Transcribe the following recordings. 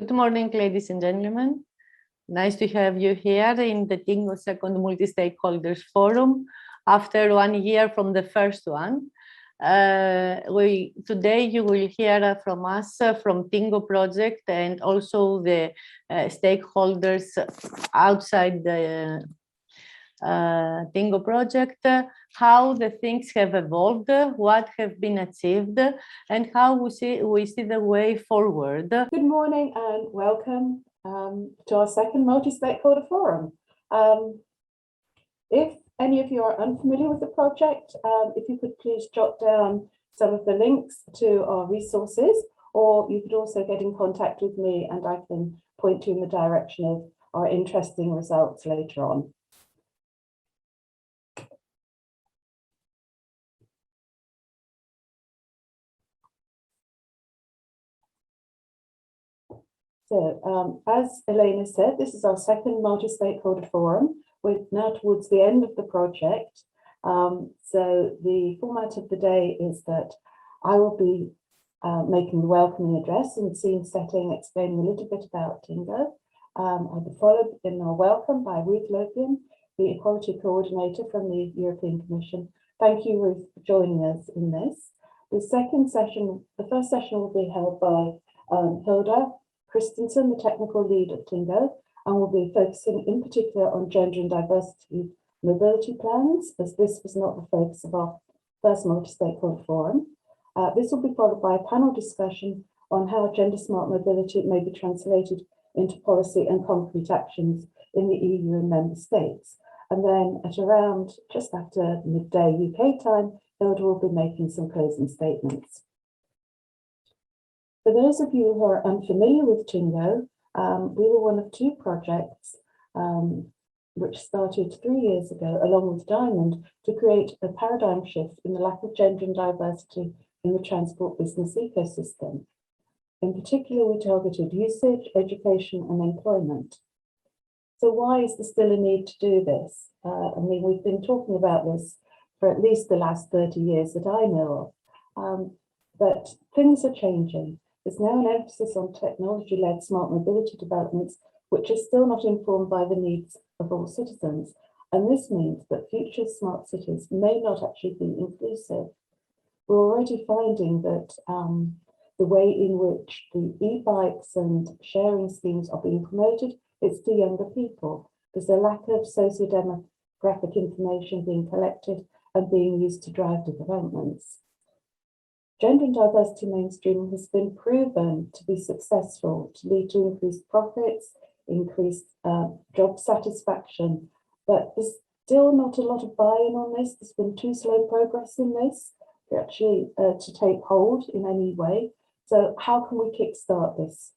Good morning, ladies and gentlemen. Nice to have you here in the TInnGO Second Multistakeholders Forum after 1 year from the first one. Today you will hear from us from TInnGO project and also the stakeholders outside the TInnGO project, how the things have evolved, what have been achieved, and how we see the way forward. Good morning and welcome to our second multi-stakeholder forum. If any of you are unfamiliar with the project, if you could please jot down some of the links to our resources, or you could also get in contact with me and I can point you in the direction of our interesting results later on. So, as Elena said, this is our second multi-stakeholder forum. We're now towards the end of the project. So the format of the day is that I will be making the welcoming address and scene setting, explaining a little bit about TInnGO. I'll be followed in our welcome by Ruth Lopian, the Equality Coordinator from the European Commission. Thank you, Ruth, for joining us in this. The first session will be held by Hilda Christensen, the technical lead at TInnGO, and we'll be focusing in particular on gender and diversity mobility plans, as this was not the focus of our first multi-stakeholder forum. This will be followed by a panel discussion on how gender-smart mobility may be translated into policy and concrete actions in the EU and member states. And then at around just after midday UK time, Hilda will be making some closing statements. For those of you who are unfamiliar with TInnGO, we were one of two projects which started 3 years ago, along with Diamond, to create a paradigm shift in the lack of gender and diversity in the transport business ecosystem. In particular, we targeted usage, education, and employment. So why is there still a need to do this? I mean, we've been talking about this for at least the last 30 years that I know of, but things are changing. There's now an emphasis on technology-led smart mobility developments, which are still not informed by the needs of all citizens. And this means that future smart cities may not actually be inclusive. We're already finding that the way in which the e-bikes and sharing schemes are being promoted, it's to younger people. There's a lack of socio-demographic information being collected and being used to drive developments. Gender and diversity mainstreaming has been proven to be successful, to lead to increased profits, increased job satisfaction, but there's still not a lot of buy-in on this. There's been too slow progress in this to take hold in any way. So how can we kickstart this?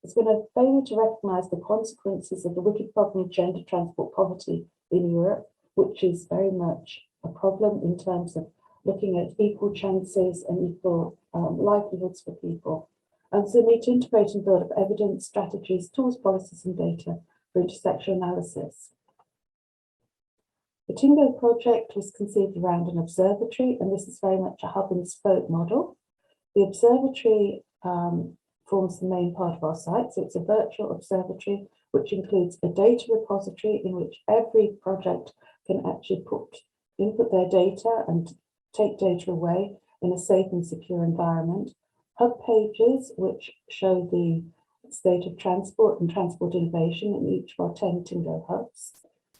It's been a failure to recognise the consequences of the wicked problem of gender transport poverty in Europe, which is very much a problem in terms of looking at equal chances and equal livelihoods for people. And so we need to integrate and build up evidence, strategies, tools, policies, and data for intersectional analysis. The TInnGO project was conceived around an observatory, and this is very much a hub and spoke model. The observatory forms the main part of our site, so it's a virtual observatory which includes a data repository in which every project can actually input their data and take data away in a safe and secure environment. Hub pages, which show the state of transport and transport innovation in each of our 10 TInnGO hubs.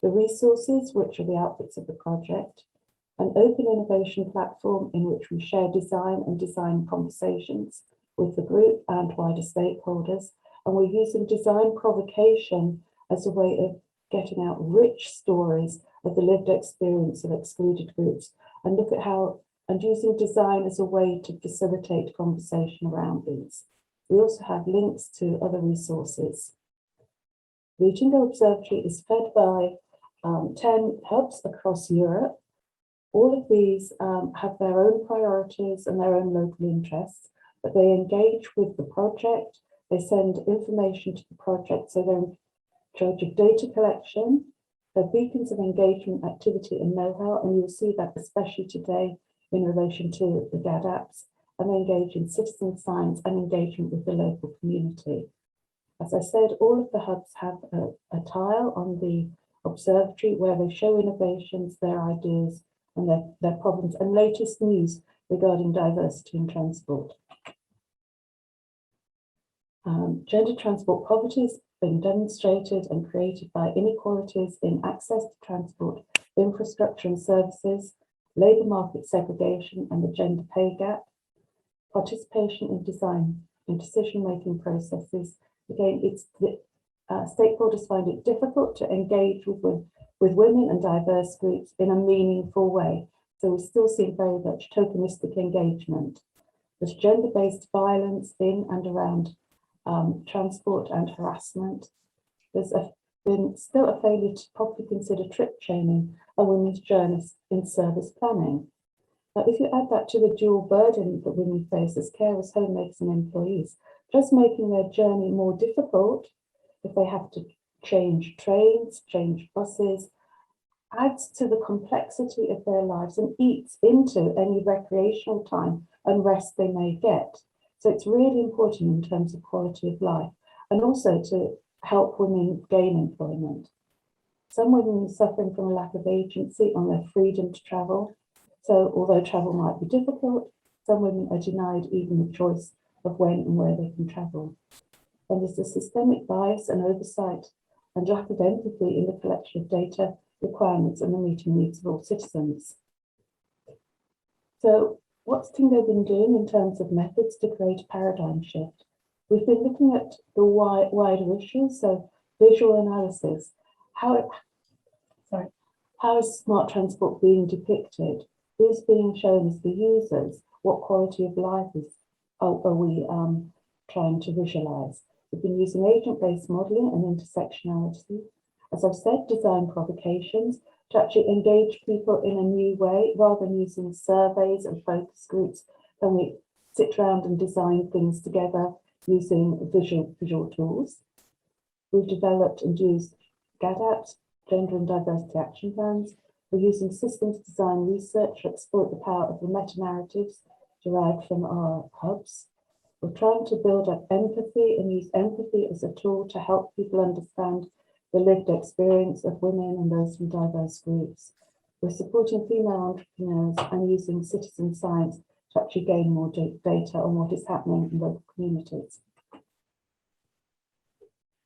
The resources, which are the outputs of the project. An open innovation platform in which we share design and design conversations with the group and wider stakeholders. And we're using design provocation as a way of getting out rich stories of the lived experience of excluded groups, and look at how, and using design as a way to facilitate conversation around these. We also have links to other resources. The TInnGO Observatory is fed by 10 hubs across Europe. All of these have their own priorities and their own local interests, but they engage with the project. They send information to the project, so they're in charge of data collection. They're beacons of engagement, activity, and know-how, and you'll see that especially today in relation to the GAD apps, and they engage in citizen science and engagement with the local community. As I said, all of the hubs have a tile on the observatory where they show innovations, their ideas, and their problems, and latest news regarding diversity in transport. Gender transport poverty has been demonstrated and created by inequalities in access to transport, infrastructure and services, labour market segregation and the gender pay gap, participation in design and decision-making processes. Again, stakeholders find it difficult to engage with women and diverse groups in a meaningful way. So we're still seeing very much tokenistic engagement. There's gender-based violence in and around transport and harassment. There's been still a failure to properly consider trip chaining a women's journey in service planning. Now, if you add that to the dual burden that women face as carers, homemakers and employees, just making their journey more difficult if they have to change trains, change buses, adds to the complexity of their lives and eats into any recreational time and rest they may get. So it's really important in terms of quality of life and also to help women gain employment. Some women are suffering from a lack of agency on their freedom to travel. So although travel might be difficult, some women are denied even the choice of when and where they can travel. And there's a systemic bias and oversight and lack of empathy in the collection of data, requirements and the meeting needs of all citizens. So what's TInnGO been doing in terms of methods to create a paradigm shift? We've been looking at the wider issues, so visual analysis. How is smart transport being depicted? Who's being shown as the users? What quality of life are we trying to visualize? We've been using agent-based modeling and intersectionality. As I've said, design provocations to actually engage people in a new way, rather than using surveys and focus groups. Then we sit around and design things together using visual tools. We've developed and used GADAPs, Gender and Diversity Action Plans. We're using systems design research to exploit the power of the meta-narratives derived from our hubs. We're trying to build up empathy and use empathy as a tool to help people understand the lived experience of women and those from diverse groups. We're supporting female entrepreneurs and using citizen science to actually gain more data on what is happening in local communities.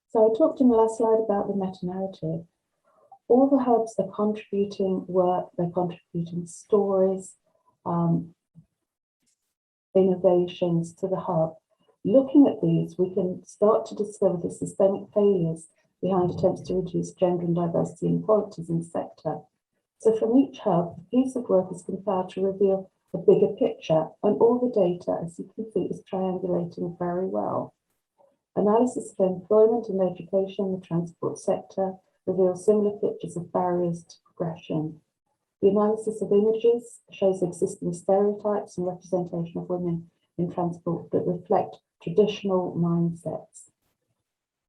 So I talked in the last slide about the meta-narrative. All the hubs are contributing work, they're contributing stories, innovations to the hub. Looking at these, we can start to discover the systemic failures behind attempts to reduce gender and diversity inequalities in the sector. So from each hub, a piece of work is compiled to reveal a bigger picture, and all the data, as you can see, is triangulating very well. Analysis of employment and education in the transport sector reveals similar pictures of barriers to progression. The analysis of images shows existing stereotypes and representation of women in transport that reflect traditional mindsets.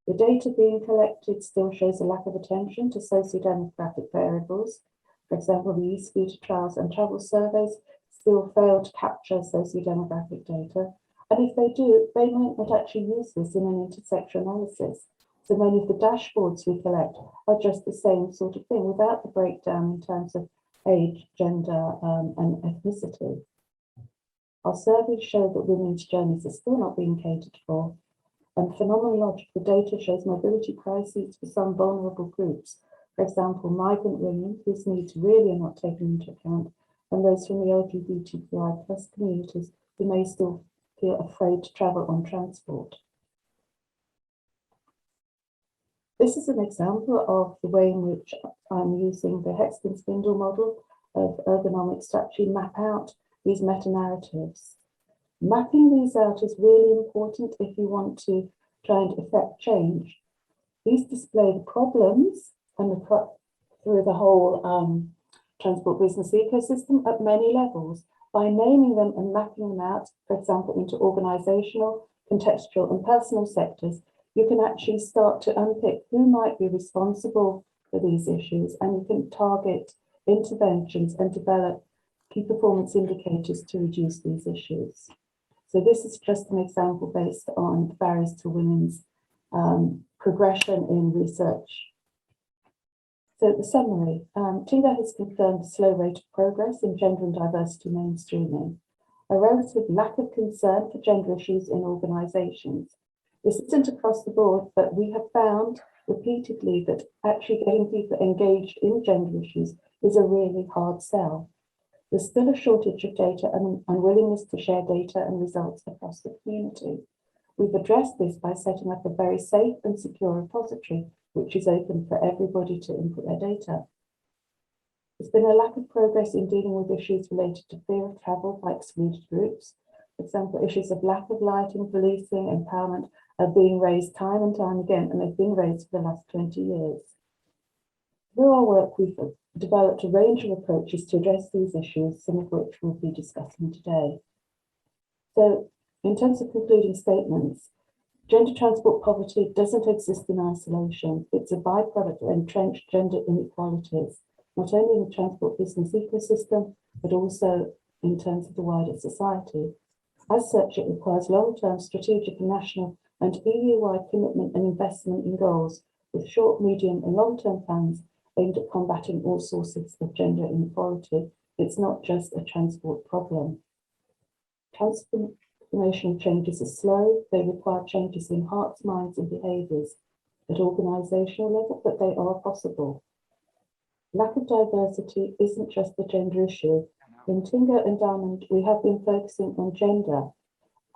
The data being collected still shows a lack of attention to socio-demographic variables. For example, the e-scooter trials and travel surveys still fail to capture socio-demographic data. And if they do, they might not actually use this in an intersectional analysis. So many of the dashboards we collect are just the same sort of thing without the breakdown in terms of age, gender, and ethnicity. Our surveys show that women's journeys are still not being catered for, and phenomenological data shows mobility crises for some vulnerable groups. For example, migrant women whose needs really are not taken into account, and those from the LGBTQI+ communities who may still feel afraid to travel on transport. This is an example of the way in which I'm using the hexagon spindle model of ergonomics to actually map out these meta-narratives. Mapping these out is really important if you want to try and effect change. These display the problems and through the whole transport business ecosystem at many levels. By naming them and mapping them out, for example, into organizational, contextual and personal sectors, you can actually start to unpick who might be responsible for these issues, and you can target interventions and develop key performance indicators to reduce these issues. So this is just an example based on barriers to women's progression in research. So the summary, TInnGO has confirmed a slow rate of progress in gender and diversity mainstreaming, a relative lack of concern for gender issues in organisations. This isn't across the board, but we have found repeatedly that actually getting people engaged in gender issues is a really hard sell. There's still a shortage of data and unwillingness to share data and results across the community. We've addressed this by setting up a very safe and secure repository, which is open for everybody to input their data. There's been a lack of progress in dealing with issues related to fear of travel by excluded groups. For example, issues of lack of lighting, policing, empowerment are being raised time and time again, and they've been raised for the last 20 years. Through our work, we've developed a range of approaches to address these issues, some of which we'll be discussing today. So, in terms of concluding statements, gender transport poverty doesn't exist in isolation. It's a byproduct of entrenched gender inequalities, not only in the transport business ecosystem, but also in terms of the wider society. As such, it requires long-term strategic national and EU-wide commitment and investment in goals with short, medium and long-term plans aimed at combating all sources of gender inequality. It's not just a transport problem. Transformational changes are slow. They require changes in hearts, minds and behaviours at organisational level, but they are possible. Lack of diversity isn't just a gender issue. In TInnGO and Diamond, we have been focusing on gender.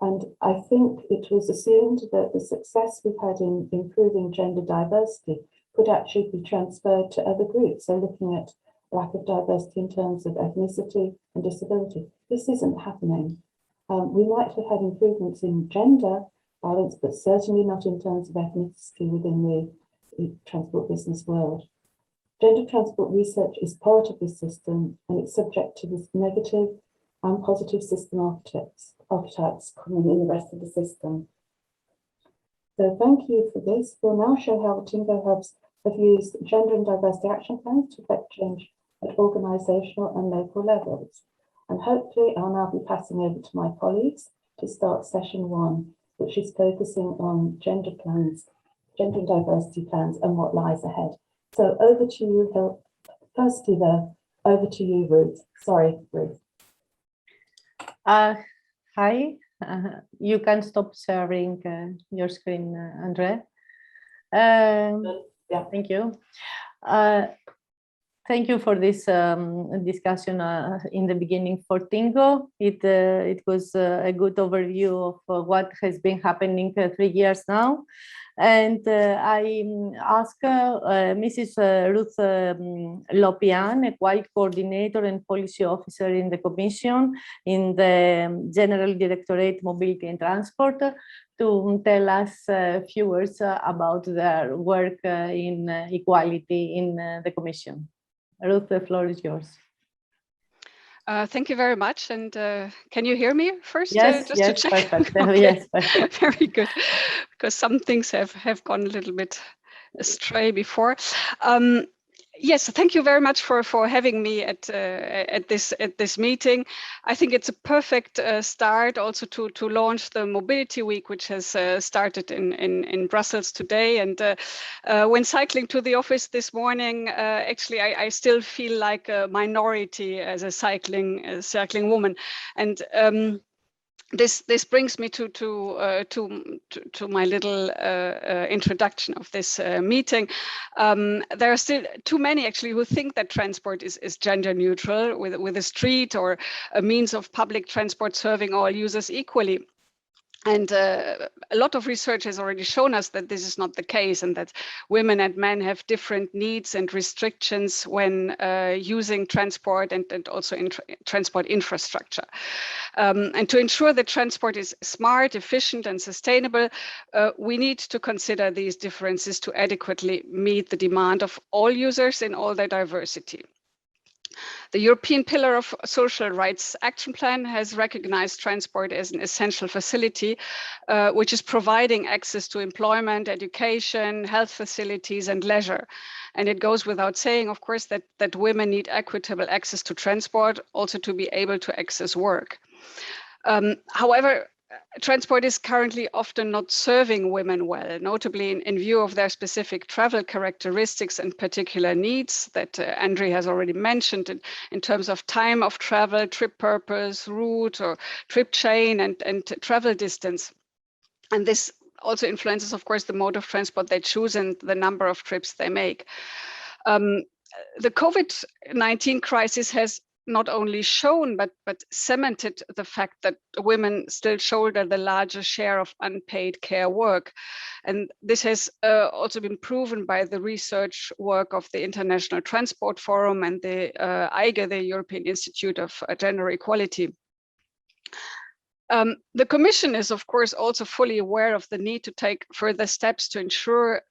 And I think it was assumed that the success we've had in improving gender diversity could actually be transferred to other groups. So looking at lack of diversity in terms of ethnicity and disability, this isn't happening. We might have had improvements in gender balance, but certainly not in terms of ethnicity within the transport business world. Gender transport research is part of this system, and it's subject to this negative and positive system archetypes common in the rest of the system. So thank you for this. We'll now show how the TInnGO hubs have used gender and diversity action plans to affect change at organisational and local levels. And hopefully I'll now be passing over to my colleagues to start session 1, which is focusing on gender plans, gender and diversity plans and what lies ahead. So over to you, firstly though, over to you, Ruth. Sorry, Ruth. Hi, you can stop sharing your screen, Andre. Yeah. Thank you. Thank you for this discussion in the beginning for TInnGO. It was a good overview of what has been happening 3 years now. And I asked Mrs. Ruth Lopian, Equality Coordinator and Policy Officer in the Commission, in the General Directorate Mobility and Transport, to tell us a few words about their work in equality in the Commission. Ruth, the floor is yours. Thank you very much. And can you hear me first? Yes, just yes, to check. perfect. Okay. Yes, perfect. Very good, because some things have gone a little bit astray before. Yes, thank you very much for having me at this meeting. I think it's a perfect start also to launch the Mobility Week, which has started in Brussels today. And when cycling to the office this morning, actually I still feel like a minority as a cycling woman, and this brings me to my little introduction of this meeting. There are still too many actually who think that transport is gender neutral, with a street or a means of public transport serving all users equally. And a lot of research has already shown us that this is not the case, and that women and men have different needs and restrictions when using transport and also in transport infrastructure. And to ensure that transport is smart, efficient and sustainable, we need to consider these differences to adequately meet the demand of all users in all their diversity. The European Pillar of Social Rights Action Plan has recognized transport as an essential facility, which is providing access to employment, education, health facilities, and leisure. And it goes without saying, of course, that women need equitable access to transport, also to be able to access work. However, transport is currently often not serving women well, notably in view of their specific travel characteristics and particular needs that Andre has already mentioned in terms of time of travel, trip purpose, route or trip chain and travel distance. And this also influences, of course, the mode of transport they choose and the number of trips they make. The COVID-19 crisis has not only shown, but cemented the fact that women still shoulder the larger share of unpaid care work. And this has also been proven by the research work of the International Transport Forum and the EIGE, the European Institute of Gender Equality. The Commission is, of course, also fully aware of the need to take further steps to ensure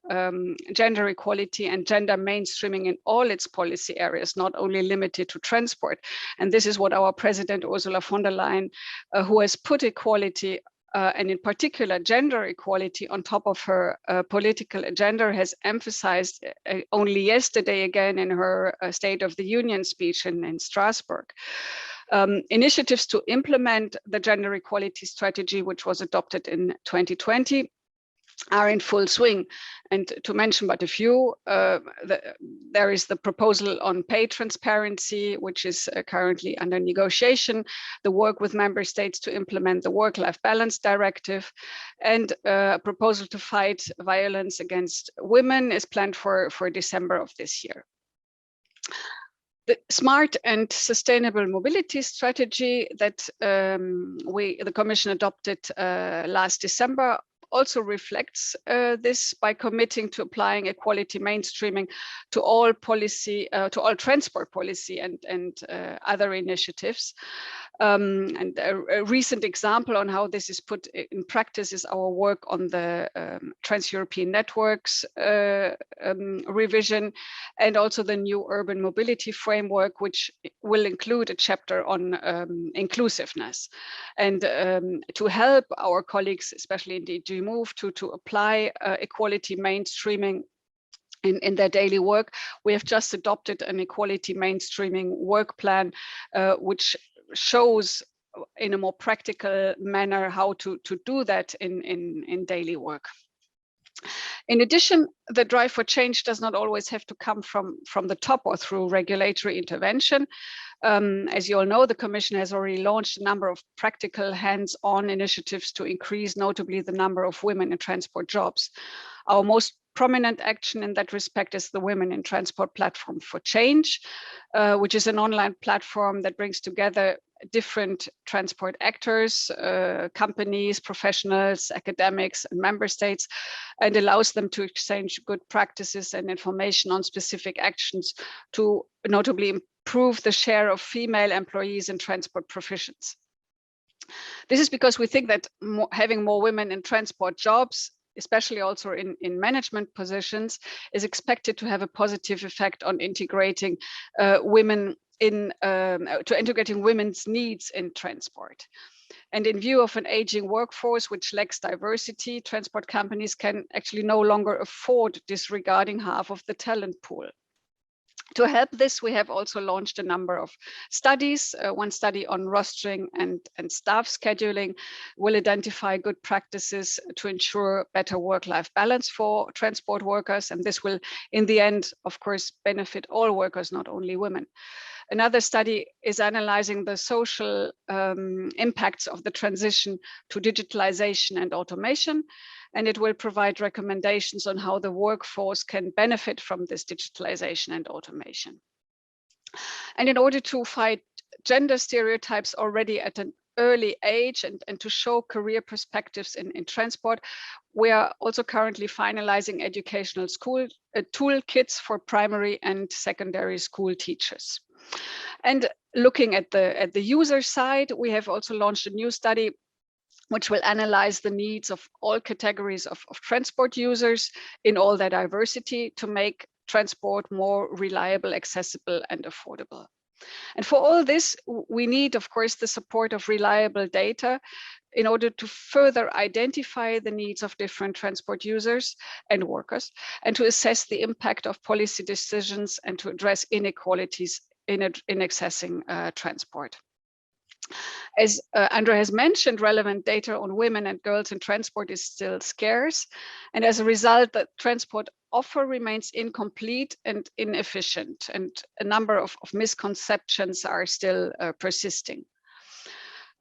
gender equality and gender mainstreaming in all its policy areas, not only limited to transport. And this is what our President, Ursula von der Leyen, who has put equality and in particular gender equality on top of her political agenda, has emphasized only yesterday again in her State of the Union speech in Strasbourg. Initiatives to implement the gender equality strategy, which was adopted in 2020, are in full swing. And to mention but a few, there is the proposal on pay transparency, which is currently under negotiation, the work with member states to implement the work-life balance directive, and a proposal to fight violence against women is planned for December of this year. The smart and sustainable mobility strategy that the Commission adopted last December also reflects this by committing to applying equality mainstreaming to all policy, to all transport policy and other initiatives. And a recent example on how this is put in practice is our work on the Trans-European Networks revision, and also the new urban mobility framework, which will include a chapter on inclusiveness. And to help our colleagues, especially in DG Move, to apply equality mainstreaming in their daily work, we have just adopted an equality mainstreaming work plan, which shows in a more practical manner how to do that in daily work. In addition, the drive for change does not always have to come from the top or through regulatory intervention. As you all know, the Commission has already launched a number of practical hands-on initiatives to increase notably the number of women in transport jobs. Our most prominent action in that respect is the Women in Transport Platform for Change, which is an online platform that brings together different transport actors, companies, professionals, academics, and member states, and allows them to exchange good practices and information on specific actions to notably improve the share of female employees in transport professions. This is because we think that having more women in transport jobs, especially also in management positions, is expected to have a positive effect on integrating women to integrating women's needs in transport. And in view of an aging workforce which lacks diversity, transport companies can actually no longer afford disregarding half of the talent pool. To help this, we have also launched a number of studies. One study on rostering and staff scheduling will identify good practices to ensure better work-life balance for transport workers. And this will, in the end, of course, benefit all workers, not only women. Another study is analyzing the social impacts of the transition to digitalization and automation, and it will provide recommendations on how the workforce can benefit from this digitalization and automation. And in order to fight gender stereotypes already at an early age and to show career perspectives in transport, we are also currently finalizing educational school toolkits for primary and secondary school teachers. And looking at the user side, we have also launched a new study which will analyze the needs of all categories of transport users in all their diversity to make transport more reliable, accessible, and affordable. And for all this, we need, of course, the support of reliable data in order to further identify the needs of different transport users and workers, and to assess the impact of policy decisions and to address inequalities in accessing transport. As Andrea has mentioned, relevant data on women and girls in transport is still scarce. And as a result, the transport offer remains incomplete and inefficient. And a number of misconceptions are still persisting.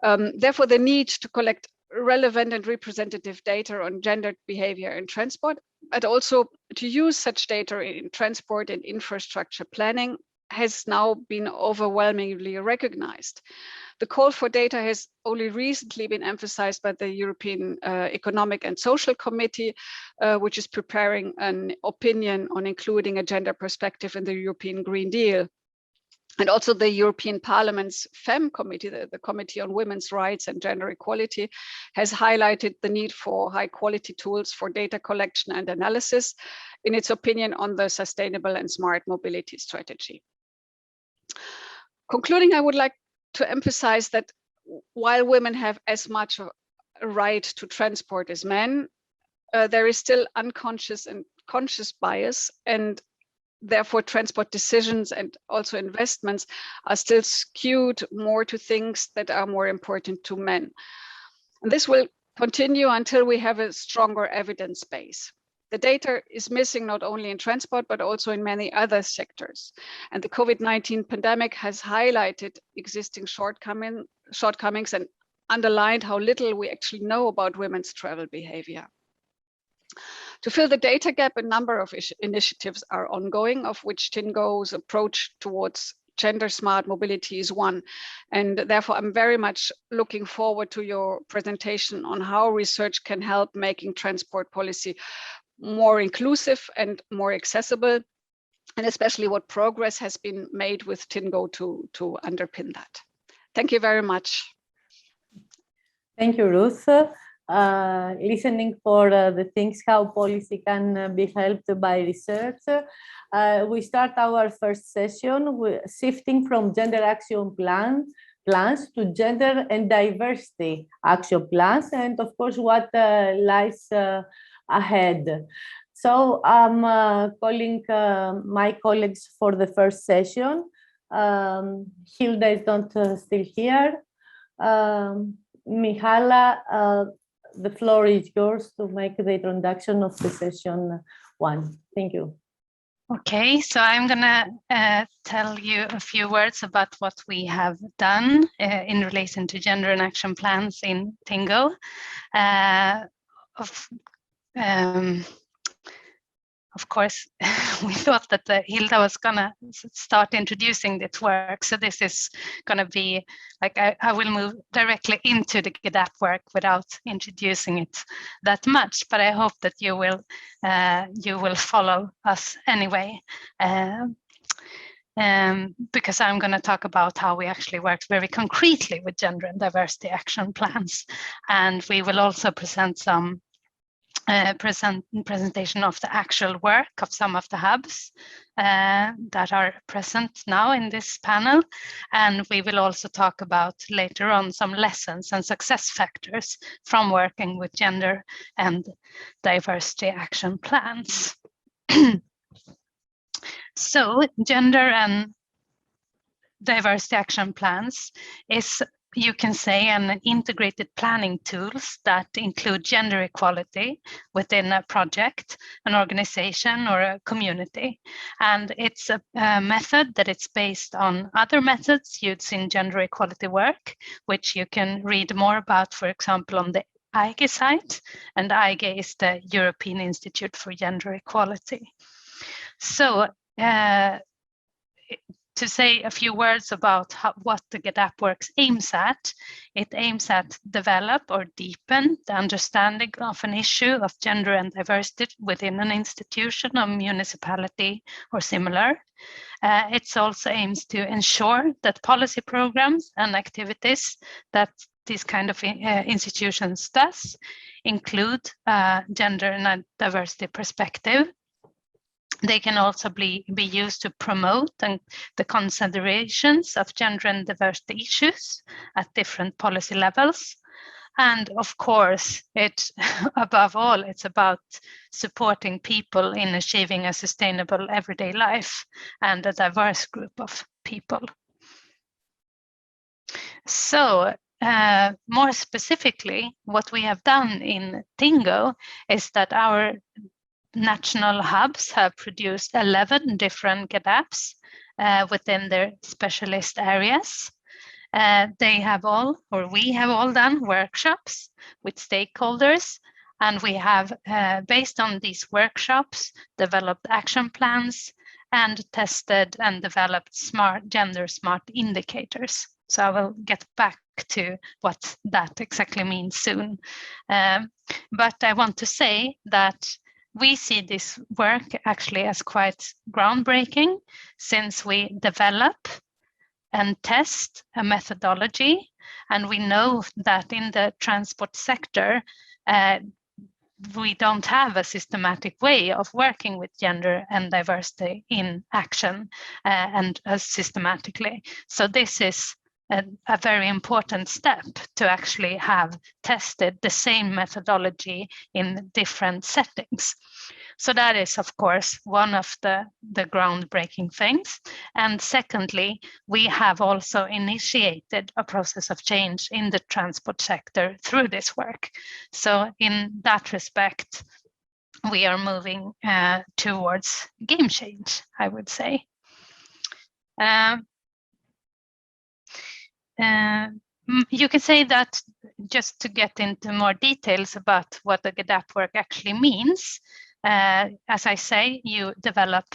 Therefore, the need to collect relevant and representative data on gendered behavior in transport, but also to use such data in transport and infrastructure planning has now been overwhelmingly recognized. The call for data has only recently been emphasized by the European Economic and Social Committee, which is preparing an opinion on including a gender perspective in the European Green Deal. And also the European Parliament's FEM committee, the Committee on Women's Rights and Gender Equality, has highlighted the need for high quality tools for data collection and analysis in its opinion on the sustainable and smart mobility strategy. Concluding, I would like to emphasize that while women have as much a right to transport as men, there is still unconscious and conscious bias, and therefore transport decisions and also investments are still skewed more to things that are more important to men. And this will continue until we have a stronger evidence base. The data is missing not only in transport, but also in many other sectors. And the COVID-19 pandemic has highlighted existing shortcomings and underlined how little we actually know about women's travel behavior. To fill the data gap, a number of initiatives are ongoing, of which TInnGO's approach towards gender smart mobility is one. And therefore, I'm very much looking forward to your presentation on how research can help making transport policy more inclusive and more accessible, and especially what progress has been made with TInnGO to underpin that. Thank you very much. Thank you, Ruth. Listening for the things how policy can be helped by research. We start our first session with shifting from gender action plans to gender and diversity action plans, and of course what lies ahead. So I'm calling my colleagues for the first session. Hilda is not still here. Mihala, the floor is yours to make the introduction of the session one. Thank you. Okay, so I'm gonna tell you a few words about what we have done in relation to gender and action plans in TInnGO. Of course, we thought that Hilda was gonna start introducing this work. So this is gonna be like, I will move directly into the GDAP work without introducing it that much, but I hope that you will follow us anyway. Because I'm going to talk about how we actually work very concretely with gender and diversity action plans. And we will also present some presentation of the actual work of some of the hubs that are present now in this panel. And we will also talk about later on some lessons and success factors from working with gender and diversity action plans. So gender and diversity action plans is, you can say, an integrated planning tools that include gender equality within a project, an organization, or a community. And it's a method that it's based on other methods used in gender equality work, which you can read more about, for example, on the EIGE site. And EIGE is the European Institute for Gender Equality. So to say a few words about what the GDAP works aims at, it aims at develop or deepen the understanding of an issue of gender and diversity within an institution or municipality or similar. It also aims to ensure that policy programs and activities that these kind of institutions does include gender and diversity perspective. They can also be used to promote the considerations of gender and diversity issues at different policy levels. And of course, above all, it's about supporting people in achieving a sustainable everyday life and a diverse group of people. So more specifically, what we have done in TInnGO is that our national hubs have produced 11 different GADAPs within their specialist areas. They have all, or we have all done workshops with stakeholders, and we have, based on these workshops, developed action plans and tested and developed gender smart indicators. So I will get back to what that exactly means soon. But I want to say that we see this work actually as quite groundbreaking, since we develop and test a methodology. And we know that in the transport sector, we don't have a systematic way of working with gender and diversity in action and systematically. So this is a very important step to actually have tested the same methodology in different settings. So that is, of course, one of the groundbreaking things. And secondly, we have also initiated a process of change in the transport sector through this work. So in that respect, we are moving towards game change, I would say. You can say that, just to get into more details about what the GADAP work actually means, as I say, you develop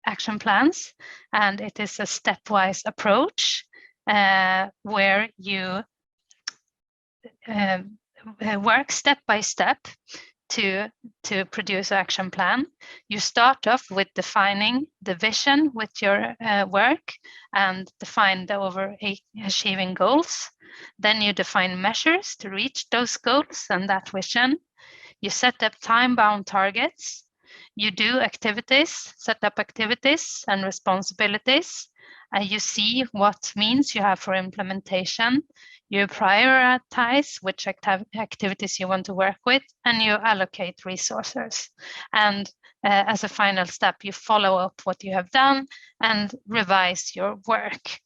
action plans, and it is a stepwise approach where you work step by step to produce an action plan. You start off with defining the vision with your work and define the overachieving goals. Then you define measures to reach those goals and that vision. You set up time-bound targets. You do activities, set up activities and responsibilities. You see what means you have for implementation. You prioritize which activities you want to work with, and you allocate resources. And as a final step, you follow up what you have done and revise your work.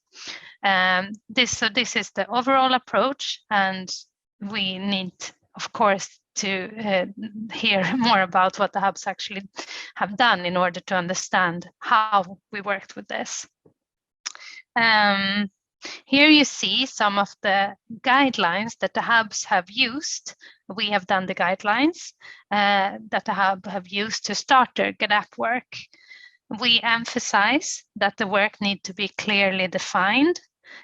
This is the overall approach, and we need, of course, to hear more about what the hubs actually have done in order to understand how we worked with this. Here you see some of the guidelines that the hubs have used. We have done the guidelines that the hub have used to start their GADAP work. We emphasize that the work needs to be clearly defined.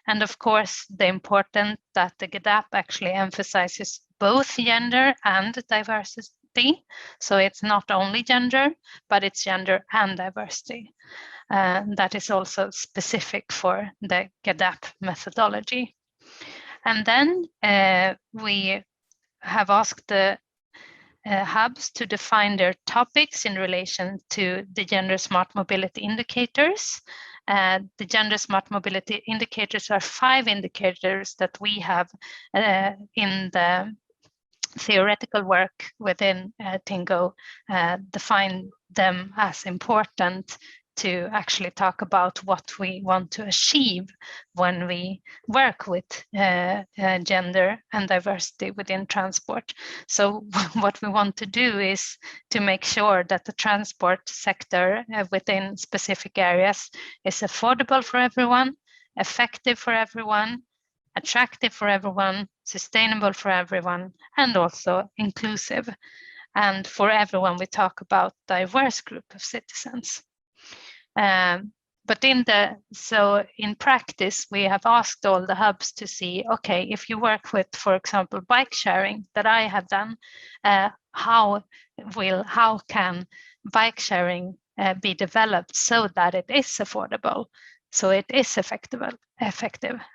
And of course, the important that the GADAP actually emphasizes both gender and diversity. So it's not only gender, but it's gender and diversity. That is also specific for the GADAP methodology. And then we have asked the hubs to define their topics in relation to the gender smart mobility indicators. The gender smart mobility indicators are 5 indicators that we have in the theoretical work within TInnGO, define them as important to actually talk about what we want to achieve when we work with gender and diversity within transport. So what we want to do is to make sure that the transport sector within specific areas is affordable for everyone, effective for everyone, attractive for everyone, sustainable for everyone, and also inclusive. And for everyone, we talk about diverse group of citizens. But in practice, we have asked all the hubs to see, okay, if you work with, for example, bike sharing that I have done, how can bike sharing be developed so that it is affordable, so it is effective,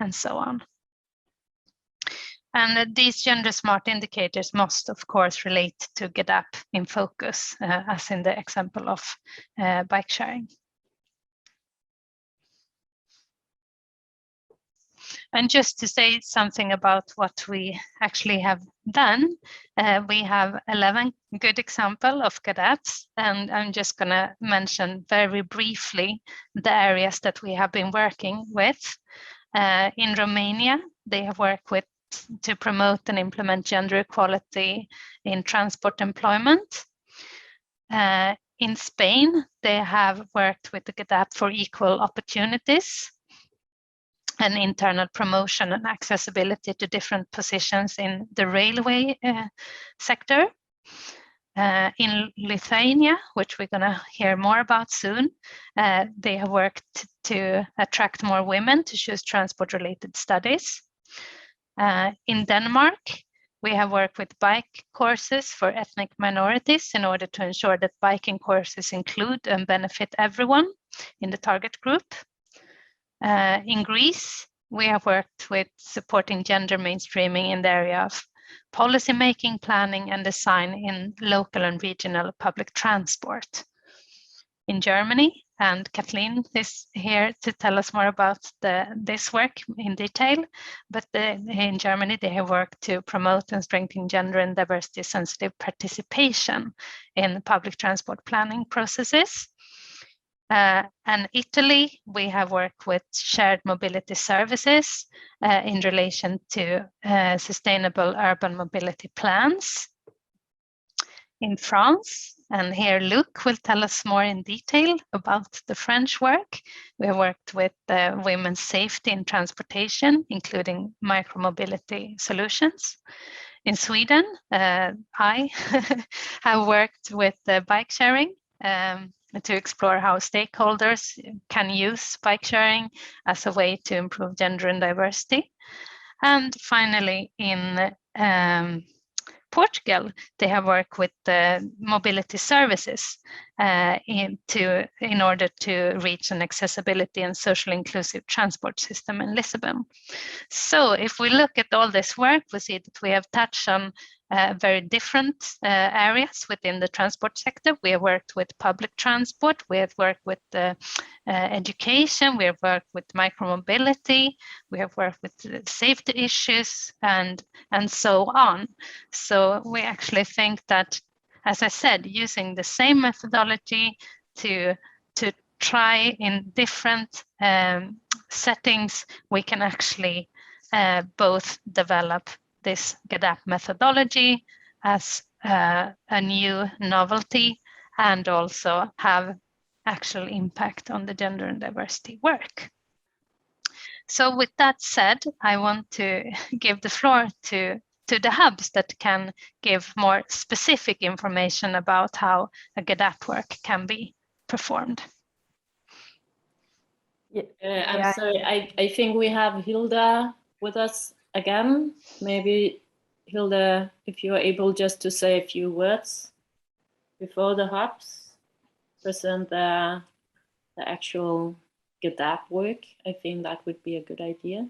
and so on. And these gender smart indicators must, of course, relate to GADAP in focus, as in the example of bike sharing. And just to say something about what we actually have done, we have 11 good examples of GADAPs, and I'm just going to mention very briefly the areas that we have been working with. In Romania, they have worked with to promote and implement gender equality in transport employment. In Spain, they have worked with the GetApp for equal opportunities and internal promotion and accessibility to different positions in the railway sector. In Lithuania, which we're going to hear more about soon, they have worked to attract more women to choose transport-related studies. In Denmark, we have worked with bike courses for ethnic minorities in order to ensure that biking courses include and benefit everyone in the target group. In Greece, we have worked with supporting gender mainstreaming in the area of policy making, planning, and design in local and regional public transport. In Germany, and Kathleen is here to tell us more about this work in detail, but in Germany they have worked to promote and strengthen gender and diversity sensitive participation in public transport planning processes. And Italy, we have worked with shared mobility services in relation to sustainable urban mobility plans. In France, and here Luc will tell us more in detail about the French work. We have worked with women's safety in transportation, including micromobility solutions. In Sweden, I have worked with bike sharing to explore how stakeholders can use bike sharing as a way to improve gender and diversity. And finally, in Portugal, they have worked with mobility services in order to reach an accessibility and socially inclusive transport system in Lisbon. So if we look at all this work, we see that we have touched on very different areas within the transport sector. We have worked with public transport, we have worked with education, we have worked with micromobility, we have worked with safety issues, and so on. So we actually think that, as I said, using the same methodology to try in different settings, we can actually both develop this GetApp methodology as a new novelty and also have actual impact on the gender and diversity work. So with that said, I want to give the floor to the hubs that can give more specific information about how a GetApp work can be performed. I'm sorry, I think we have Hilda with us again. Maybe Hilda, if you're able just to say a few words before the hubs present the actual GetApp work, I think that would be a good idea.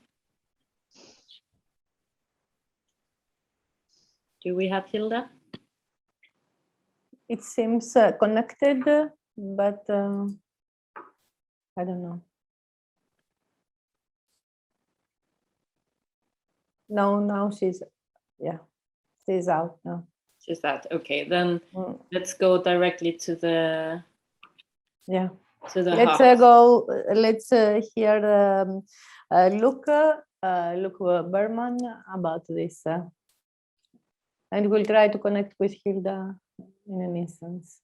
Do we have Hilda? It seems connected, but I don't know. No, now she's out now. She's out. Okay, then let's go directly to the to the let's hubs. go. Let's hear Luc Berman about this, and we'll try to connect with Hilda in an instance.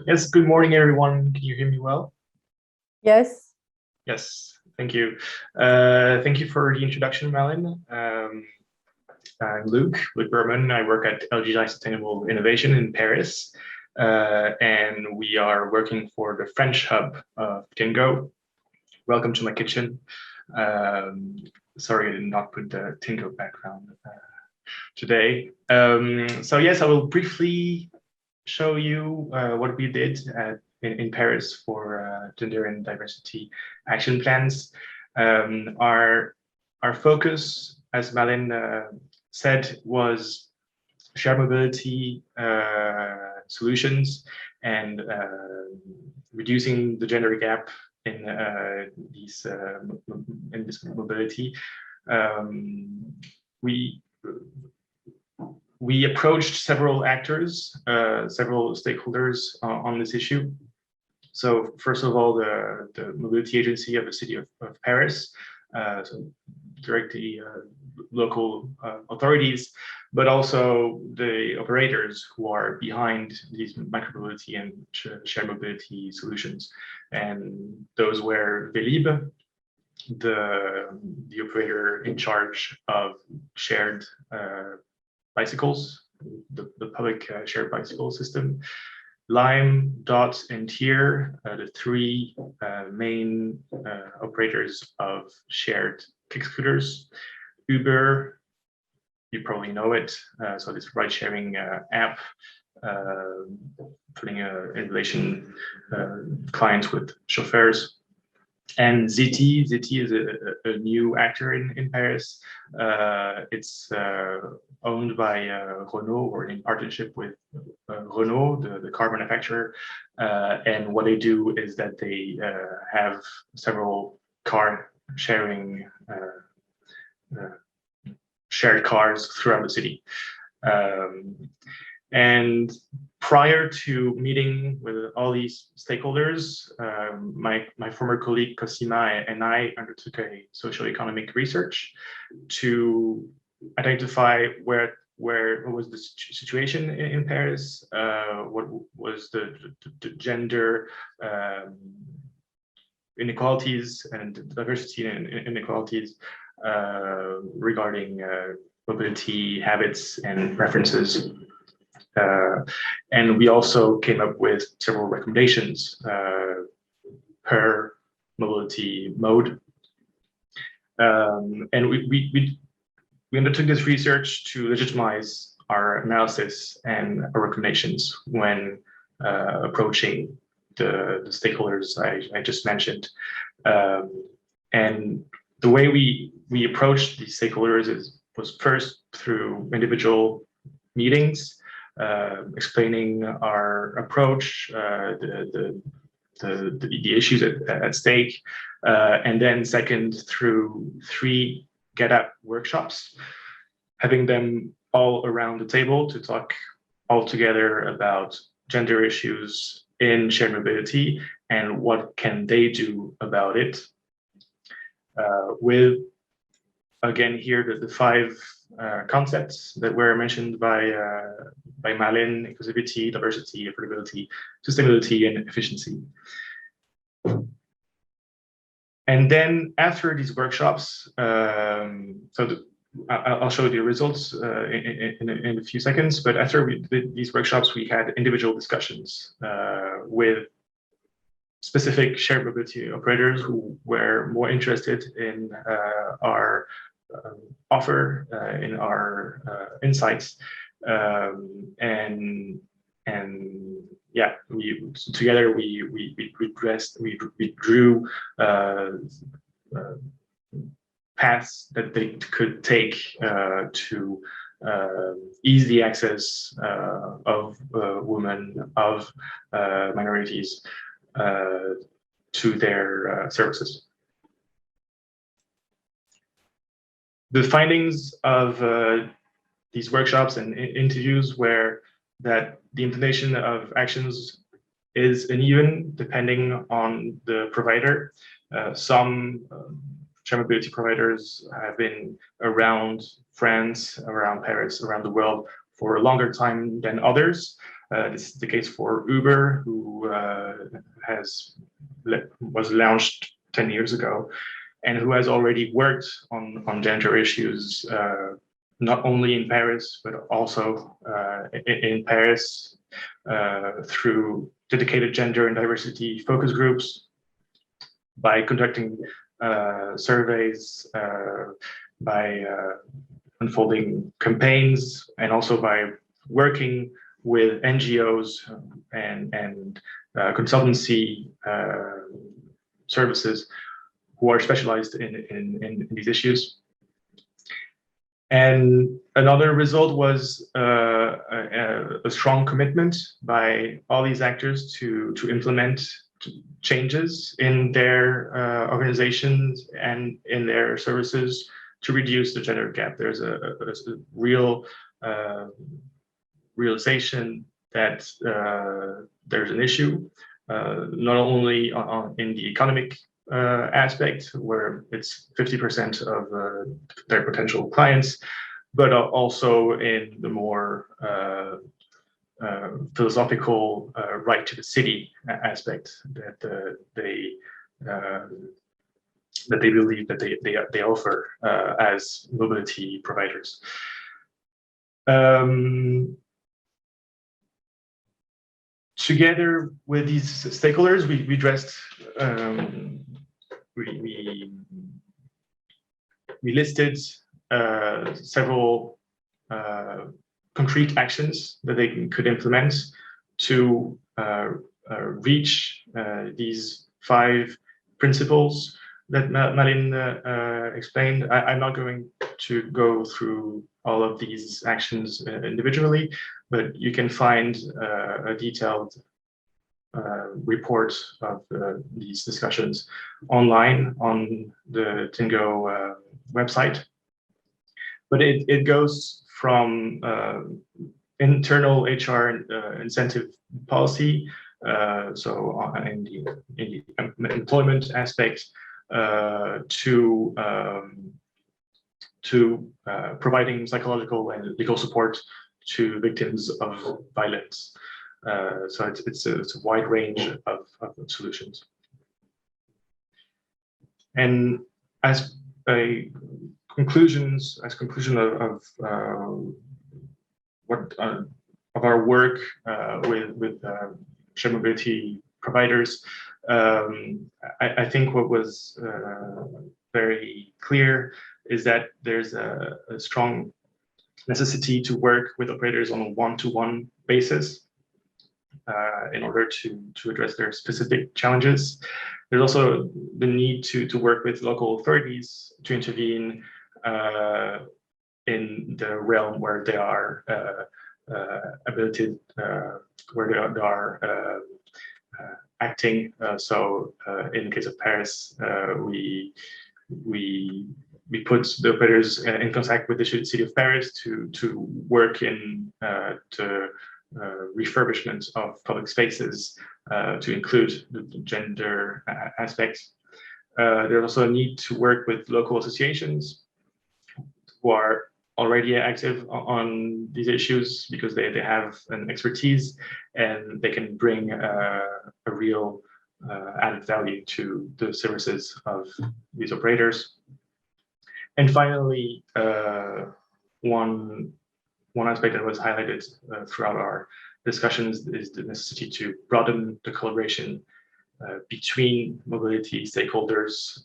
Yes, good morning, everyone. Can you hear me well? Yes. Yes, thank you. Thank you for the introduction, Malin. I'm Luc Berman. I work at LGI Sustainable Innovation in Paris, and we are working for the French hub of TInnGO. Welcome to my kitchen. Sorry, I did not put the TInnGO background today. So yes, I will briefly show you what we did in Paris for gender and diversity action plans. Our focus, as Malin said, was shared mobility solutions and reducing the gender gap in this mobility. we approached several actors, several stakeholders on this issue. So first of all, the mobility agency of the city of Paris, so directly local authorities, but also the operators who are behind these micromobility and shared mobility solutions. And those were Velib, the operator in charge of shared bicycles, the public shared bicycle system, Lime, Dot, and Tier, the three main operators of shared kick scooters. Uber, you probably know it, so this ride-sharing app, putting in relation clients with chauffeurs. And ZT is a new actor in Paris. It's owned by Renault, or in partnership with Renault, the car manufacturer. And what they do is that they have several car sharing shared cars throughout the city. And prior to meeting with all these stakeholders, my former colleague Cosima and I undertook a socioeconomic research to identify what was the situation in Paris, what was the gender inequalities and diversity and inequalities regarding mobility habits and preferences. And we also came up with several recommendations per mobility mode. And we undertook this research to legitimize our analysis and our recommendations when approaching the stakeholders I just mentioned. And the way we approached these stakeholders was first through individual meetings, explaining our approach, the issues at stake, and then second through 3 Get Up workshops, having them all around the table to talk all together about gender issues in shared mobility and what can they do about it. With, again, here the 5 concepts that were mentioned by Malin: inclusivity, diversity, affordability, sustainability, and efficiency. And then after these workshops, I'll show you the results in a few seconds, but after we did these workshops, we had individual discussions with specific shared mobility operators who were more interested in our offer, in our insights, and yeah, together we drew paths that they could take to ease the access of women, of minorities to their services. The findings of these workshops and interviews were that the implementation of actions is uneven depending on the provider. Some shared mobility providers have been around France, around Paris, around the world for a longer time than others. This is the case for Uber, who was launched 10 years ago, and who has already worked on gender issues, not only in Paris, but also in Paris through dedicated gender and diversity focus groups, by conducting surveys, by unfolding campaigns, and also by working with NGOs and consultancy services who are specialized in these issues. And another result was a strong commitment by all these actors to implement changes in their organizations and in their services to reduce the gender gap. There's a real realization that there's an issue, not only in the economic aspect, where it's 50% of their potential clients, but also in the more philosophical right to the city aspect that they believe that they offer as mobility providers. Together with these stakeholders, we addressed, we listed several concrete actions that they could implement to reach these 5 principles that Malin explained. I'm not going to go through all of these actions individually, but you can find a detailed report of these discussions online on the TInnGO website. But it goes from internal HR incentive policy, so in the employment aspect, to providing psychological and legal support to victims of violence. So it's a wide range of solutions. And as a conclusion of our work with shared mobility providers, I think what was very clear is that there's a strong necessity to work with operators on a one-to-one basis in order to address their specific challenges. There's also the need to work with local authorities to intervene in the realm where they are abilited, where they are acting. So in the case of Paris, we put the operators in contact with the city of Paris to work in refurbishment of public spaces to include the gender aspects. There's also a need to work with local associations who are already active on these issues because they have an expertise and they can bring a real added value to the services of these operators. And finally, one aspect that was highlighted throughout our discussions is the necessity to broaden the collaboration between mobility stakeholders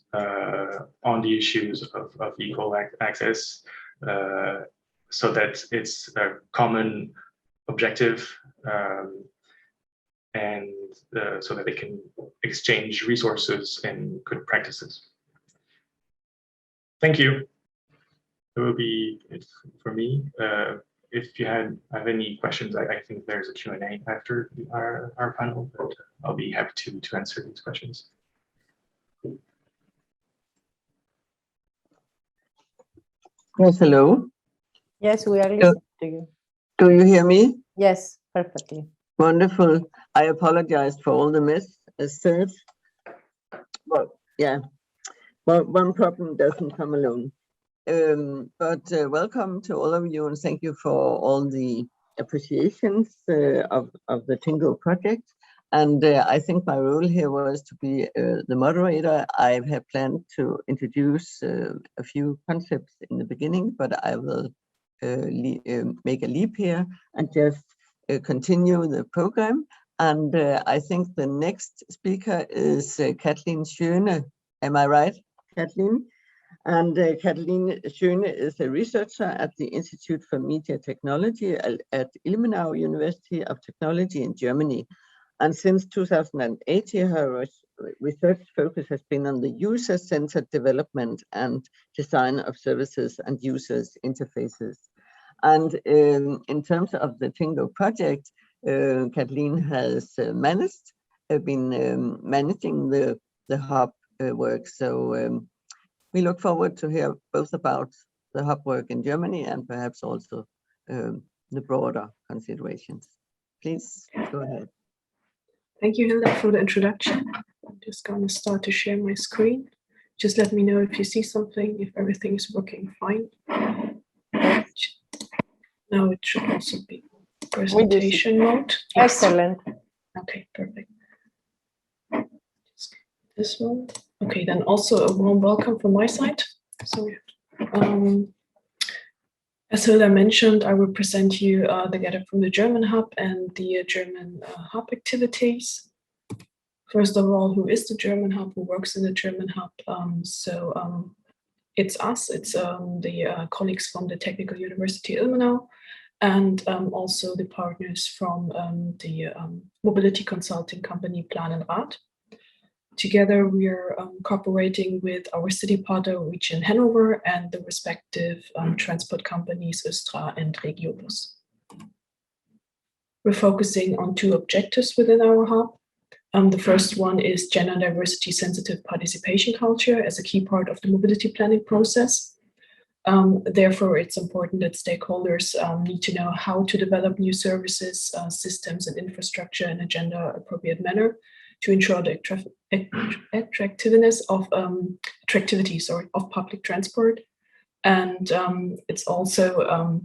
on the issues of equal access, so that it's a common objective, and so that they can exchange resources and good practices. Thank you. That will be it for me. If you have any questions, I think there's a Q&A after our panel, but I'll be happy to answer these questions. Yes, hello. Yes, we are listening to you. Do you hear me? Yes, perfectly. Wonderful. I apologize for all the mess as said. Well, yeah. Well, one problem doesn't come alone. But welcome to all of you, and thank you for all the appreciations of the TInnGO project. And I think my role here was to be the moderator. I have planned to introduce a few concepts in the beginning, but I will make a leap here and just continue the program. And I think the next speaker is Kathleen Schöne. Am I right, Kathleen? And Kathleen Schöne is a researcher at the Institute for Media Technology at Ilmenau University of Technology in Germany. And since 2008, her research focus has been on the user-centered development and design of services and users' interfaces. And in terms of the TInnGO project, Kathleen has been managing the hub work. So we look forward to hear both about the hub work in Germany and perhaps also the broader considerations. Please go ahead. Thank you, Hilda, for the introduction. I'm just going to start to share my screen. Just let me know if you see something, if everything is working fine. Now it should also be presentation mode. Yes. Excellent. Okay, perfect. This one. Okay, then also a warm welcome from my side. So, as Hilda mentioned, I will present you the data from the German hub and the German hub activities. First of all, who is the German hub? Who works in the German hub? It's us. It's the colleagues from the Technical University Ilmenau, and also the partners from the mobility consulting company Plan and Rad. Together, we are cooperating with our city partner Region Hanover and the respective transport companies Östra and Regiobus. We're focusing on two objectives within our hub. The first one is gender diversity sensitive participation culture as a key part of the mobility planning process. Therefore, it's important that stakeholders need to know how to develop new services, systems, and infrastructure in a gender appropriate manner to ensure the attractiveness of public transport. And it's also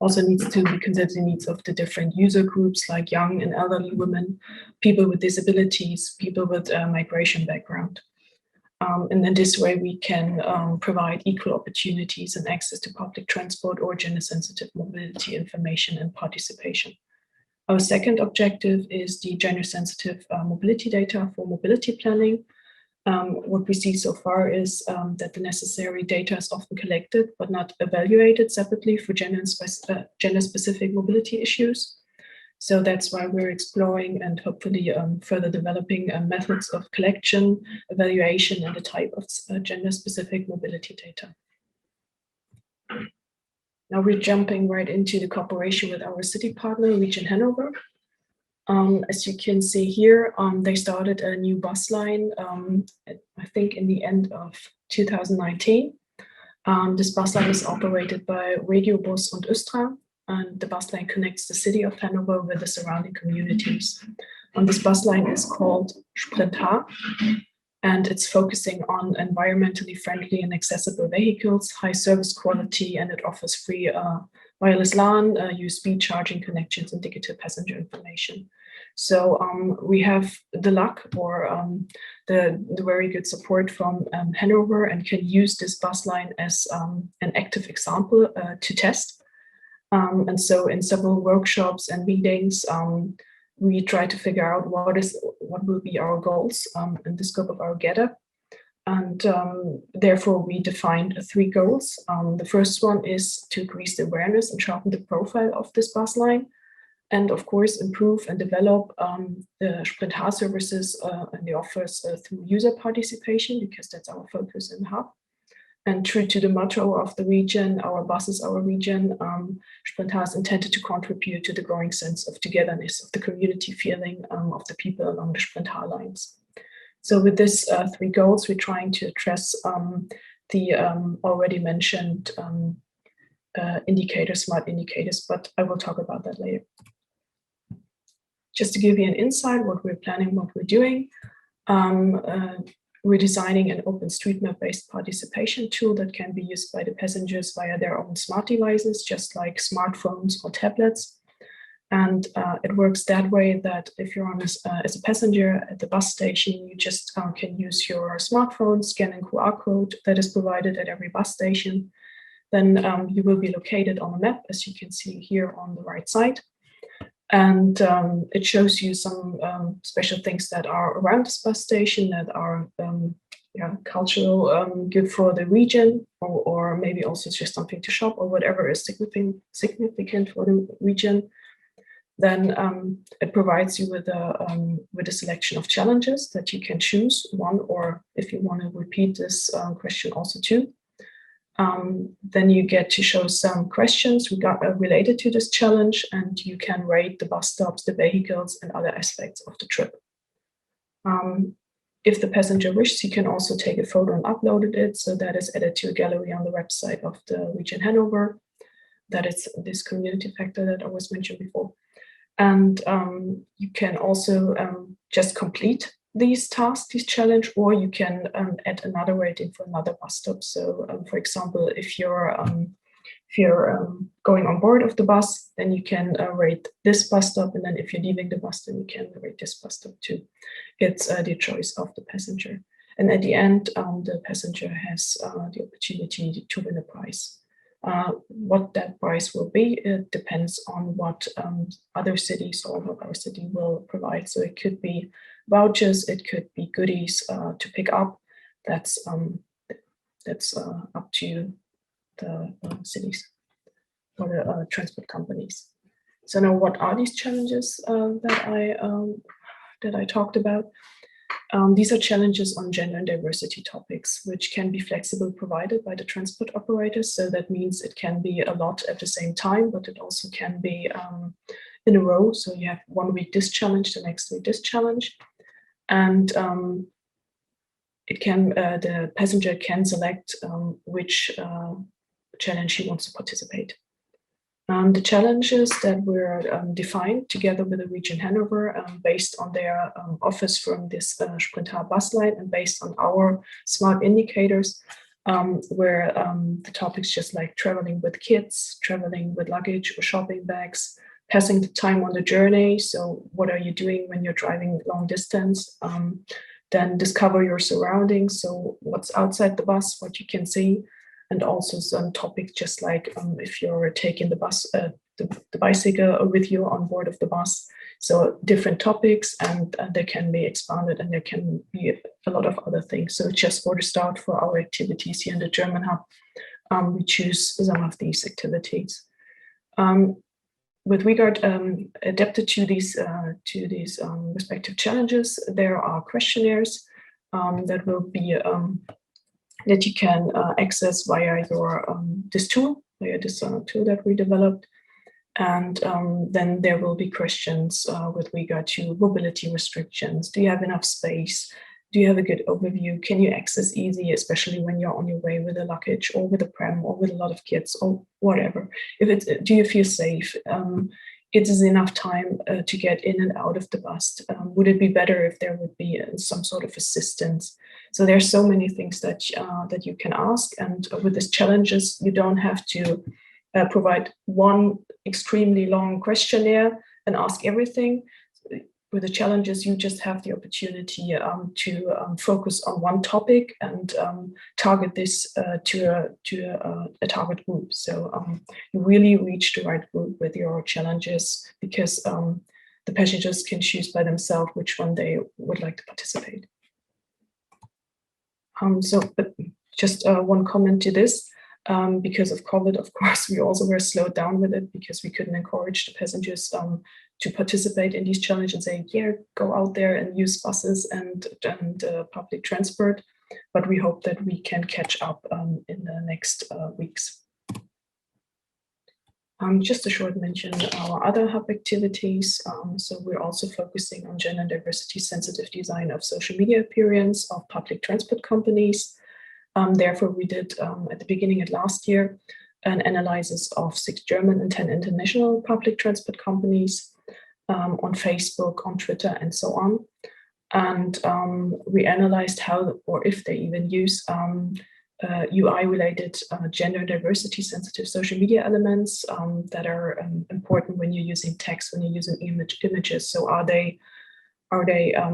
needs to be considered the needs of the different user groups like young and elderly women, people with disabilities, people with migration background. And in this way, we can provide equal opportunities and access to public transport or gender-sensitive mobility information and participation. Our second objective is the gender-sensitive mobility data for mobility planning. What we see so far is that the necessary data is often collected but not evaluated separately for gender-specific mobility issues. So that's why we're exploring and hopefully further developing methods of collection, evaluation, and the type of gender-specific mobility data. Now we're jumping right into the cooperation with our city partner, Region Hanover. As you can see here, they started a new bus line, I think in the end of 2019. This bus line is operated by Regiobus and Östra, and the bus line connects the city of Hanover with the surrounding communities. This bus line is called Sprintar, and it's focusing on environmentally friendly and accessible vehicles, high service quality, and it offers free wireless LAN, USB charging connections, and digital passenger information. So we have the luck or the very good support from Hanover and can use this bus line as an active example to test. And so in several workshops and meetings, we try to figure out what will be our goals in the scope of our GetUp. And therefore, we defined 3 goals. The first one is to increase the awareness and sharpen the profile of this bus line. And of course, improve and develop the Sprintar services and the offers through user participation, because that's our focus in the hub. And true to the motto of the region, our bus is our region, Sprintar is intended to contribute to the growing sense of togetherness, of the community feeling of the people along the Sprintar lines. So with these 3 goals, we're trying to address the already mentioned indicators, smart indicators, but I will talk about that later. Just to give you an insight, what we're planning, what we're doing, we're designing an OpenStreetMap-based participation tool that can be used by the passengers via their own smart devices, just like smartphones or tablets. And it works that way that if you're on as a passenger at the bus station, you just can use your smartphone, scan a QR code that is provided at every bus station. Then you will be located on a map, as you can see here on the right side. And it shows you some special things that are around this bus station that are cultural, good for the region, or maybe also just something to shop or whatever is significant for the region. Then it provides you with a selection of challenges that you can choose one, or if you want to repeat this question, also 2. Then you get to show some questions related to this challenge, and you can rate the bus stops, the vehicles, and other aspects of the trip. if the passenger wishes, he can also take a photo and upload it. So that is added to a gallery on the website of the Region Hanover. That is this community factor that I was mentioned before. And you can also just complete these tasks, this challenge, or you can add another rating for another bus stop. So for example, if you're going on board of the bus, then you can rate this bus stop. And then if you're leaving the bus, then you can rate this bus stop too. It's the choice of the passenger. And at the end, the passenger has the opportunity to win a prize. What that prize will be, it depends on what other cities or what our city will provide. So it could be vouchers, it could be goodies to pick up. That's up to the cities or the transport companies. So now, what are these challenges that I talked about? These are challenges on gender and diversity topics, which can be flexible provided by the transport operators. So that means it can be a lot at the same time, but it also can be in a row. So you have 1 week this challenge, the next week this challenge. And it can the passenger can select which challenge he wants to participate. The challenges that were defined together with the Region Hanover based on their offers from this Sprintar bus line and based on our smart indicators where the topics just like traveling with kids, traveling with luggage or shopping bags, passing the time on the journey. So what are you doing when you're driving long distance? Then discover your surroundings. So what's outside the bus, what you can see. And also some topics just like if you're taking the bus, the bicycle with you on board of the bus. So different topics, and they can be expanded, and there can be a lot of other things. So just for the start for our activities here in the German Hub, we choose some of these activities. With regard adapted to these respective challenges, there are questionnaires that will be that you can access via your this tool that we developed. And then there will be questions with regard to mobility restrictions. Do you have enough space? Do you have a good overview? Can you access easy, especially when you're on your way with a luggage or with a pram or with a lot of kids or whatever? If it's, do you feel safe? It is enough time to get in and out of the bus. Would it be better if there would be some sort of assistance? So there's so many things that that you can ask, and with these challenges, you don't have to provide one extremely long questionnaire and ask everything. With the challenges, you just have the opportunity to focus on one topic and target this to a target group. So you really reach the right group with your challenges, because the passengers can choose by themselves which one they would like to participate. But just one comment to this. Because of COVID, of course, we also were slowed down with it because we couldn't encourage the passengers to participate in these challenges and say, yeah, go out there and use buses and public transport. But we hope that we can catch up in the next weeks. Just a short mention of our other hub activities. So we're also focusing on gender and diversity sensitive design of social media appearance of public transport companies. Therefore, we did at the beginning of last year an analysis of 6 German and 10 international public transport companies on Facebook, on Twitter, and so on. And we analyzed how or if they even use UI-related gender and diversity sensitive social media elements that are important when you're using text, when you're using images. So are they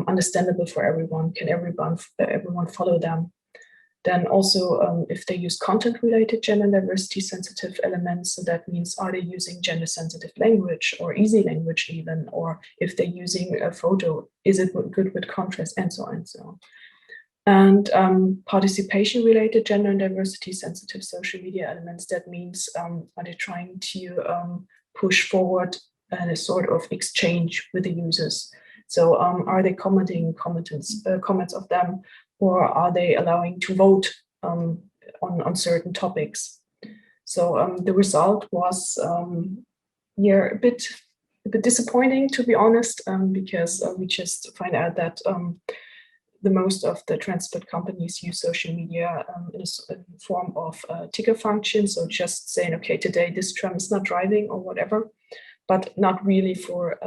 understandable for everyone? Can everyone follow them? Then also if they use content-related gender and diversity sensitive elements, so that means are they using gender sensitive language or easy language even, or if they're using a photo, is it good with contrast, and so on and so on. And participation-related gender and diversity sensitive social media elements, that means are they trying to push forward a sort of exchange with the users? So are they commenting comments of them, or are they allowing to vote on certain topics? So the result was a bit disappointing, to be honest, because we just find out that the most of the transport companies use social media in a form of ticker function. So just saying, okay, today this tram is not driving or whatever, but not really for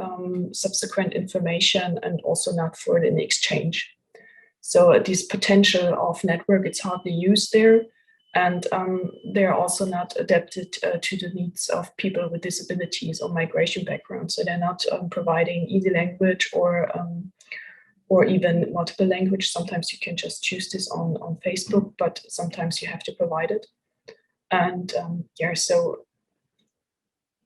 subsequent information and also not for an exchange. So this potential of network, it's hardly used there. And they're also not adapted to the needs of people with disabilities or migration backgrounds. So they're not providing easy language or even multiple language. Sometimes you can just choose this on Facebook, but sometimes you have to provide it. And yeah, so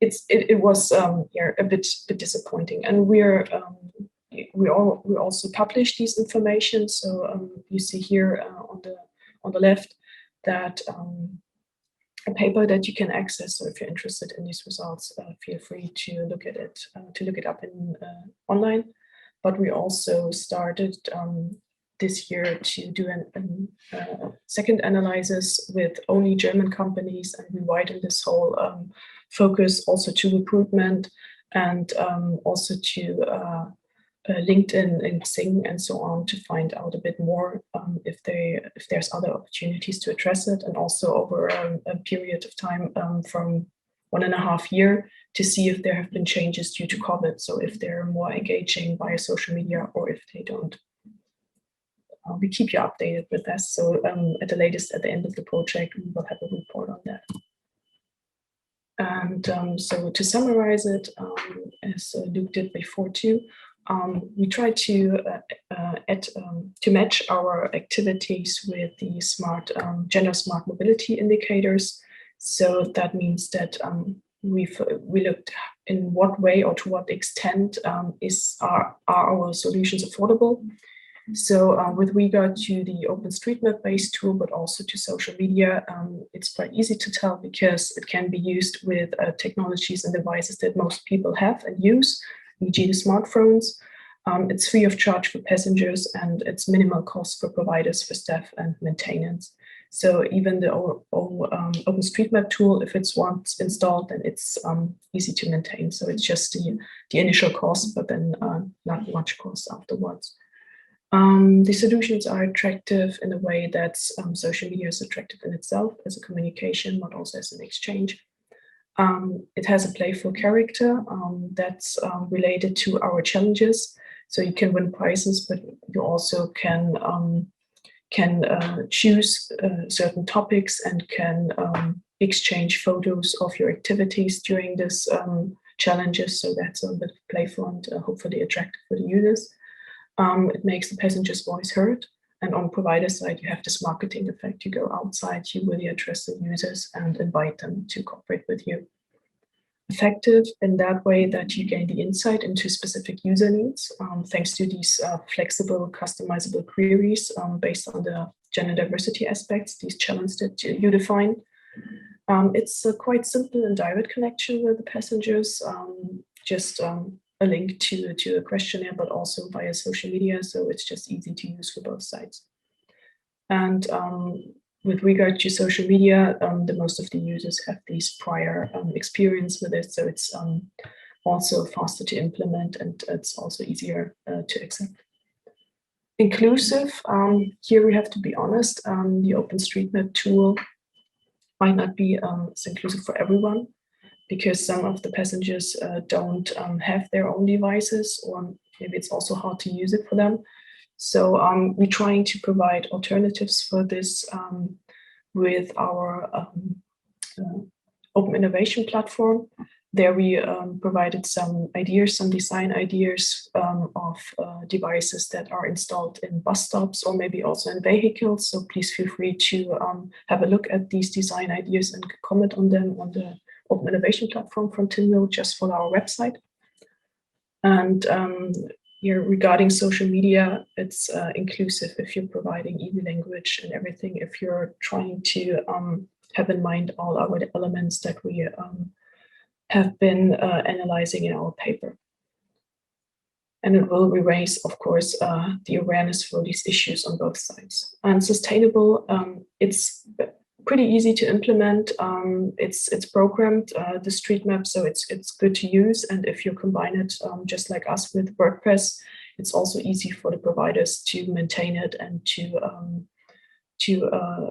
it was yeah, a bit disappointing. And we also publish these information. So you see here on the left that a paper that you can access. So if you're interested in these results, feel free to look at it, to look it up in online. But we also started this year to do a second analysis with only German companies, and we widened this whole focus also to recruitment and also to LinkedIn and Xing and so on, to find out a bit more if there's other opportunities to address it, and also over a period of time from 1.5 years to see if there have been changes due to COVID. So if they're more engaging via social media or if they don't. We keep you updated with this. So at the latest, at the end of the project, we will have a report on that. And so to summarize it, as Luke did before too, we try to match our activities with the smart gender smart mobility indicators. So that means that we looked in what way or to what extent are our solutions affordable. So with regard to the OpenStreetMap based tool, but also to social media, it's quite easy to tell because it can be used with technologies and devices that most people have and use, e.g. the smartphones. It's free of charge for passengers and it's minimal cost for providers, for staff and maintenance. So even the OpenStreetMap tool, if it's once installed, then it's easy to maintain. So it's just the initial cost, but then not much cost afterwards. The solutions are attractive in a way that social media is attractive in itself as a communication, but also as an exchange. It has a playful character that's related to our challenges. So you can win prizes, but you also can choose certain topics and can exchange photos of your activities during this challenges. So that's a bit playful and hopefully attractive for the users. It makes the passenger's voice heard. And on provider side, you have this marketing effect. You go outside, you really address the users and invite them to cooperate with you. Effective in that way that you gain the insight into specific user needs, thanks to these flexible, customizable queries based on the gender diversity aspects, these challenges that you define. It's a quite simple and direct connection with the passengers, just a link to a questionnaire, but also via social media. So it's just easy to use for both sides. And with regard to social media, the most of the users have these prior experience with it. So it's also faster to implement and it's also easier to accept. Inclusive, here we have to be honest, the OpenStreetMap tool might not be as inclusive for everyone, because some of the passengers don't have their own devices, or maybe it's also hard to use it for them. So we're trying to provide alternatives for this with our open innovation platform. There we provided some ideas, some design ideas of devices that are installed in bus stops or maybe also in vehicles. So please feel free to have a look at these design ideas and comment on them on the Open Innovation Platform from TInnGO, just follow our website. And here regarding social media, it's inclusive if you're providing easy language and everything, if you're trying to have in mind all our elements that we have been analyzing in our paper. And it will raise, of course, the awareness for these issues on both sides. And sustainable, it's pretty easy to implement. It's programmed, the street map, so it's good to use. And if you combine it just like us with WordPress, it's also easy for the providers to maintain it and to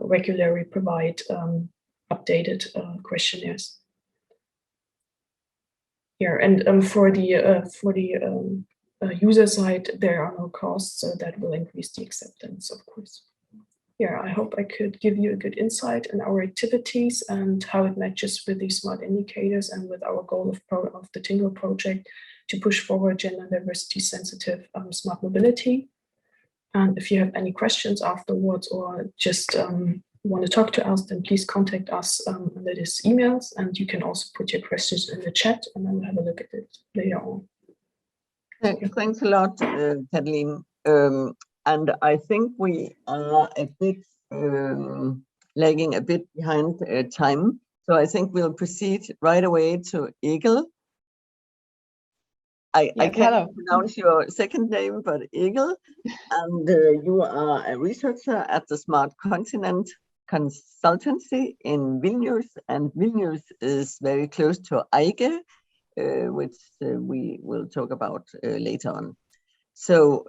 regularly provide updated questionnaires. Yeah, and for the user side, there are no costs, so that will increase the acceptance, of course. Yeah, I hope I could give you a good insight in our activities and how it matches with the smart indicators and with our goal of the TInnGO project to push forward gender and diversity sensitive smart mobility. And if you have any questions afterwards or just want to talk to us, then please contact us under these emails, and you can also put your questions in the chat and then we'll have a look at it later on. Thanks a lot, Kathleen. And I think we are a bit lagging a bit behind time. So I think we'll proceed right away to Egil. I can't pronounce your second name, but Egil. And you are a researcher at the Smart Continent Consultancy in Vilnius. And Vilnius is very close to Eige, which we will talk about later on. So,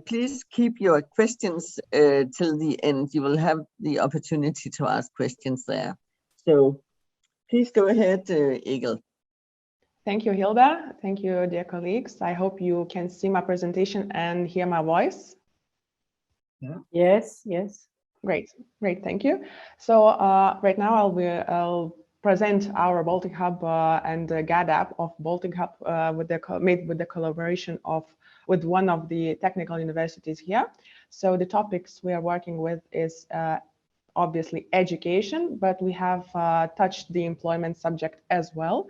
please keep your questions till the end. You will have the opportunity to ask questions there. So please go ahead, Egil. Thank you, Hilda. Thank you, dear colleagues. I hope you can see my presentation and hear my voice. Yeah. Yes, yes. Great, thank you. So right now I'll present our Baltic Hub and the GAD app of Baltic Hub made with the collaboration with one of the technical universities here. So the topics we are working with is obviously education, but we have touched the employment subject as well.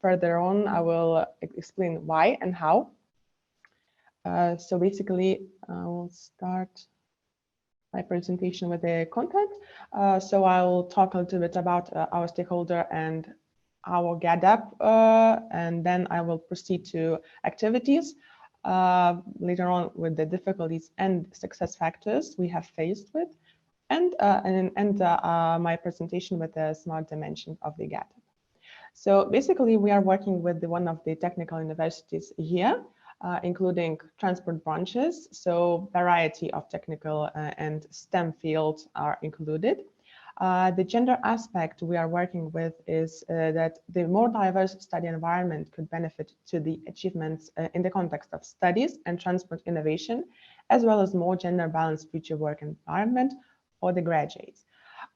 Further on, I will explain why and how. So basically, I will start my presentation with the content. So I will talk a little bit about our stakeholder and our GAD app, and then I will proceed to activities later on with the difficulties and success factors we have faced with, and end my presentation with the smart dimension of the GAD app. So basically, we are working with one of the technical universities here, including transport branches. So variety of technical and STEM fields are included. The gender aspect we are working with is that the more diverse study environment could benefit to the achievements in the context of studies and transport innovation, as well as more gender balanced future work environment for the graduates.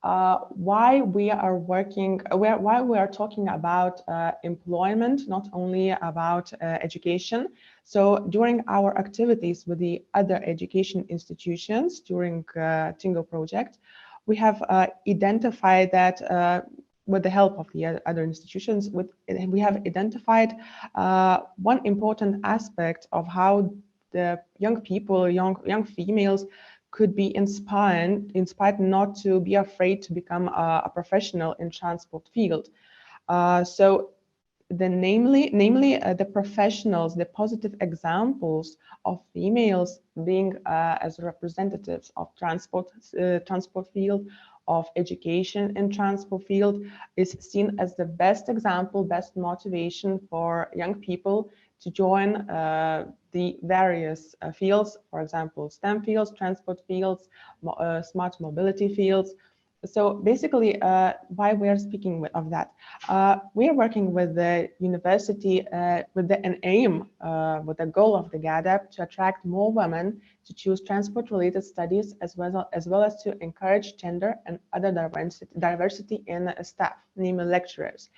Why we are talking about employment, not only about education. So during our activities with the other education institutions during TInnGO project, we have identified that with the help of the other institutions, we have identified one important aspect of how the young people, young females, could be inspired not to be afraid to become a professional in transport field. So namely the professionals, the positive examples of females being as representatives of transport field, of education in transport field, is seen as the best example, best motivation for young people to join the various fields, for example, STEM fields, transport fields, smart mobility fields. So basically, why we are speaking of that? We are working with the university with an aim, with the goal of the GAD app to attract more women to choose transport-related studies, as well as to encourage gender and other diversity in staff, namely lecturers.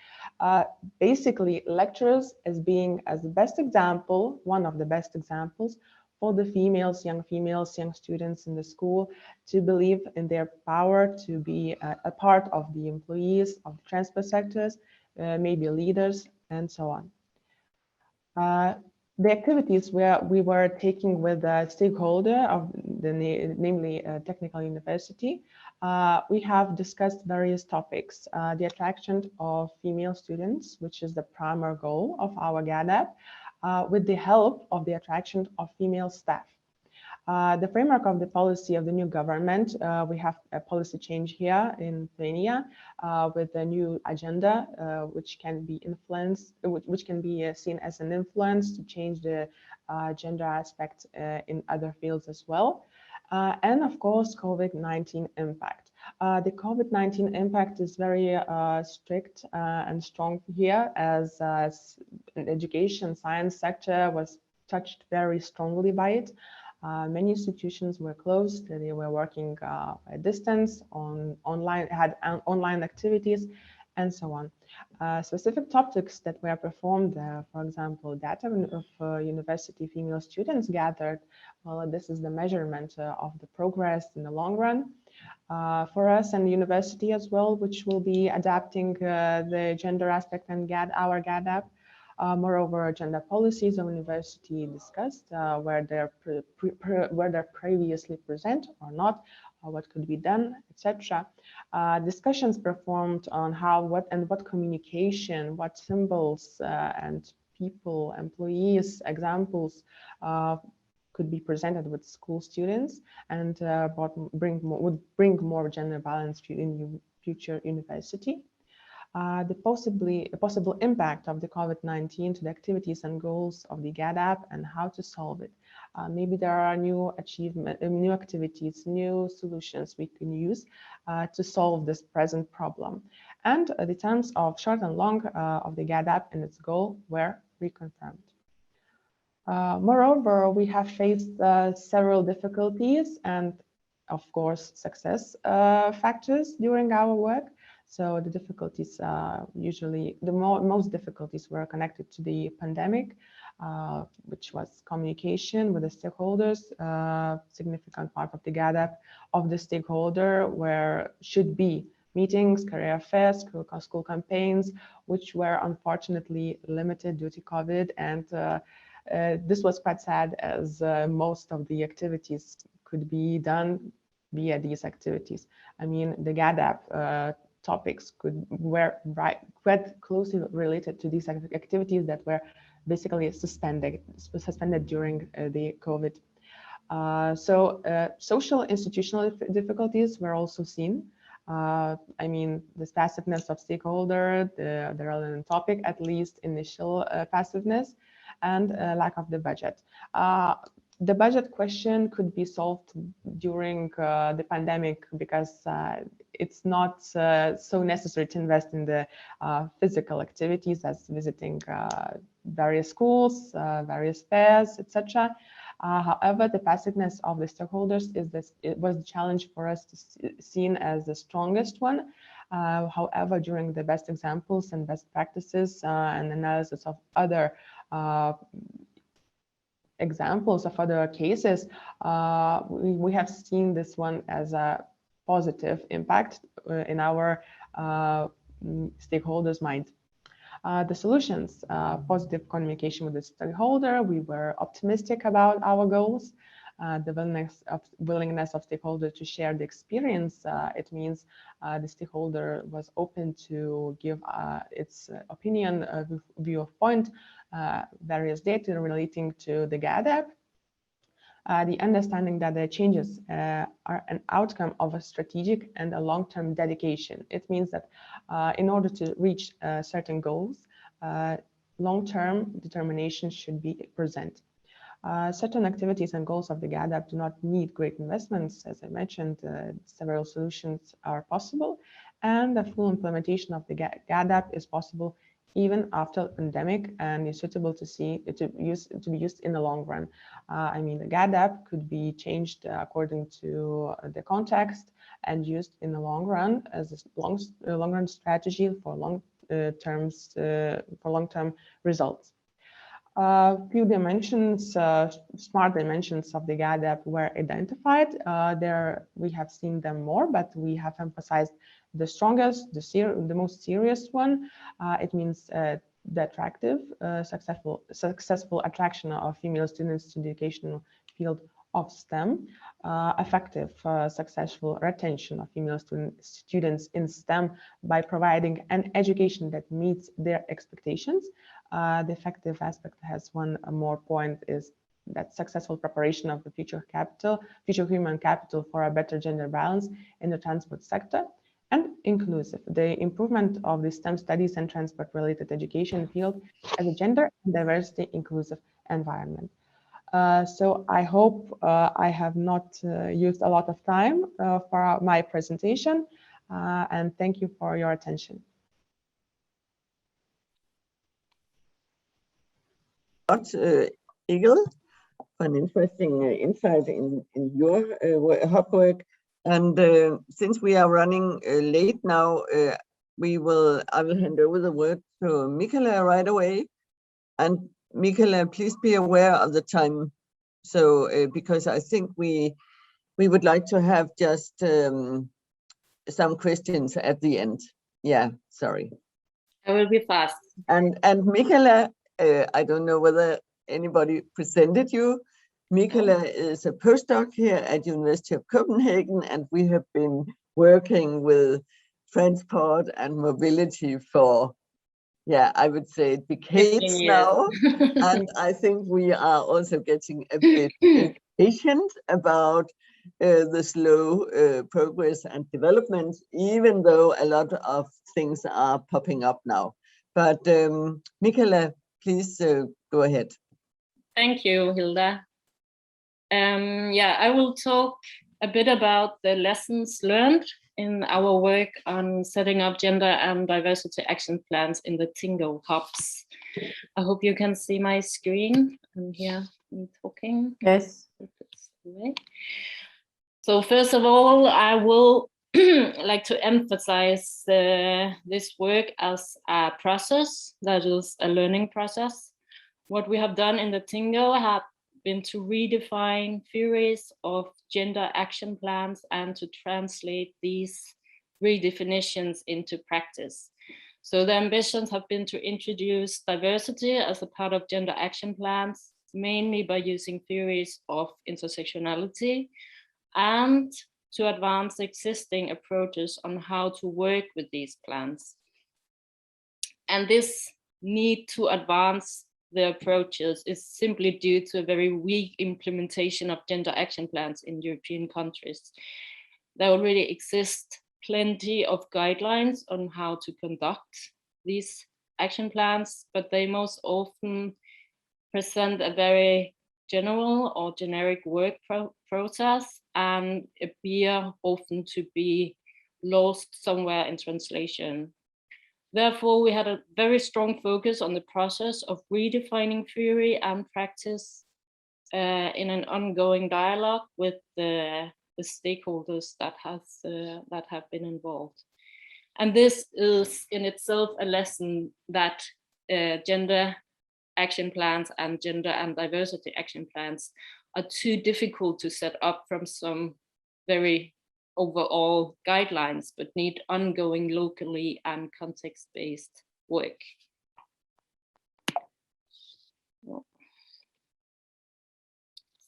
Basically, lecturers as being as the best example, one of the best examples for the young students in the school to believe in their power to be a part of the employees of the transport sectors, maybe leaders, and so on. The activities where we were taking with the stakeholder of namely technical university, we have discussed various topics. The attraction of female students, which is the primary goal of our GAD app, with the help of the attraction of female staff. The framework of the policy of the new government, we have a policy change here in Lithuania with a new agenda, which can be influenced, which can be seen as an influence to change the gender aspect in other fields as well. And of course, COVID-19 impact. The COVID-19 impact is very strict and strong here, as education, science sector was touched very strongly by it. Many institutions were closed. They were working at distance, had online activities, and so on. Specific topics that were performed, for example, data of university female students gathered. Well, this is the measurement of the progress in the long run. For us and the university as well, which will be adapting the gender aspect and our GADAP. Moreover, gender policies of university discussed where they're previously present or not, what could be done, etc. Discussions performed on what communication, what symbols and people, employees, examples could be presented with school students and would bring more gender balance in future university. The possible impact of the COVID-19 to the activities and goals of the GADAP and how to solve it. Maybe there are new activities, new solutions we can use to solve this present problem. And the terms of short and long of the GADAP and its goal were reconfirmed. Moreover, we have faced several difficulties and, of course, success factors during our work. So the difficulties, usually the most difficulties were connected to the pandemic, which was communication with the stakeholders. Significant part of the GADAP of the stakeholder where should be meetings, career fairs, school campaigns, which were unfortunately limited due to COVID. And this was quite sad, as most of the activities could be done via these activities. I mean, the GADAP topics were quite closely related to these activities that were basically suspended during the COVID. Social institutional difficulties were also seen. I mean, this passiveness of stakeholder, the relevant topic, at least initial passiveness, and lack of the budget. The budget question could be solved during the pandemic because it's not so necessary to invest in the physical activities as visiting various schools, various fairs, etc. However, the passiveness of the stakeholders was the challenge for us to seen as the strongest one. However, during the best examples and best practices and analysis of other examples of other cases, we have seen this one as a positive impact in our stakeholders' mind. The solutions, positive communication with the stakeholder. We were optimistic about our goals. The willingness of stakeholders to share the experience. It means the stakeholder was open to give its opinion, view of point, various data relating to the GADAP. The understanding that the changes are an outcome of a strategic and a long-term dedication. It means that in order to reach certain goals, long-term determination should be present. Certain activities and goals of the GADAP do not need great investments. As I mentioned, several solutions are possible, and the full implementation of the GADAP is possible even after the pandemic and is suitable to be used in the long run. I mean, the GADAP could be changed according to the context and used in the long run as a long-run strategy for long-term results. Few dimensions, smart dimensions of the GADAP were identified. There we have seen them more, but we have emphasized the strongest, the most serious one. It means the attractive, successful attraction of female students to the educational field of STEM, effective, successful retention of female students in STEM by providing an education that meets their expectations. The effective aspect has one more point, is that successful preparation of the future human capital for a better gender balance in the transport sector, and inclusive, the improvement of the STEM studies and transport-related education field as a gender and diversity inclusive environment. So I hope I have not used a lot of time for my presentation, and thank you for your attention. Egil, for an interesting insight in your hub work. And since we are running late now, I will hand over the word to Michaela right away. And Michaela, please be aware of the time. So because I think we would like to have just some questions at the end. Yeah, sorry. I will be fast. And Michaela, I don't know whether anybody presented you. Michaela is a postdoc here at University of Copenhagen, and we have been working with transport and mobility for, yeah, I would say decades now. And I think we are also getting a bit impatient about the slow progress and development, even though a lot of things are popping up now. But Michaela, please go ahead. Thank you, Hilda. Yeah, I will talk a bit about the lessons learned in our work on setting up gender and diversity action plans in the TInnGO hubs. I hope you can see my screen and hear me talking. Yes. So first of all, I will like to emphasize this work as a process, that is a learning process. What we have done in the TInnGO have been to redefine theories of gender action plans and to translate these redefinitions into practice. So the ambitions have been to introduce diversity as a part of gender action plans, mainly by using theories of intersectionality, and to advance existing approaches on how to work with these plans. And this need to advance the approaches is simply due to a very weak implementation of gender action plans in European countries. There already exist plenty of guidelines on how to conduct these action plans, but they most often present a very general or generic work process and appear often to be lost somewhere in translation. Therefore, we had a very strong focus on the process of redefining theory and practice in an ongoing dialogue with the stakeholders that have been involved. And this is in itself a lesson that gender action plans and gender and diversity action plans are too difficult to set up from some very overall guidelines, but need ongoing locally and context-based work.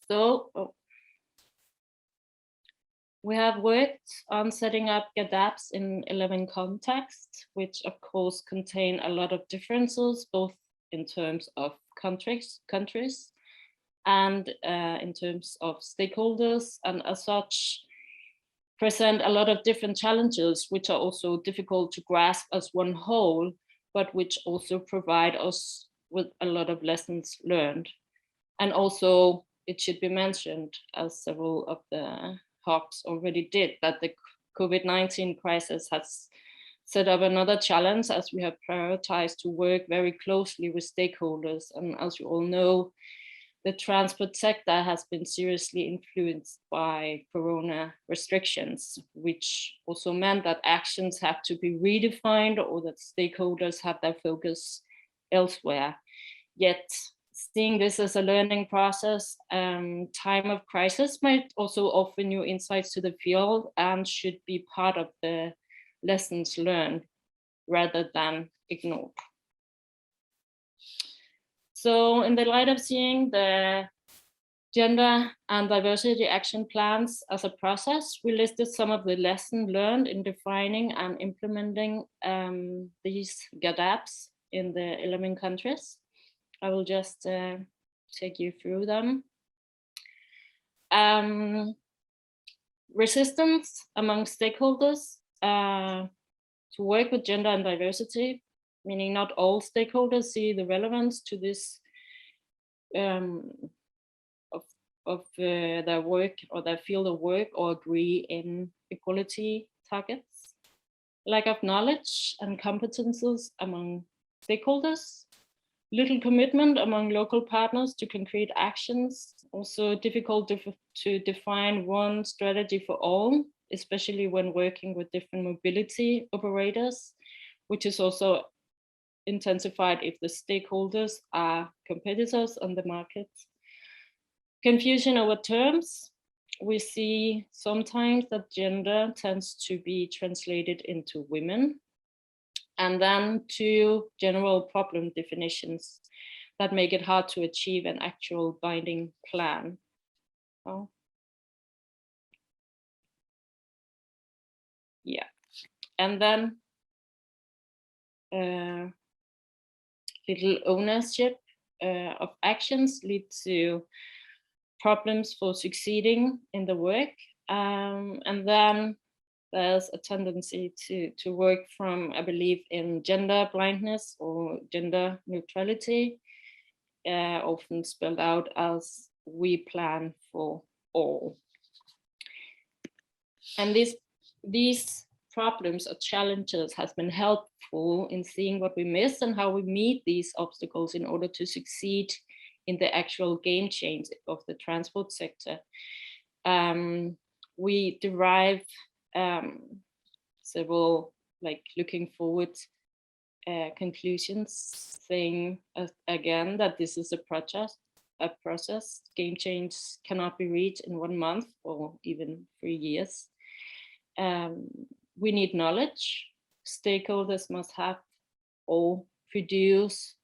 So we have worked on setting up GADAPs in 11 contexts, which of course contain a lot of differences, both in terms of countries and in terms of stakeholders, and as such present a lot of different challenges, which are also difficult to grasp as one whole, but which also provide us with a lot of lessons learned. And also it should be mentioned, as several of the hubs already did, that the COVID-19 crisis has set up another challenge, as we have prioritized to work very closely with stakeholders. And as you all know, the transport sector has been seriously influenced by Corona restrictions, which also meant that actions have to be redefined or that stakeholders have their focus elsewhere. Yet, seeing this as a learning process, time of crisis might also offer new insights to the field and should be part of the lessons learned rather than ignored. So in the light of seeing the gender and diversity action plans as a process, we listed some of the lessons learned in defining and implementing these GADAPs in the 11 countries. I will just take you through them. Resistance among stakeholders to work with gender and diversity, meaning not all stakeholders see the relevance to this of their work or their field of work or agree in equality targets. Lack of knowledge and competences among stakeholders. Little commitment among local partners to concrete actions. Also difficult to define one strategy for all, especially when working with different mobility operators, which is also intensified if the stakeholders are competitors on the market. Confusion over terms. We see sometimes that gender tends to be translated into women. And then 2 general problem definitions that make it hard to achieve an actual binding plan. Oh. Yeah, and then little ownership of actions lead to problems for succeeding in the work. And then there's a tendency to work from a belief in gender blindness or gender neutrality, often spelled out as we plan for all. And these problems or challenges has been helpful in seeing what we miss and how we meet these obstacles in order to succeed in the actual game change of the transport sector. We derive several, like, looking forward conclusions, saying again that this is a process. Game change cannot be reached in 1 month or even 3 years. We need knowledge. Stakeholders must have or produce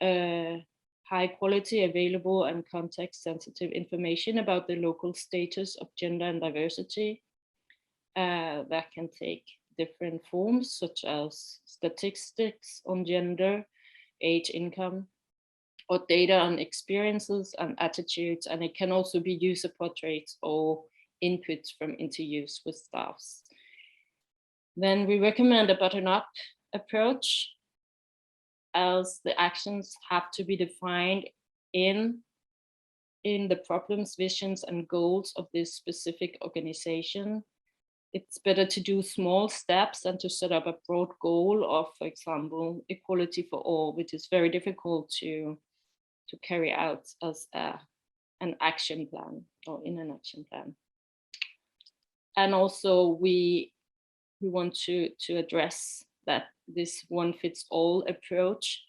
high quality, available and context sensitive information about the local status of gender and diversity. That can take different forms, such as statistics on gender, age, income, or data on experiences and attitudes. And it can also be user portraits or inputs from interviews with staffs. Then we recommend a bottom-up approach, as the actions have to be defined in the problems, visions, and goals of this specific organization. It's better to do small steps than to set up a broad goal of, for example, equality for all, which is very difficult to carry out as an action plan or in an action plan. And also we want to address that this one-fits-all approach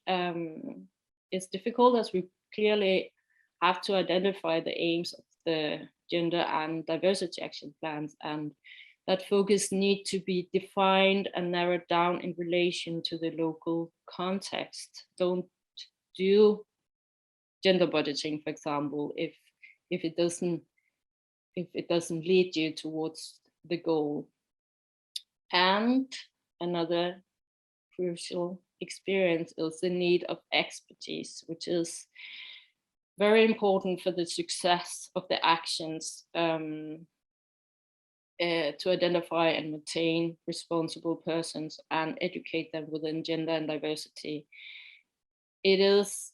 is difficult, as we clearly have to identify the aims of the gender and diversity action plans, and that focus need to be defined and narrowed down in relation to the local context. Don't do gender budgeting, for example, if it doesn't lead you towards the goal. And another crucial experience is the need of expertise, which is very important for the success of the actions, to identify and maintain responsible persons and educate them within gender and diversity. It is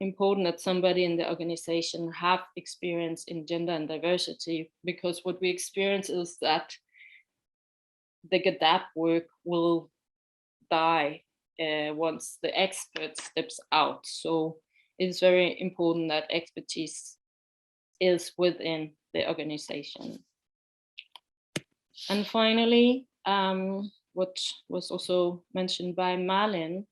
important that somebody in the organization have experience in gender and diversity, because what we experience is that the GADAP work will die once the expert steps out. So it's very important that expertise is within the organization. And finally, what was also mentioned by Malin,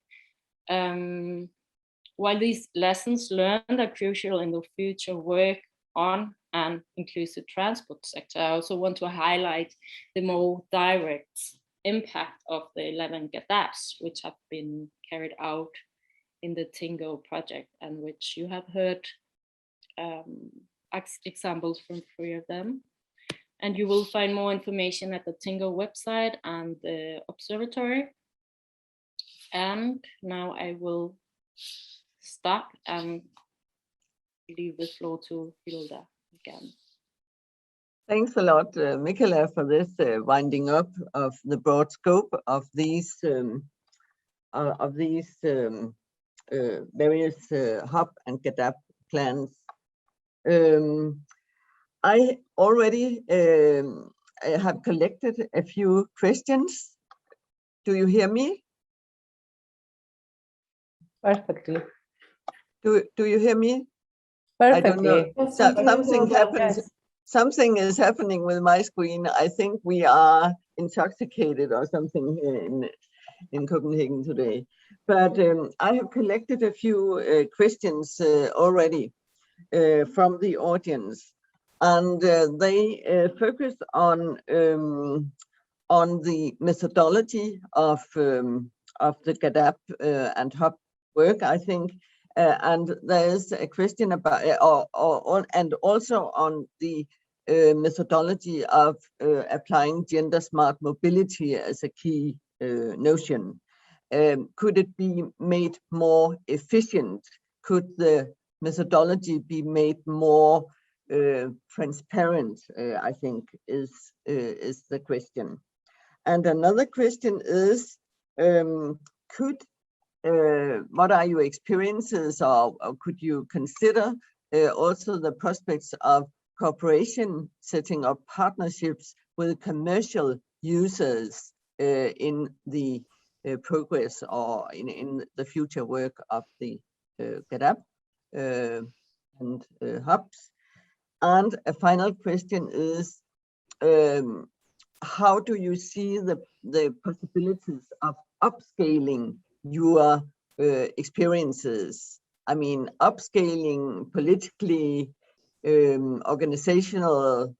while these lessons learned are crucial in the future work on an inclusive transport sector, I also want to highlight the more direct impact of the 11 GADAPs, which have been carried out in the TInnGO project, and which you have heard examples from 3 of them. And you will find more information at the TInnGO website and the observatory. And now I will stop and leave the floor to Hilda. again. Thanks a lot, Michaela, for this winding up of the broad scope of these various hub and GADAP plans. I already have collected a few questions. Do you hear me? Perfectly. Do you hear me? Perfectly. I don't know. Yes, Something happens. Yes. Something is happening with my screen. I think we are intoxicated or something here in Copenhagen today. But I have collected a few questions already from the audience, and they focus on the methodology of the GADAP and hub work, I think. And there's a question about, and also on the methodology of applying gender smart mobility as a key notion. Could it be made more efficient? Could the methodology be made more transparent? I think is the question. And another question is, what are your experiences, or could you consider also the prospects of cooperation, setting up partnerships with commercial users in the progress or in the future work of the GADAP and hubs? And a final question is, how do you see the possibilities of upscaling your experiences? I mean, upscaling politically, organizational,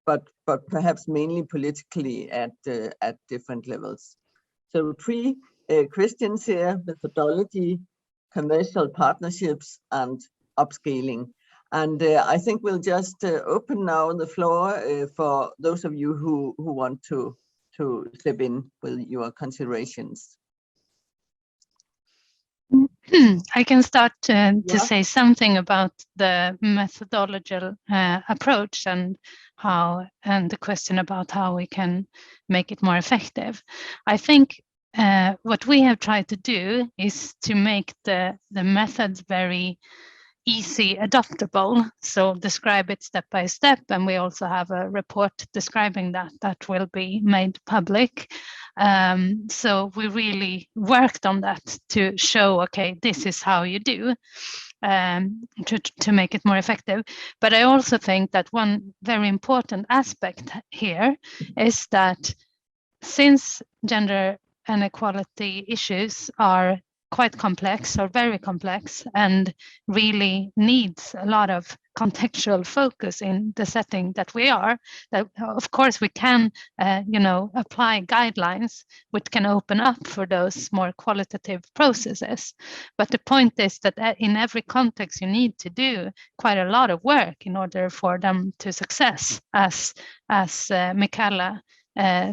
but perhaps mainly politically at different levels. So 3 questions here: methodology, commercial partnerships, and upscaling. And I think we'll just open now the floor for those of you who want to step in with your considerations. I can start to say something about the methodological approach and the question about how we can make it more effective. I think what we have tried to do is to make the methods very easy adoptable, so describe it step by step, and we also have a report describing that will be made public. So we really worked on that to show, okay, this is how you do, to make it more effective. But I also think that one very important aspect here is that since gender inequality issues are quite complex or very complex and really needs a lot of contextual focus in the setting that we are, that of course we can apply guidelines which can open up for those more qualitative processes. But the point is that in every context you need to do quite a lot of work in order for them to success, as Michaela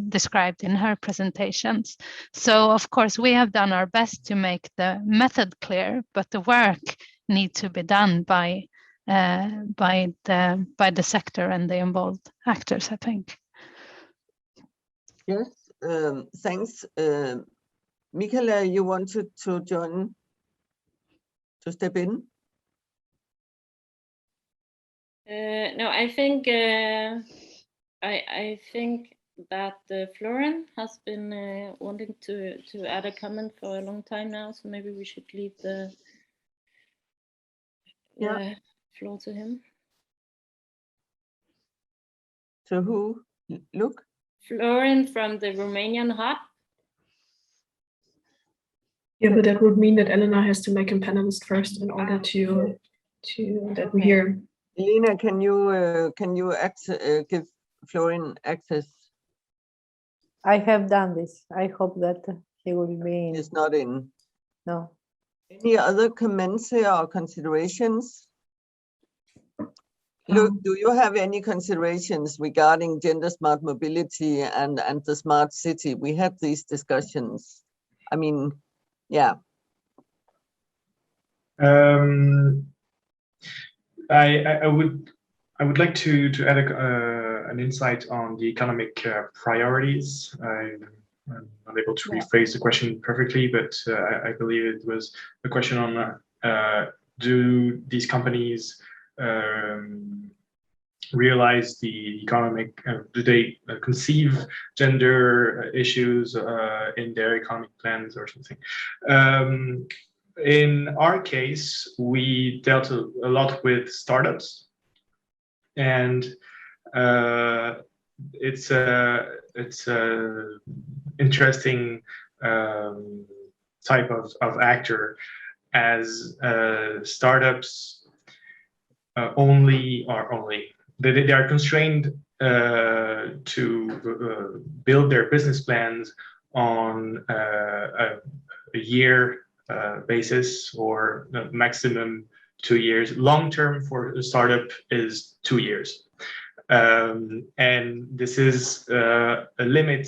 described in her presentations. So of course we have done our best to make the method clear, but the work needs to be done by the sector and the involved actors, I think. Yes, thanks. Michaela, you wanted to join, to step in? No, I think I think that Florian has been wanting to add a comment for a long time now, so maybe we should leave the floor to him. So who? Look. Florian from the Romanian hub. Yeah, but that would mean that Elena has to make a panelist first in order to that we hear. Elena, can you give Florian access? I have done this. I hope that he will be in. He's not in. No. Any other comments here or considerations? Look, do you have any considerations regarding gender smart mobility and the smart city? We had these discussions. I mean, yeah. I would like to add an insight on the economic priorities. I'm not able to rephrase the question perfectly, but I believe it was a question on do these companies realize the economic, do they conceive gender issues in their economic plans or something? In our case, we dealt a lot with startups, and it's a interesting type of actor, as startups they are constrained to build their business plans on a year basis, or maximum 2 years. Long term for a startup is 2 years. And this is a limit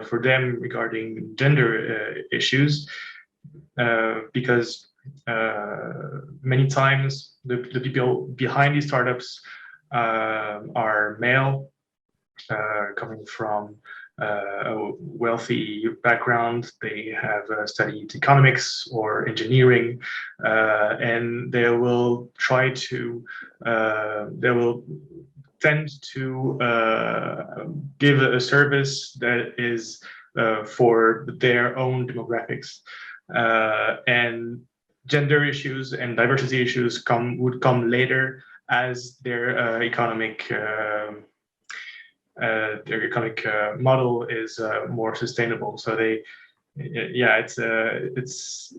for them regarding gender issues, because many times the people behind these startups are male, coming from a wealthy background. They have studied economics or engineering, and they will try to, they will tend to give a service that is for their own demographics. And gender issues and diversity issues would come later, as their economic model is more sustainable. So they,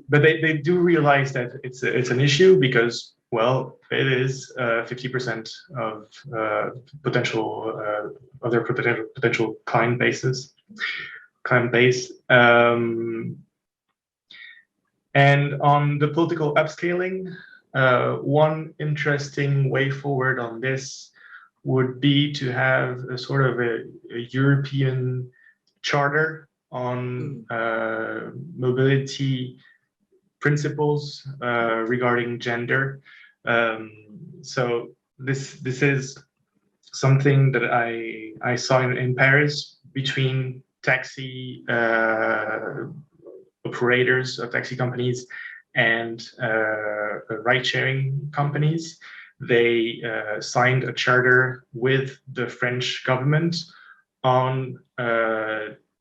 but they do realize that it's an issue, because, well, it is 50% of potential of their potential client base. And on the political upscaling, one interesting way forward on this would be to have a sort of a European charter on mobility principles regarding gender. So this is something that I saw in Paris between taxi operators of taxi companies and ride-sharing companies. They signed a charter with the French government on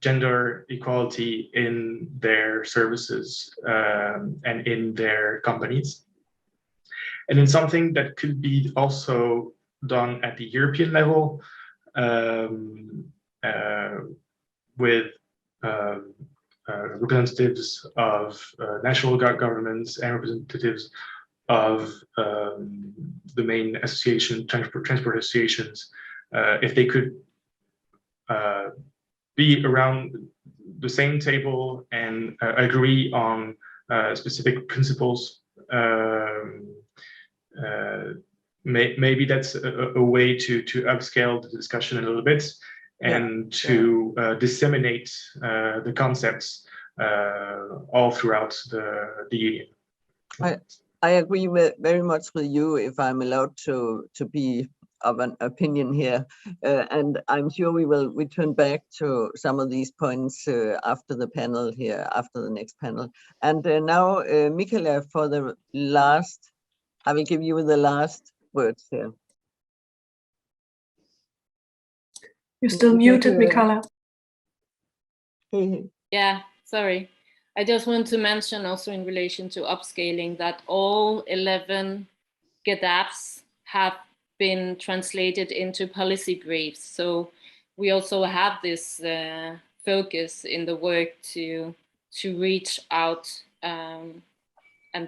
gender equality in their services and in their companies. And in something that could be also done at the European level, with representatives of national governments and representatives of the main transport associations, if they could be around the same table and agree on specific principles. Maybe that's a way to upscale the discussion a little bit, and to disseminate the concepts all throughout the union. I agree very much with you, if I'm allowed to be of an opinion here, and I'm sure we will return back to some of these points after the panel here, after the next panel. And now, Michaela, for the last, I will give you the last words here. You're still muted, Michaela. Yeah, sorry. I just want to mention also in relation to upscaling that all 11 GADAPs have been translated into policy briefs. So we also have this focus in the work to reach out and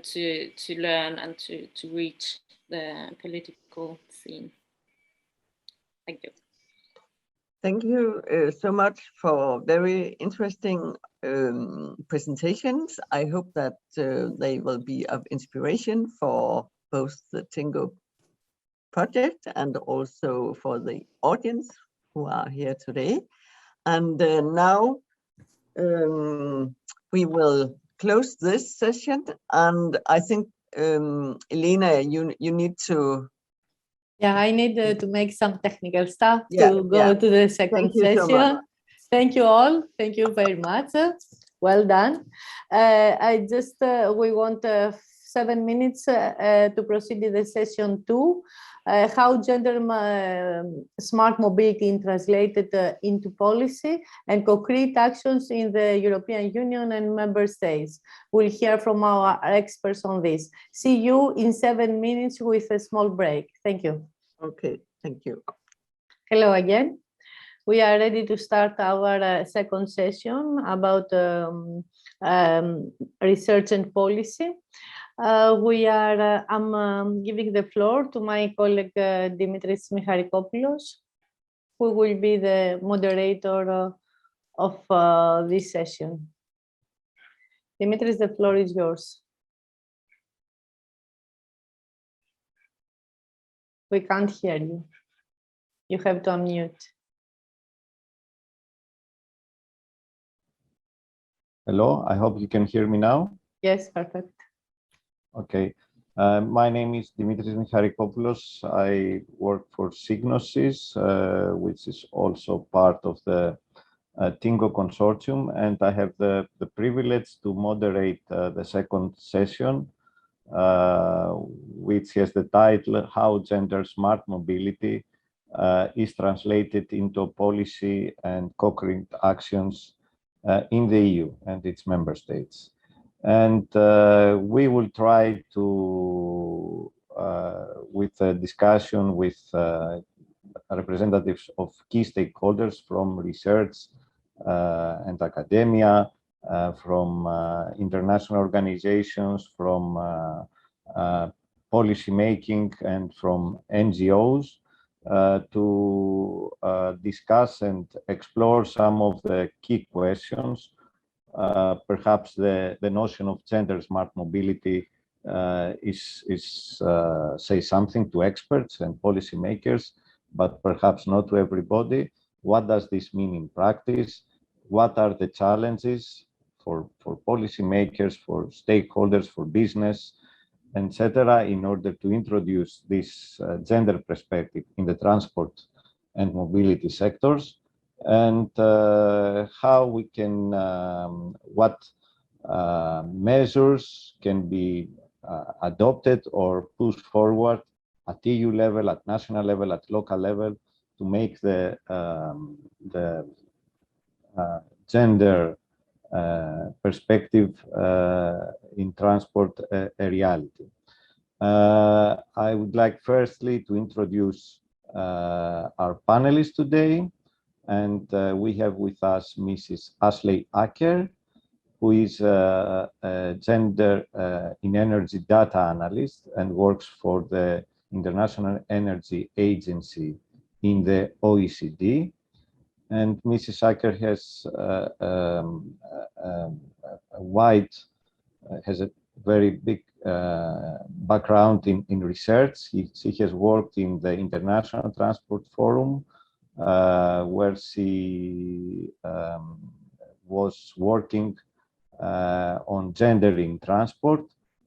to learn and to reach the political scene. Thank you. Thank you so much for very interesting presentations. I hope that they will be of inspiration for both the TInnGO project and also for the audience who are here today. And now we will close this session. And I think, Elena, you need to Yeah, I need to make some technical stuff Yeah, to go to the second Thank you so session. much. Thank you all. Thank you very much. Well done. I just, we want 7 minutes to proceed to the session 2. How gender smart mobility translated into policy and concrete actions in the European Union and member states. We'll hear from our experts on this. See you in 7 minutes with a small break. Thank you. Okay, thank you. Hello again. We are ready to start our second session about research and policy. I'm giving the floor to my colleague Dimitris Micharikopoulos, who will be the moderator of this session. Dimitris, the floor is yours. We can't hear you. You have to unmute. Hello, I hope you can hear me now. Yes, perfect. Okay. My name is Dimitris Micharikopoulos. I work for Signosis, which is also part of the TInnGO consortium, and I have the privilege to moderate the second session, which has the title, How Gender Smart Mobility is Translated into Policy and Concrete Actions in the EU and its member states. And we will try to, with a discussion with representatives of key stakeholders from research and academia, from international organizations, from policy making, and from NGOs, to discuss and explore some of the key questions. Perhaps the notion of gender smart mobility say something to experts and policymakers, but perhaps not to everybody. What does this mean in practice? What are the challenges for policymakers, for stakeholders, for business, etc., in order to introduce this gender perspective in the transport and mobility sectors, and how we can, what measures can be adopted or pushed forward at EU level, at national level, at local level, to make the gender perspective in transport a reality. I would like firstly to introduce our panelists today, and we have with us Mrs. Ashley Acker, who is a gender in energy data analyst and works for the International Energy Agency in the OECD. And Mrs. Acker has has a very big background in research. She has worked in the International Transport Forum, where she was working on gender in transport,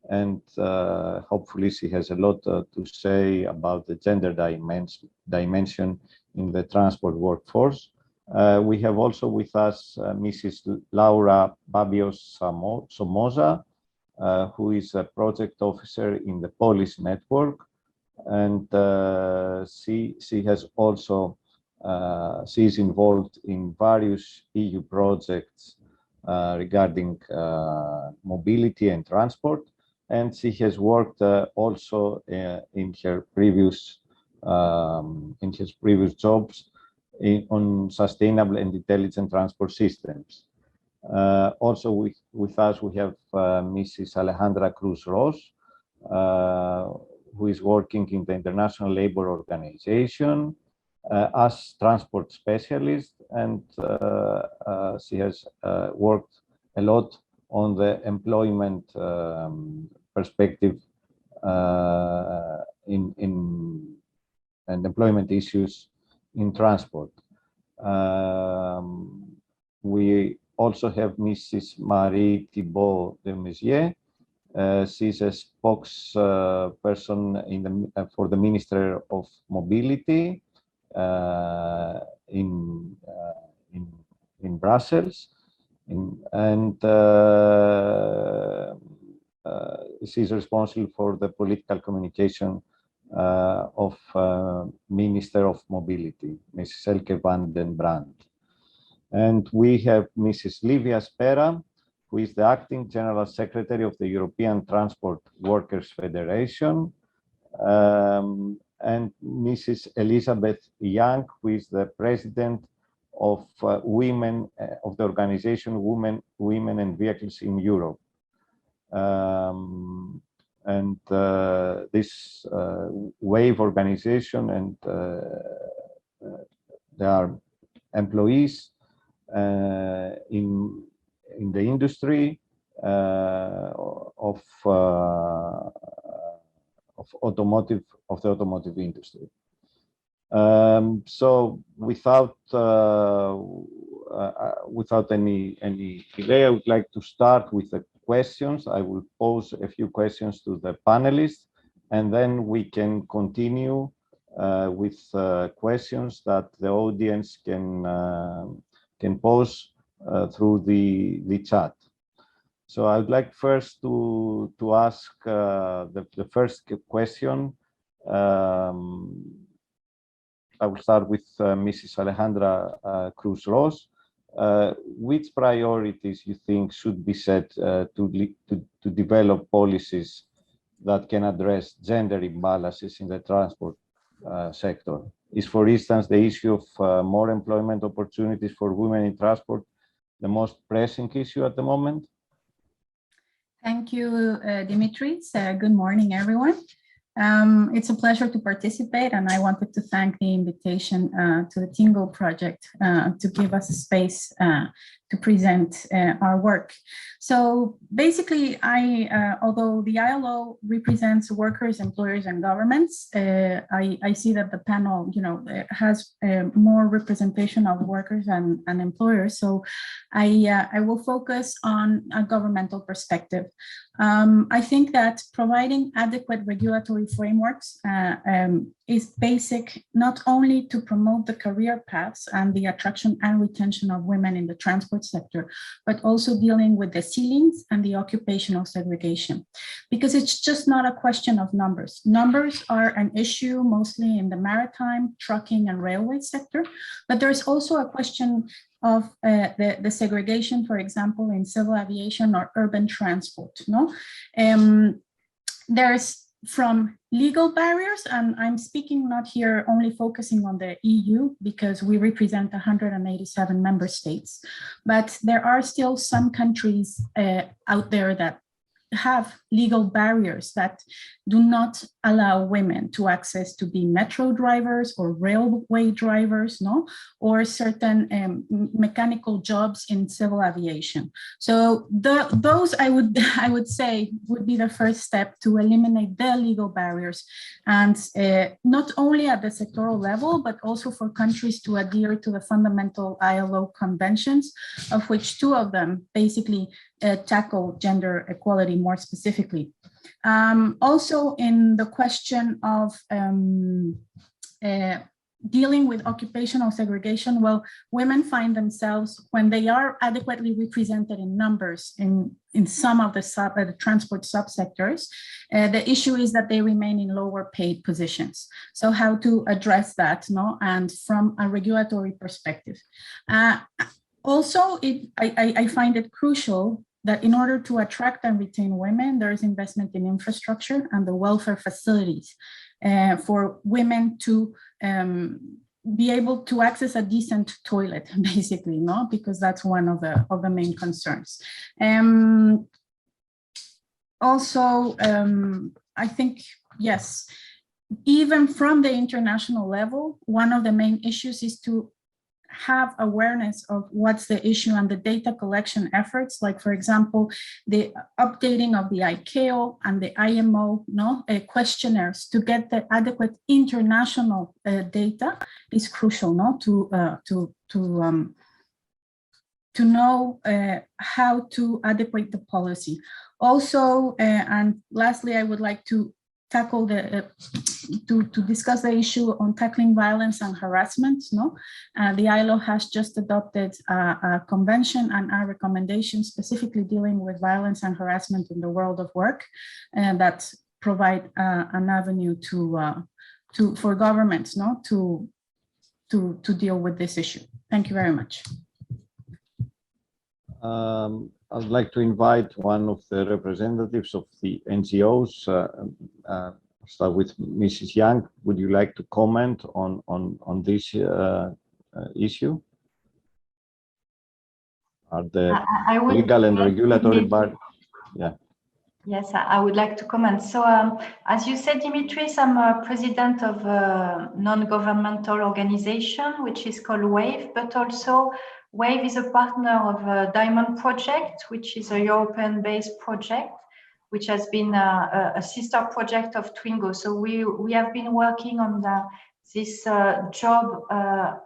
and hopefully she has a lot to say about the gender dimension in the transport workforce. We have also with us Mrs. Laura Babios Somoza, who is a project officer in the Polish network, and she has also she is involved in various EU projects regarding mobility and transport, and she has worked also in her previous jobs on sustainable and intelligent transport systems. Also with us we have Mrs. Alejandra Cruz Ros, who is working in the International Labour Organization as transport specialist, and she has worked a lot on the employment perspective and employment issues in transport. We also have Mrs. Marie Thibault de Maizière, She's a spokesperson for the Minister of Mobility in Brussels, and she's responsible for the political communication of Minister of Mobility, Mrs. Elke van den Brand. And we have Mrs. Livia Spera, who is the Acting General Secretary of the European Transport Workers Federation, and Mrs. Elizabeth Young, who is the President of women of the organization Women and Vehicles in Europe. This WAVE organization, and there are employees in the industry of the automotive industry. So without any delay, I would like to start with the questions. I will pose a few questions to the panelists, and then we can continue with questions that the audience can pose through the chat. So I would like first to ask the first question. I will start with Mrs. Alejandra Cruz-Ros. Which priorities you think should be set to develop policies that can address gender imbalances in the transport sector? Is, for instance, the issue of more employment opportunities for women in transport the most pressing issue at the moment? Thank you, Dimitris. Good morning, everyone. It's a pleasure to participate, and I wanted to thank the invitation to the TInnGO project to give us a space to present our work. So basically, although the ILO represents workers, employers, and governments, I see that the panel, has more representation of workers and employers. So I will focus on a governmental perspective. I think that providing adequate regulatory frameworks is basic not only to promote the career paths and the attraction and retention of women in the transport sector, but also dealing with the ceilings and the occupational segregation. Because it's just not a question of numbers. Numbers are an issue mostly in the maritime, trucking, and railway sector, but there's also a question of the segregation, for example, in civil aviation or urban transport. There's from legal barriers, and I'm speaking not here only focusing on the EU because we represent 187 member states, but there are still some countries out there that have legal barriers that do not allow women to access to be metro drivers or railway drivers, or certain mechanical jobs in civil aviation. So those I would say would be the first step to eliminate the legal barriers, and not only at the sectoral level, but also for countries to adhere to the fundamental ILO conventions, of which 2 of them basically tackle gender equality more specifically. Also in the question of dealing with occupational segregation, well, women find themselves, when they are adequately represented in numbers in some of the transport subsectors, the issue is that they remain in lower paid positions. So how to address that, and from a regulatory perspective. Also, I find it crucial that in order to attract and retain women, there is investment in infrastructure and the welfare facilities for women to be able to access a decent toilet, basically, because that's one of the main concerns. Also, I think, yes, even from the international level, one of the main issues is to have awareness of what's the issue and the data collection efforts, like, for example, the updating of the ICAO and the IMO questionnaires to get the adequate international data is crucial to to know how to adequate the policy. Also, and lastly, I would like to tackle to discuss the issue on tackling violence and harassment. No, the ILO has just adopted a convention and a recommendation specifically dealing with violence and harassment in the world of work, and that provide an avenue for governments, no, to deal with this issue. Thank you very much. I'd like to invite one of the representatives of the NGOs. Start with Mrs. Young. Would you like to comment on this issue? Are the legal and regulatory bodies? Yeah. Yes, I would like to comment. So, as you said, Dimitris, I'm a president of a non-governmental organization, which is called WAVE, but also WAVE is a partner of a Diamond Project, which is a European-based project, which has been a sister project of TInnGO. So we have been working on this job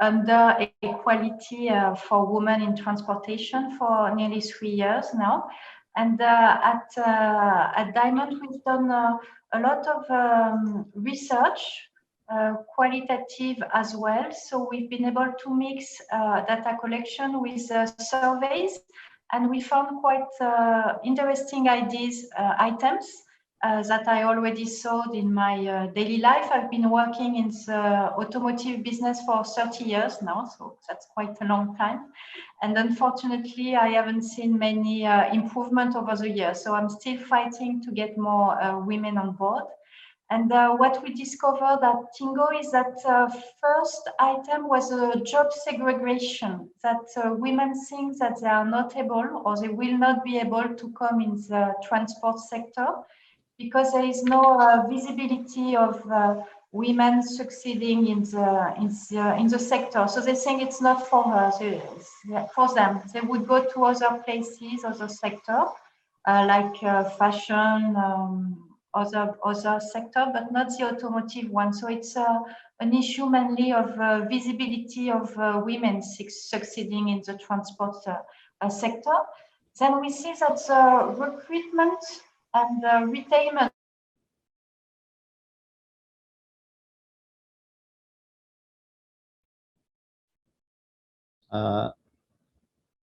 under equality for women in transportation for nearly 3 years now. And at Diamond, we've done a lot of research, qualitative as well. So we've been able to mix data collection with surveys, and we found quite interesting items that I already saw in my daily life. I've been working in the automotive business for 30 years now, so that's quite a long time. And unfortunately, I haven't seen many improvement over the years. So I'm still fighting to get more women on board. And what we discovered at TInnGO is that first item was job segregation, that women think that they are not able or they will not be able to come in the transport sector because there is no visibility of women succeeding in the sector. So they think it's not for her, for them. They would go to other places, other sector, like fashion, other sector, but not the automotive one. So it's an issue mainly of visibility of women succeeding in the transport sector. Then we see that the recruitment and retainment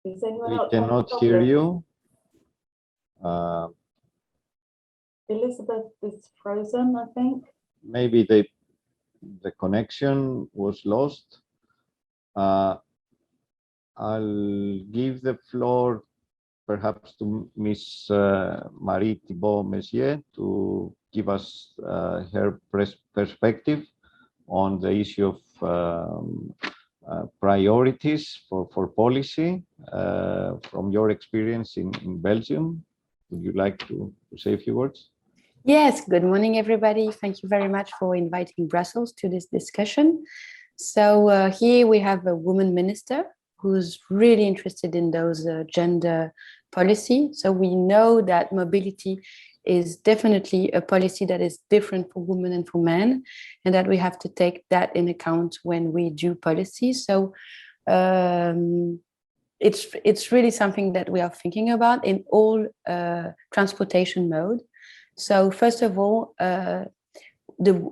we cannot hear you. Elizabeth is frozen, I think. Maybe the connection was lost. I'll give the floor perhaps to Ms. Marie Thibault-Messier to give us her perspective on the issue of priorities for policy from your experience in Belgium. Would you like to say a few words? Yes, good morning, everybody. Thank you very much for inviting Brussels to this discussion. So here we have a woman minister who's really interested in those gender policy. So we know that mobility is definitely a policy that is different for women and for men, and that we have to take that in account when we do policy. So it's really something that we are thinking about in all transportation mode. So first of all, the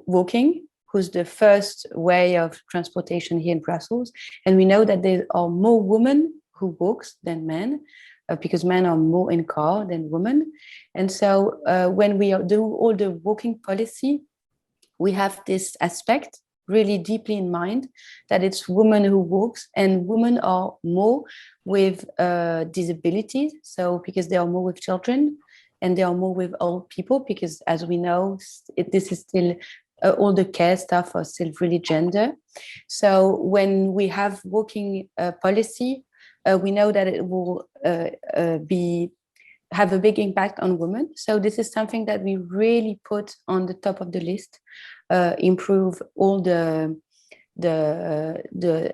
walking, who's the first way of transportation here in Brussels. And we know that there are more women who walks than men, because men are more in car than women. And so when we do all the walking policy, we have this aspect really deeply in mind, that it's women who walks, and women are more with disabilities. So because they are more with children, and they are more with old people, because as we know, this is still all the care stuff are still really gender. So when we have walking policy, we know that it will have a big impact on women. So this is something that we really put on the top of the list, improve all the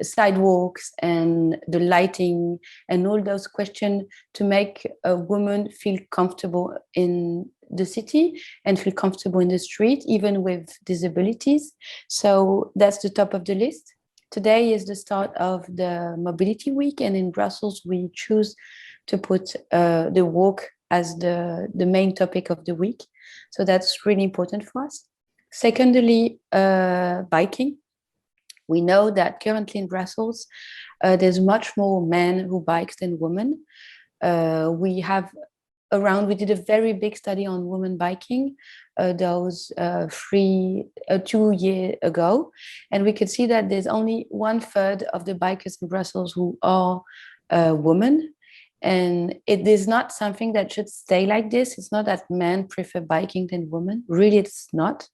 sidewalks and the lighting and all those questions to make a woman feel comfortable in the city and feel comfortable in the street, even with disabilities. So that's the top of the list. today is the start of the Mobility Week, and in Brussels we choose to put the walk as the main topic of the week. So that's really important for us. Secondly, biking. We know that currently in Brussels, there's much more men who bike than women. We did a very big study on women biking, those 2 years ago, and we could see that there's only 1/3 of the bikers in Brussels who are women. And it is not something that should stay like this. It's not that men prefer biking than women. Really, it's not.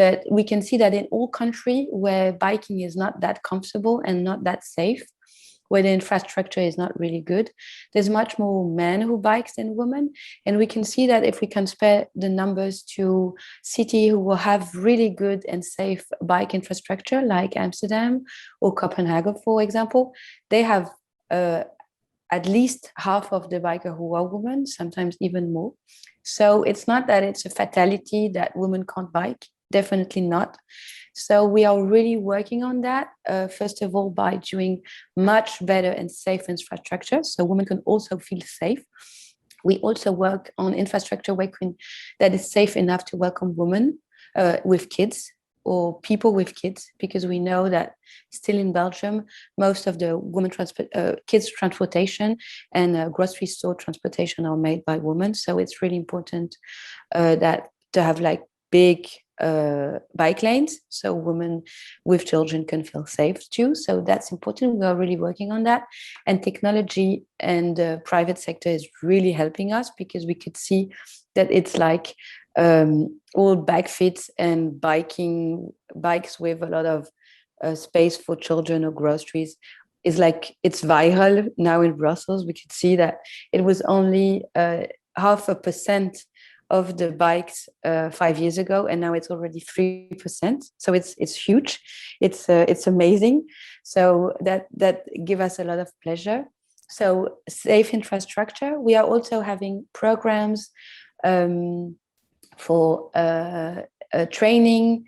But we can see that in all countries where biking is not that comfortable and not that safe, where the infrastructure is not really good, there's much more men who bike than women. And we can see that if we compare the numbers to cities who will have really good and safe bike infrastructure, like Amsterdam or Copenhagen, for example, they have at least half of the bikers who are women, sometimes even more. So it's not that it's a fatality that women can't bike, definitely not. So we are really working on that, first of all, by doing much better and safe infrastructure, so women can also feel safe. We also work on infrastructure that is safe enough to welcome women with kids, or people with kids, because we know that still in Belgium, most of the kids transportation and grocery store transportation are made by women. So it's really important that to have like big bike lanes, so women with children can feel safe too. So that's important. We are really working on that. And technology and the private sector is really helping us, because we could see that it's like all bike fits and bikes with a lot of space for children or groceries is like, it's viral now in Brussels. We could see that it was only 0.5% of the bikes 5 years ago, and now it's already 3%. So it's huge. It's amazing. So that gives us a lot of pleasure. So safe infrastructure. We are also having programs for training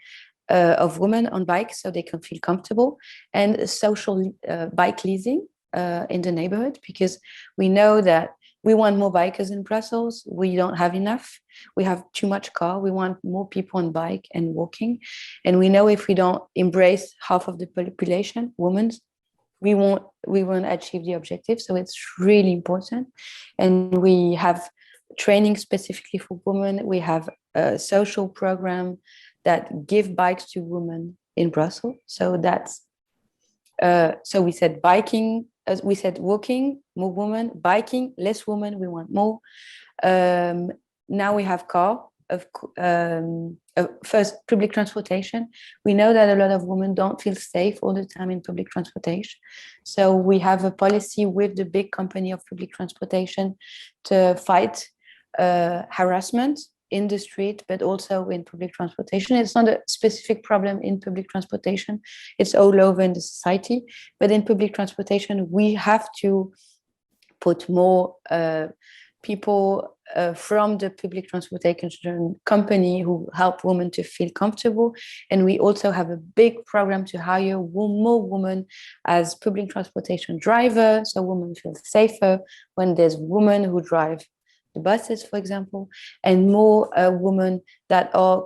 of women on bikes so they can feel comfortable, and social bike leasing in the neighborhood, because we know that we want more bikers in Brussels. We don't have enough. We have too much car. We want more people on bike and walking. And we know if we don't embrace half of the population, women, we won't achieve the objective. So it's really important. And we have training specifically for women. We have a social program that give bikes to women in Brussels. So that's so we said biking, as we said walking, more women, biking, less women, we want more. Now we have car, first public transportation. We know that a lot of women don't feel safe all the time in public transportation. So we have a policy with the big company of public transportation to fight harassment in the street, but also in public transportation. It's not a specific problem in public transportation. It's all over in the society. But in public transportation, we have to put more people from the public transportation company who help women to feel comfortable. And we also have a big program to hire more women as public transportation drivers, so women feel safer when there's women who drive the buses, for example, and more women that are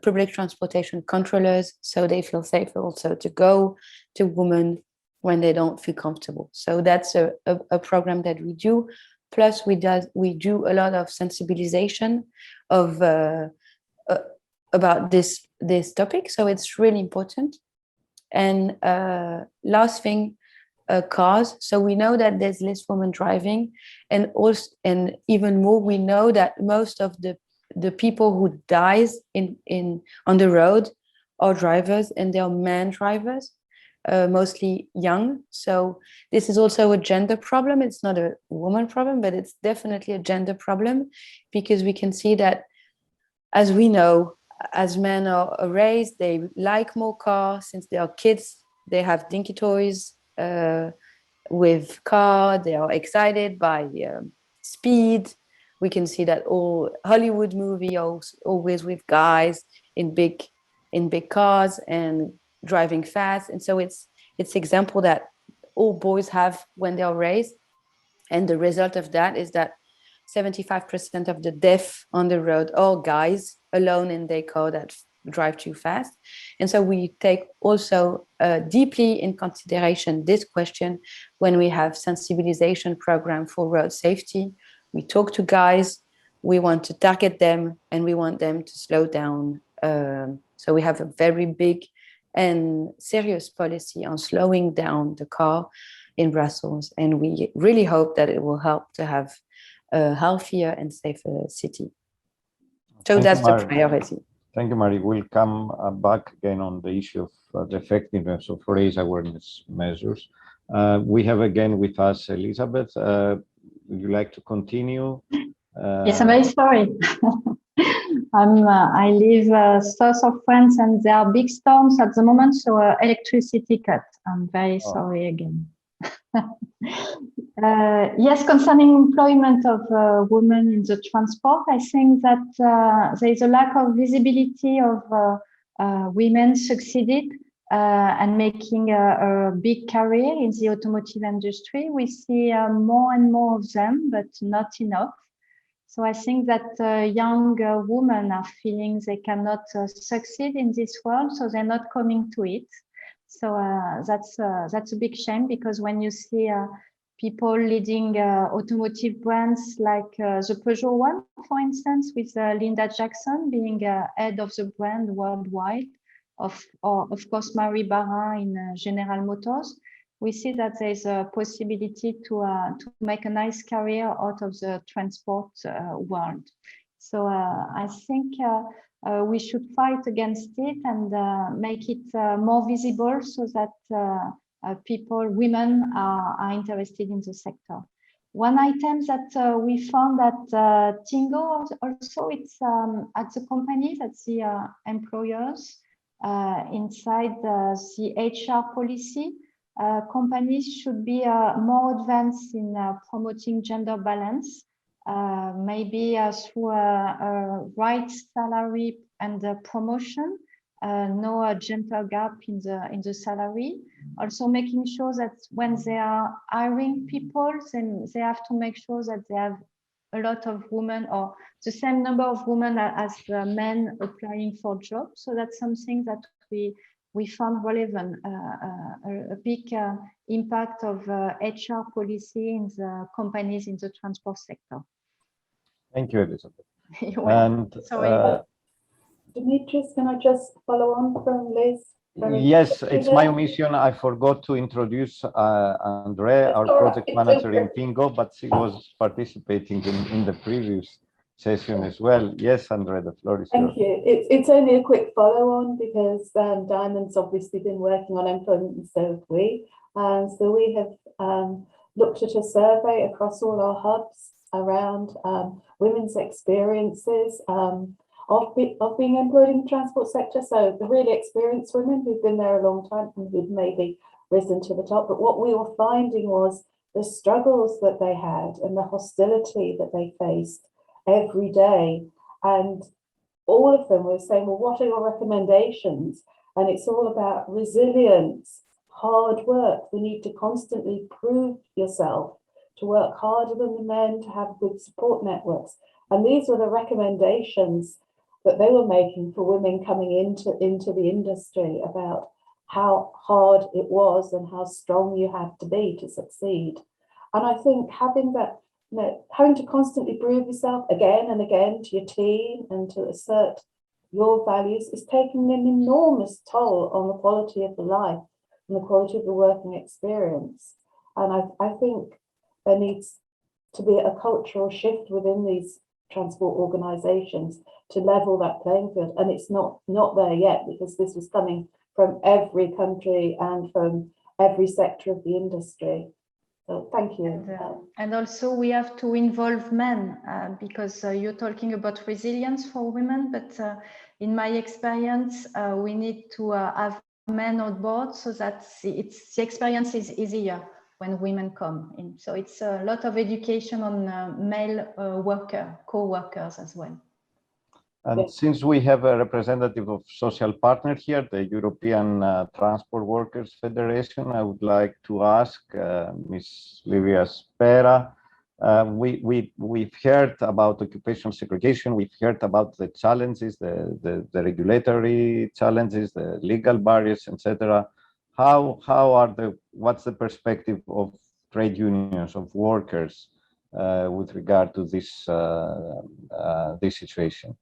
public transportation controllers, so they feel safer also to go to women when they don't feel comfortable. So that's a program that we do. Plus, we do a lot of sensibilization of about this topic. So it's really important. And last thing, cars. So we know that there's less women driving, and also, and even more, we know that most of the people who dies on the road are drivers, and they are men drivers, mostly young. So this is also a gender problem. It's not a woman problem, but it's definitely a gender problem, because we can see that, as we know, as men are raised, they like more cars. Since they are kids, they have dinky toys with car. They are excited by speed. We can see that all Hollywood movies are always with guys in big cars, and driving fast. And so it's example that all boys have when they are raised. And the result of that is that 75% of the death on the road are guys alone in their car that drive too fast. And so we take also deeply in consideration this question when we have sensibilization program for road safety. We talk to guys, we want to target them, and we want them to slow down. So we have a very big and serious policy on slowing down the car in Brussels. And we really hope that it will help to have a healthier and safer city. So that's the priority. Thank you, Marie. We'll come back again on the issue of the effectiveness of race awareness measures. We have again with us Elizabeth. Would you like to continue? Yes, I'm very sorry. I live south of France and there are big storms at the moment, so electricity cut. I'm very sorry again. Yes, concerning employment of women in the transport, I think that there is a lack of visibility of women succeeded and making a big career in the automotive industry. We see more and more of them, but not enough. So I think that young women are feeling they cannot succeed in this world, so they're not coming to it. So that's a big shame, because when you see people leading automotive brands like the Peugeot one, for instance, with Linda Jackson being head of the brand worldwide, or of course Marie Barra in General Motors, we see that there's a possibility to make a nice career out of the transport world. So I think we should fight against it and make it more visible, so that women are interested in the sector. One item that we found that TInnGO also, it's at the company, that's the employers inside the HR policy. Companies should be more advanced in promoting gender balance, maybe through a right salary and promotion, no gender gap in the salary. Also making sure that when they are hiring people, then they have to make sure that they have a lot of women, or the same number of women as men applying for jobs. So that's something that we found relevant, a big impact of HR policy in the companies in the transport sector. Thank you, Elizabeth. And sorry. Dimitris, can I just follow on from Liz? Yes, it's my omission. I forgot to introduce Andre, our project manager in TInnGO, but she was participating in the previous session as well. Yes, Andre, the floor is yours. Thank you. It's only a quick follow-on, because Diamond's obviously been working on employment, and so have we. So we have looked at a survey across all our hubs around women's experiences of being employed in the transport sector. So the really experienced women who've been there a long time and who've maybe risen to the top. But what we were finding was the struggles that they had and the hostility that they faced every day. And all of them were saying, well, what are your recommendations? And it's all about resilience, hard work. You need to constantly prove yourself, to work harder than the men, to have good support networks. And these were the recommendations that they were making for women coming into the industry, about how hard it was and how strong you had to be to succeed. And I think having that, having to constantly prove yourself again and again to your team and to assert your values is taking an enormous toll on the quality of the life and the quality of the working experience. And I think there needs to be a cultural shift within these transport organisations to level that playing field. And it's not there yet, because this was coming from every country and from every sector of the industry. So thank you. And also we have to involve men, because you're talking about resilience for women, but in my experience, we need to have men on board, so that the experience is easier when women come in. So it's a lot of education on male co-workers as well. And since we have a representative of social partner here, the European Transport Workers Federation, I would like to ask Ms. Livia Spera. We've heard about occupational segregation. We've heard about the challenges, the regulatory challenges, the legal barriers, etc. What's the perspective of trade unions, of workers, with regard to this situation?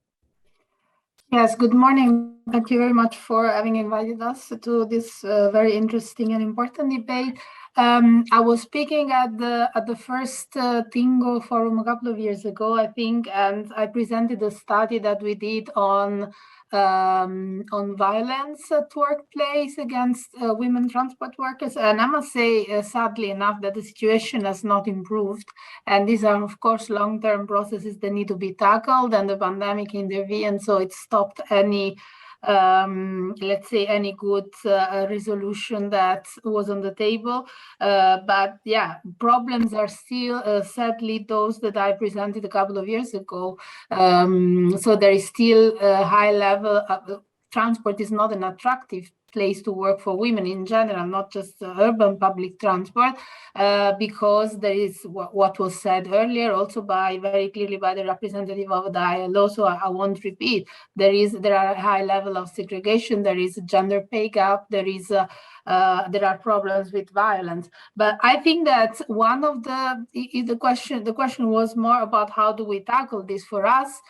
Yes, good morning. Thank you very much for having invited us to this very interesting and important debate. I was speaking at the first TInnGO Forum a couple of years ago, I think, and I presented a study that we did on violence at workplace against women transport workers. And I must say, sadly enough, that the situation has not improved. And these are, of course, long-term processes that need to be tackled, and the pandemic intervened, so it stopped any let's say any good resolution that was on the table, but yeah, problems are still sadly those that I presented a couple of years ago. So there is still a high level of transport is not an attractive place to work for women in general, not just urban public transport, because there is what was said earlier, also very clearly by the representative of the ILO, so I won't repeat. There are a high level of segregation, there is a gender pay gap, there are problems with violence. But I think that one of the question was more about how do we tackle this for us.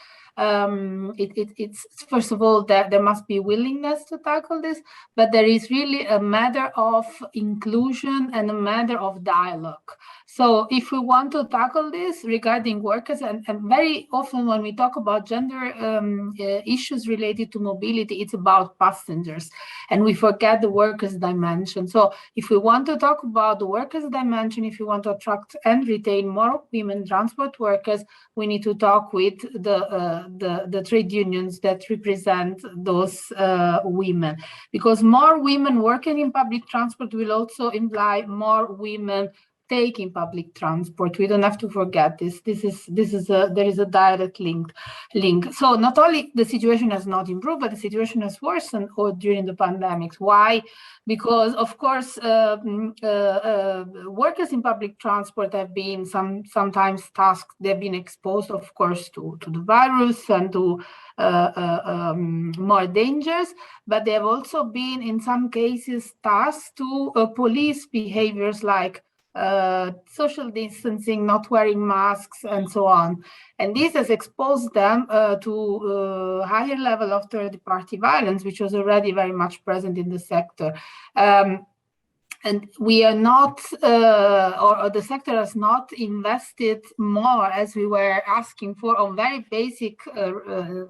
It's first of all that there must be willingness to tackle this, but there is really a matter of inclusion and a matter of dialogue. So if we want to tackle this regarding workers, and very often when we talk about gender issues related to mobility, it's about passengers, and we forget the workers dimension. So if we want to talk about the workers dimension, if we want to attract and retain more women transport workers, we need to talk with the trade unions that represent those women, because more women working in public transport will also imply more women taking public transport. We don't have to forget this. There is a direct link. So not only the situation has not improved, but the situation has worsened during the pandemic. Why? Because of course workers in public transport have been sometimes tasked. They've been exposed, of course, to the virus and to more dangers, but they have also been in some cases tasked to police behaviors like social distancing, not wearing masks, and so on. And this has exposed them to higher level of third-party violence, which was already very much present in the sector. And we are not, or the sector has not invested more as we were asking for on very basic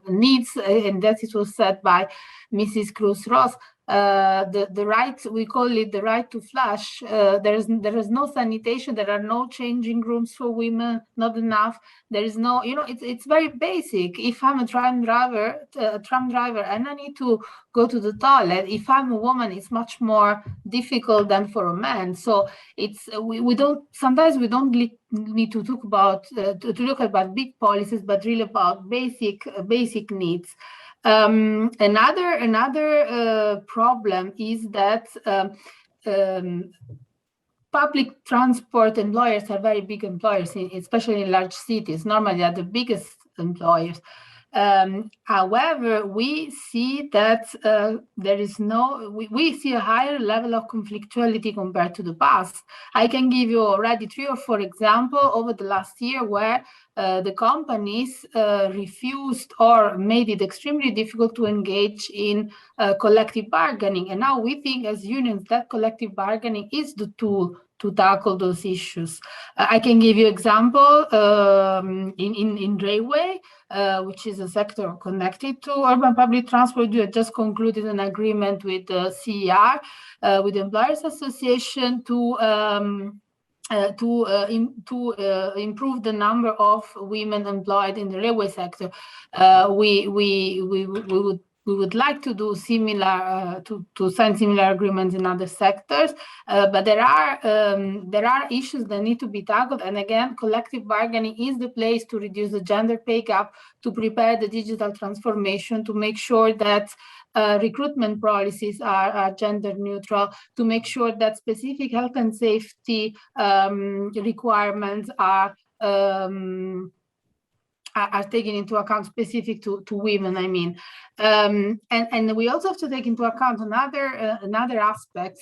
needs, and that it was said by Mrs. Cruz-Ross. The right, we call it the right to flush. There is no sanitation. There are no changing rooms for women, not enough. There is no, it's very basic. If I'm a tram driver, and I need to go to the toilet, if I'm a woman, it's much more difficult than for a man. So sometimes we don't need to talk about to look about big policies, but really about basic needs. Another problem is that public transport employers are very big employers, especially in large cities. Normally, they are the biggest employers. However, we see that we see a higher level of conflictuality compared to the past. I can give you already 3 or 4 examples over the last year where the companies refused or made it extremely difficult to engage in collective bargaining. And now we think as unions that collective bargaining is the tool to tackle those issues. I can give you example in railway, which is a sector connected to urban public transport. We have just concluded an agreement with the CER, with the Employers Association to improve the number of women employed in the railway sector. We we would like to do similar, to sign similar agreements in other sectors, but there are issues that need to be tackled. And again, collective bargaining is the place to reduce the gender pay gap, to prepare the digital transformation, to make sure that recruitment policies are gender neutral, to make sure that specific health and safety requirements are taken into account, specific to women, I mean. And we also have to take into account another aspect,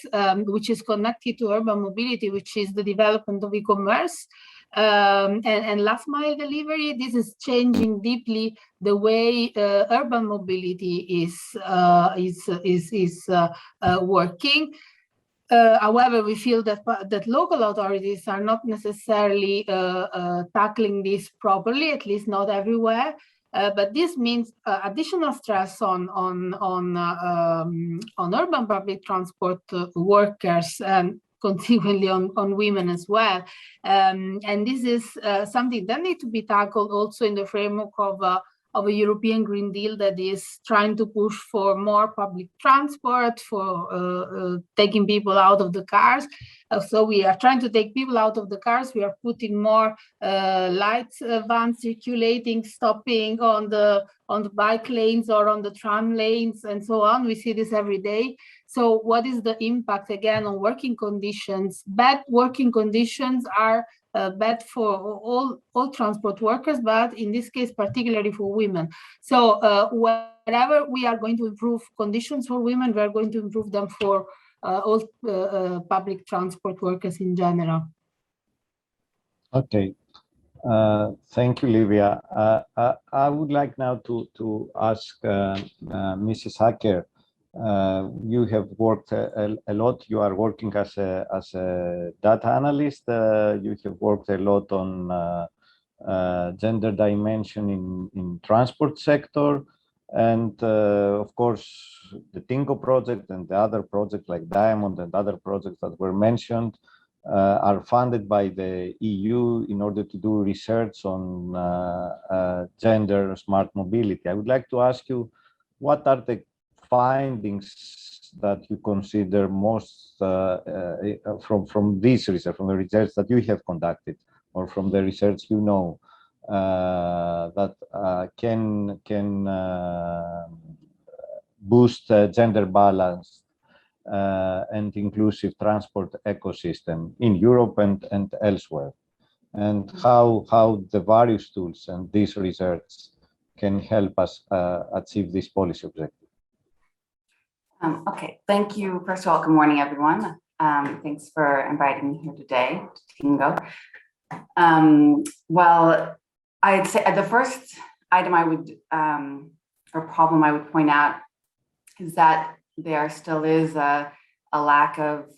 which is connected to urban mobility, which is the development of e-commerce and last mile delivery. This is changing deeply the way urban mobility is working. However, we feel that local authorities are not necessarily tackling this properly, at least not everywhere. But this means additional stress on urban public transport workers and consequently on women as well. And this is something that needs to be tackled also in the framework of a European Green Deal that is trying to push for more public transport, for taking people out of the cars. So we are trying to take people out of the cars. We are putting more light vans circulating, stopping on the bike lanes or on the tram lanes and so on. We see this every day. So what is the impact again on working conditions? Bad working conditions are bad for all transport workers, but in this case, particularly for women. So wherever we are going to improve conditions for women, we are going to improve them for all public transport workers in general. Okay. Thank you, Livia. I would like now to ask Mrs. Hacker. You have worked a lot. You are working as a data analyst. You have worked a lot on gender dimension in transport sector, and of course the TInnGO project and the other projects like Diamond and other projects that were mentioned are funded by the EU in order to do research on gender smart mobility. I would like to ask you, what are the findings that you consider most from this research, from the research that you have conducted, or from the research you know, that can boost gender balance and inclusive transport ecosystem in Europe and elsewhere, and how the various tools and this research can help us achieve this policy objective? Okay, thank you. First of all, good morning, everyone. Thanks for inviting me here today to TInnGO. Well, I'd say the first item I would, or problem I would point out is that there still is a lack of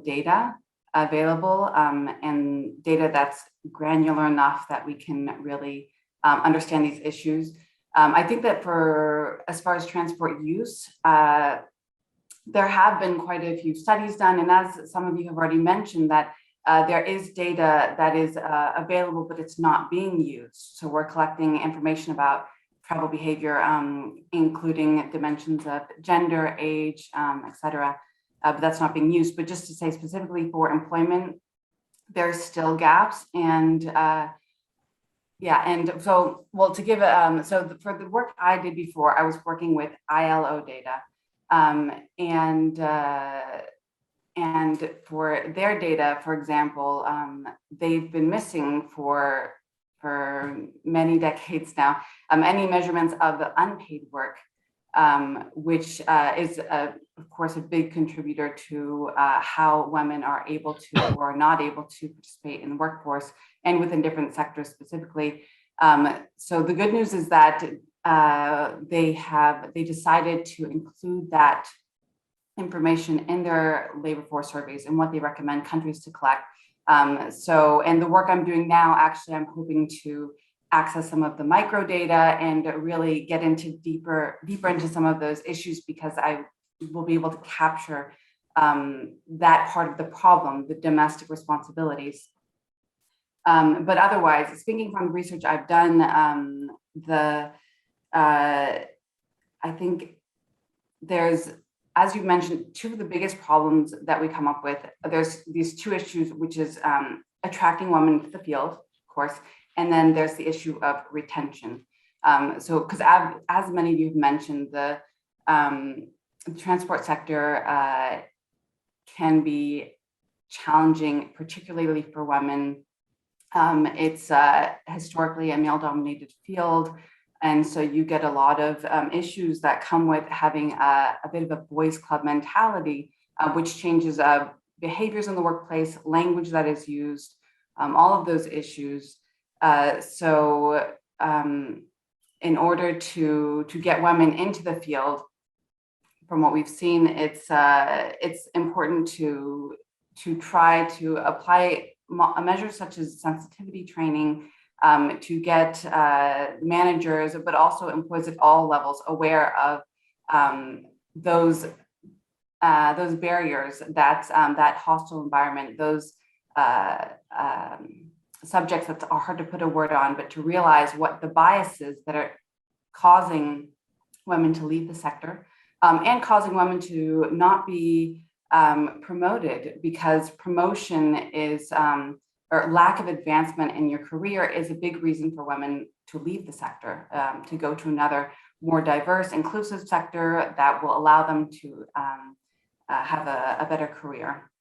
data available, and data that's granular enough that we can really understand these issues. I think that as far as transport use, there have been quite a few studies done, and as some of you have already mentioned, that there is data that is available, but it's not being used. So we're collecting information about travel behavior, including dimensions of gender, age, etc., but that's not being used. But just to say specifically for employment, there's still gaps, and yeah, and so, well, to give for the work I did before, I was working with ILO data, and for their data, for example, they've been missing for many decades now any measurements of the unpaid work, which is of course a big contributor to how women are able to or not able to participate in the workforce and within different sectors specifically. So the good news is that they decided to include that information in their labor force surveys and what they recommend countries to collect. And the work I'm doing now, actually, I'm hoping to access some of the micro data and really get into deeper into some of those issues, because I will be able to capture that part of the problem, the domestic responsibilities. But otherwise, speaking from the research I've done, I think there's, as you mentioned, two of the biggest problems that we come up with. There's these two issues, which is attracting women to the field, of course, and then there's the issue of retention. So, because as many of you have mentioned, the transport sector can be challenging, particularly for women. It's historically a male-dominated field. And so you get a lot of issues that come with having a bit of a boys' club mentality, which changes behaviors in the workplace, language that is used, all of those issues. So in order to get women into the field, from what we've seen, it's important to try to apply measures such as sensitivity training, to get managers, but also employees at all levels aware of those barriers, that hostile environment, those subjects that are hard to put a word on, but to realize what the biases that are causing women to leave the sector, and causing women to not be promoted, because promotion is or lack of advancement in your career is a big reason for women to leave the sector, to go to another more diverse, inclusive sector that will allow them to have a better career.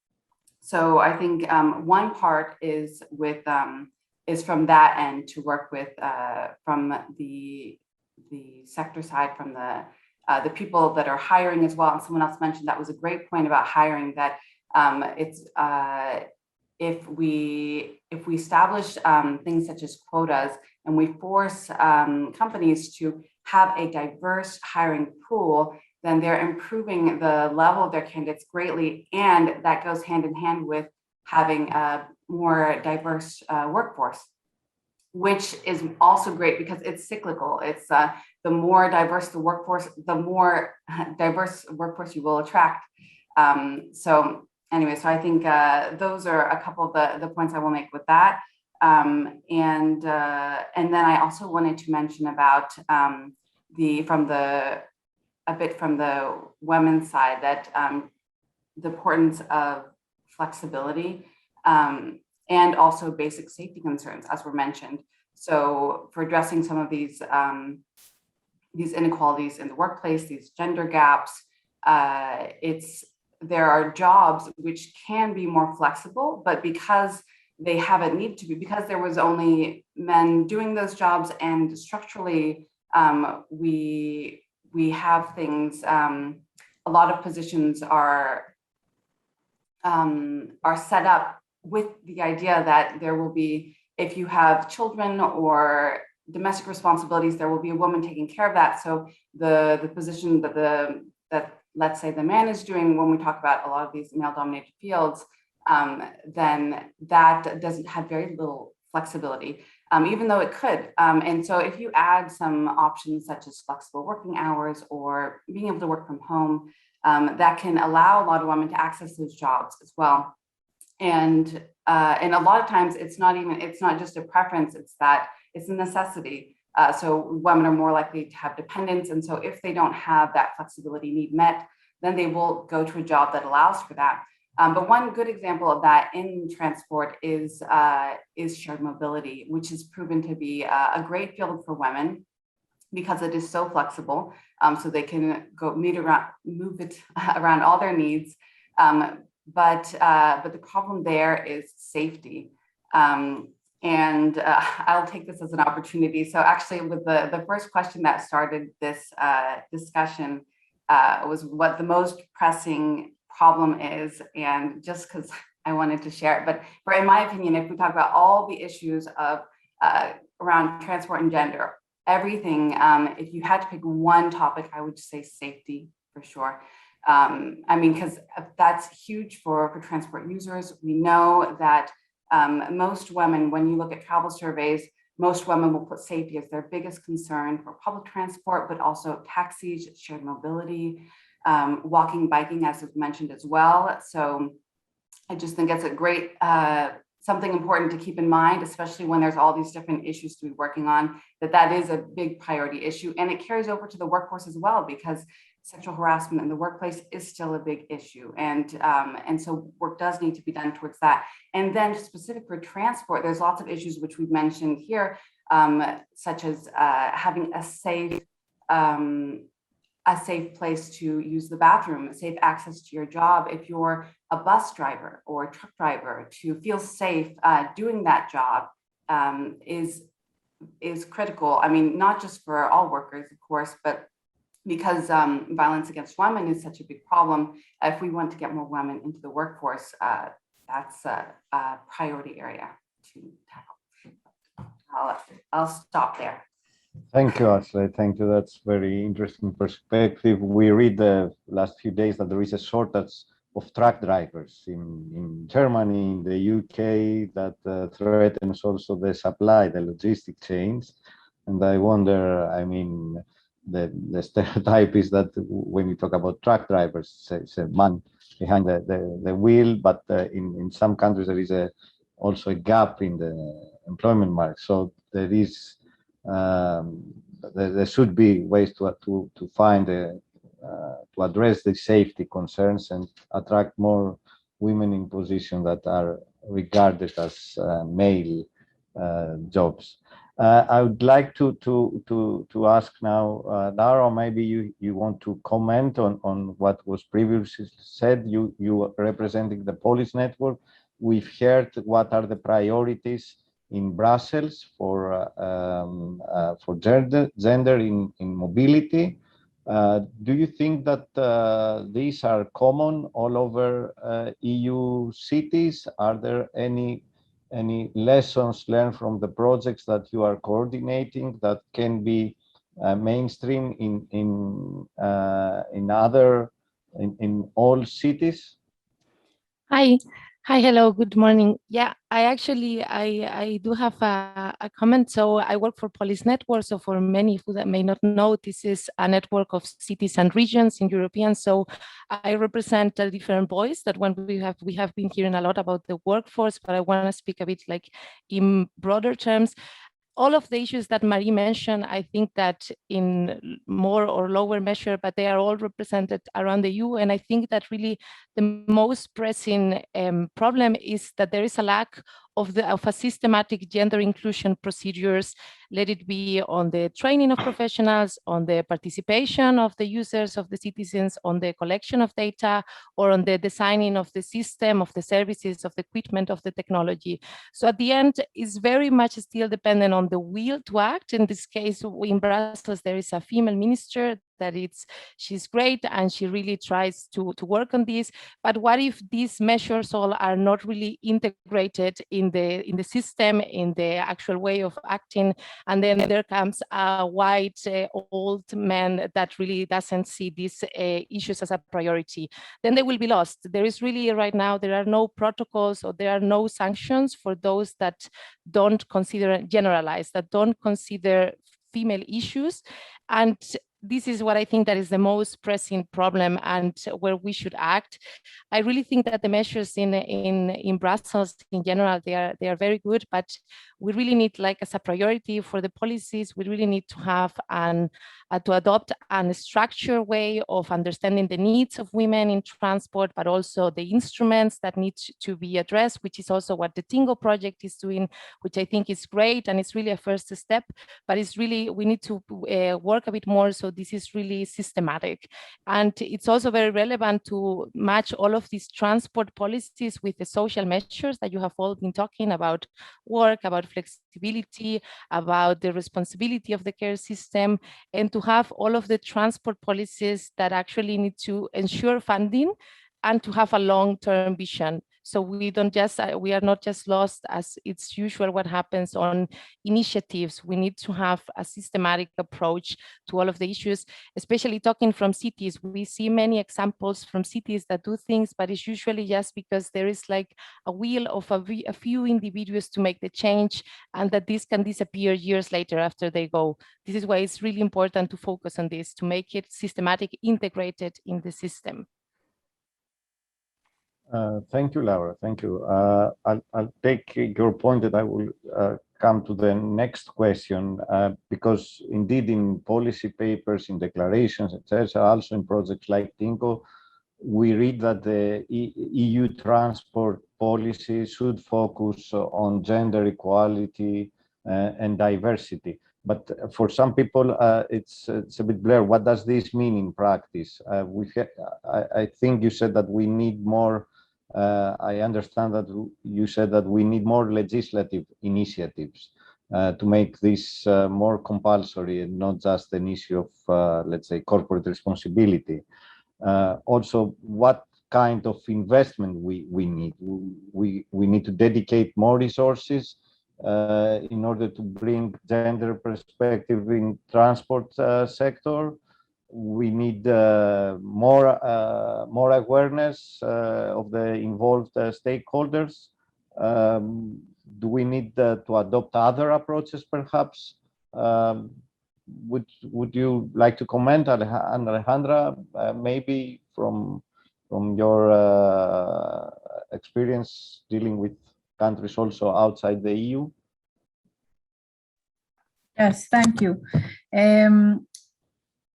So I think one part is from that end, to work with from the sector side, from the people that are hiring as well. And someone else mentioned that was a great point about hiring, that it's if we establish things such as quotas, and we force companies to have a diverse hiring pool, then they're improving the level of their candidates greatly. And that goes hand in hand with having a more diverse workforce, which is also great because it's cyclical. It's the more diverse the workforce, the more diverse workforce you will attract. So anyway, so I think those are a couple of the points I will make with that. And then I also wanted to mention about a bit from the women's side, that the importance of flexibility, and also basic safety concerns, as were mentioned. So for addressing some of these inequalities in the workplace, these gender gaps, there are jobs which can be more flexible, but because they haven't needed to be, because there was only men doing those jobs, and structurally we have things, a lot of positions are set up with the idea that there will be, if you have children or domestic responsibilities, there will be a woman taking care of that. So the position that let's say the man is doing, when we talk about a lot of these male-dominated fields, then that doesn't have very little flexibility, even though it could. And so if you add some options such as flexible working hours or being able to work from home, that can allow a lot of women to access those jobs as well. And a lot of times it's not just a preference, it's a necessity. So women are more likely to have dependents. And so if they don't have that flexibility need met, then they will go to a job that allows for that. But one good example of that in transport is shared mobility, which has proven to be a great field for women because it is so flexible. So they can move it around all their needs. But the problem there is safety. And I'll take this as an opportunity. So actually, with the first question that started this discussion was what the most pressing problem is, and just because I wanted to share it. But in my opinion, if we talk about all the issues of around transport and gender, everything, if you had to pick one topic, I would say safety for sure. I mean, because that's huge for transport users. We know that most women, when you look at travel surveys, most women will put safety as their biggest concern for public transport, but also taxis, shared mobility, walking, biking, as was mentioned as well. So I just think it's a great something important to keep in mind, especially when there's all these different issues to be working on, that is a big priority issue. And it carries over to the workforce as well, because sexual harassment in the workplace is still a big issue. And so work does need to be done towards that. And then specific for transport, there's lots of issues which we've mentioned here, such as having a safe place to use the bathroom, safe access to your job. If you're a bus driver or a truck driver, to feel safe doing that job is critical. I mean, not just for all workers, of course, but because violence against women is such a big problem. If we want to get more women into the workforce, that's a priority area to tackle. I'll stop there. Thank you, Ashley. Thank you. That's very interesting perspective. We read the last few days that there is a shortage of truck drivers in Germany, in the UK, that threatens also the supply, the logistic chains. And I wonder, I mean, the stereotype is that when you talk about truck drivers, it's a man behind the wheel, but in some countries there is also a gap in the employment market. So there is there should be ways to find to address the safety concerns and attract more women in positions that are regarded as male jobs. I would like to ask now, Dara, maybe you want to comment on what was previously said. You are representing the Polish network. We've heard what are the priorities in Brussels for gender in mobility. Do you think that these are common all over EU cities? Are there any lessons learned from the projects that you are coordinating that can be mainstream in all cities? Hi, hello, good morning. Yeah, I do have a comment. So I work for Polish Network. So for many who that may not know, this is a network of cities and regions in European. So I represent a different voice that when we have been hearing a lot about the workforce, but I want to speak a bit like in broader terms. All of the issues that Marie mentioned, I think that in more or lower measure, but they are all represented around the EU. And I think that really the most pressing problem is that there is a lack of a systematic gender inclusion procedures, let it be on the training of professionals, on the participation of the users, of the citizens, on the collection of data, or on the designing of the system, of the services, of the equipment, of the technology. So at the end, it's very much still dependent on the will to act. In this case, in Brussels, there is a female minister that she's great and she really tries to work on this. But what if these measures all are not really integrated in the system, in the actual way of acting? And then there comes a white old man that really doesn't see these issues as a priority. Then they will be lost. There is really right now, there are no protocols or there are no sanctions for those that don't consider generalize, that don't consider female issues. And this is what I think that is the most pressing problem and where we should act. I really think that the measures in Brussels in general, they are very good, but we really need, like as a priority for the policies, we really need to have to adopt a structured way of understanding the needs of women in transport, but also the instruments that need to be addressed, which is also what the TInnGO project is doing, which I think is great. And it's really a first step, but it's really, we need to work a bit more. So this is really systematic. And it's also very relevant to match all of these transport policies with the social measures that you have all been talking about, work, about flexibility, about the responsibility of the care system, and to have all of the transport policies that actually need to ensure funding and to have a long-term vision. So we are not just lost as it's usual what happens on initiatives. We need to have a systematic approach to all of the issues, especially talking from cities. We see many examples from cities that do things, but it's usually just because there is like a will of a few individuals to make the change, and that this can disappear years later after they go. This is why it's really important to focus on this, to make it systematic, integrated in the system. Thank you, Laura. Thank you. I'll take your point that I will come to the next question, because indeed in policy papers, in declarations, etc., also in projects like TInnGO, we read that the EU transport policy should focus on gender equality and diversity. But for some people, it's a bit blurred. What does this mean in practice? I think you said that we need more. I understand that you said that we need more legislative initiatives to make this more compulsory and not just an issue of, let's say, corporate responsibility. Also, what kind of investment we need? We need to dedicate more resources in order to bring gender perspective in transport sector. We need more awareness of the involved stakeholders. Do we need to adopt other approaches, perhaps? Would you like to comment, Alejandra, maybe from your experience dealing with countries also outside the EU? Yes, thank you.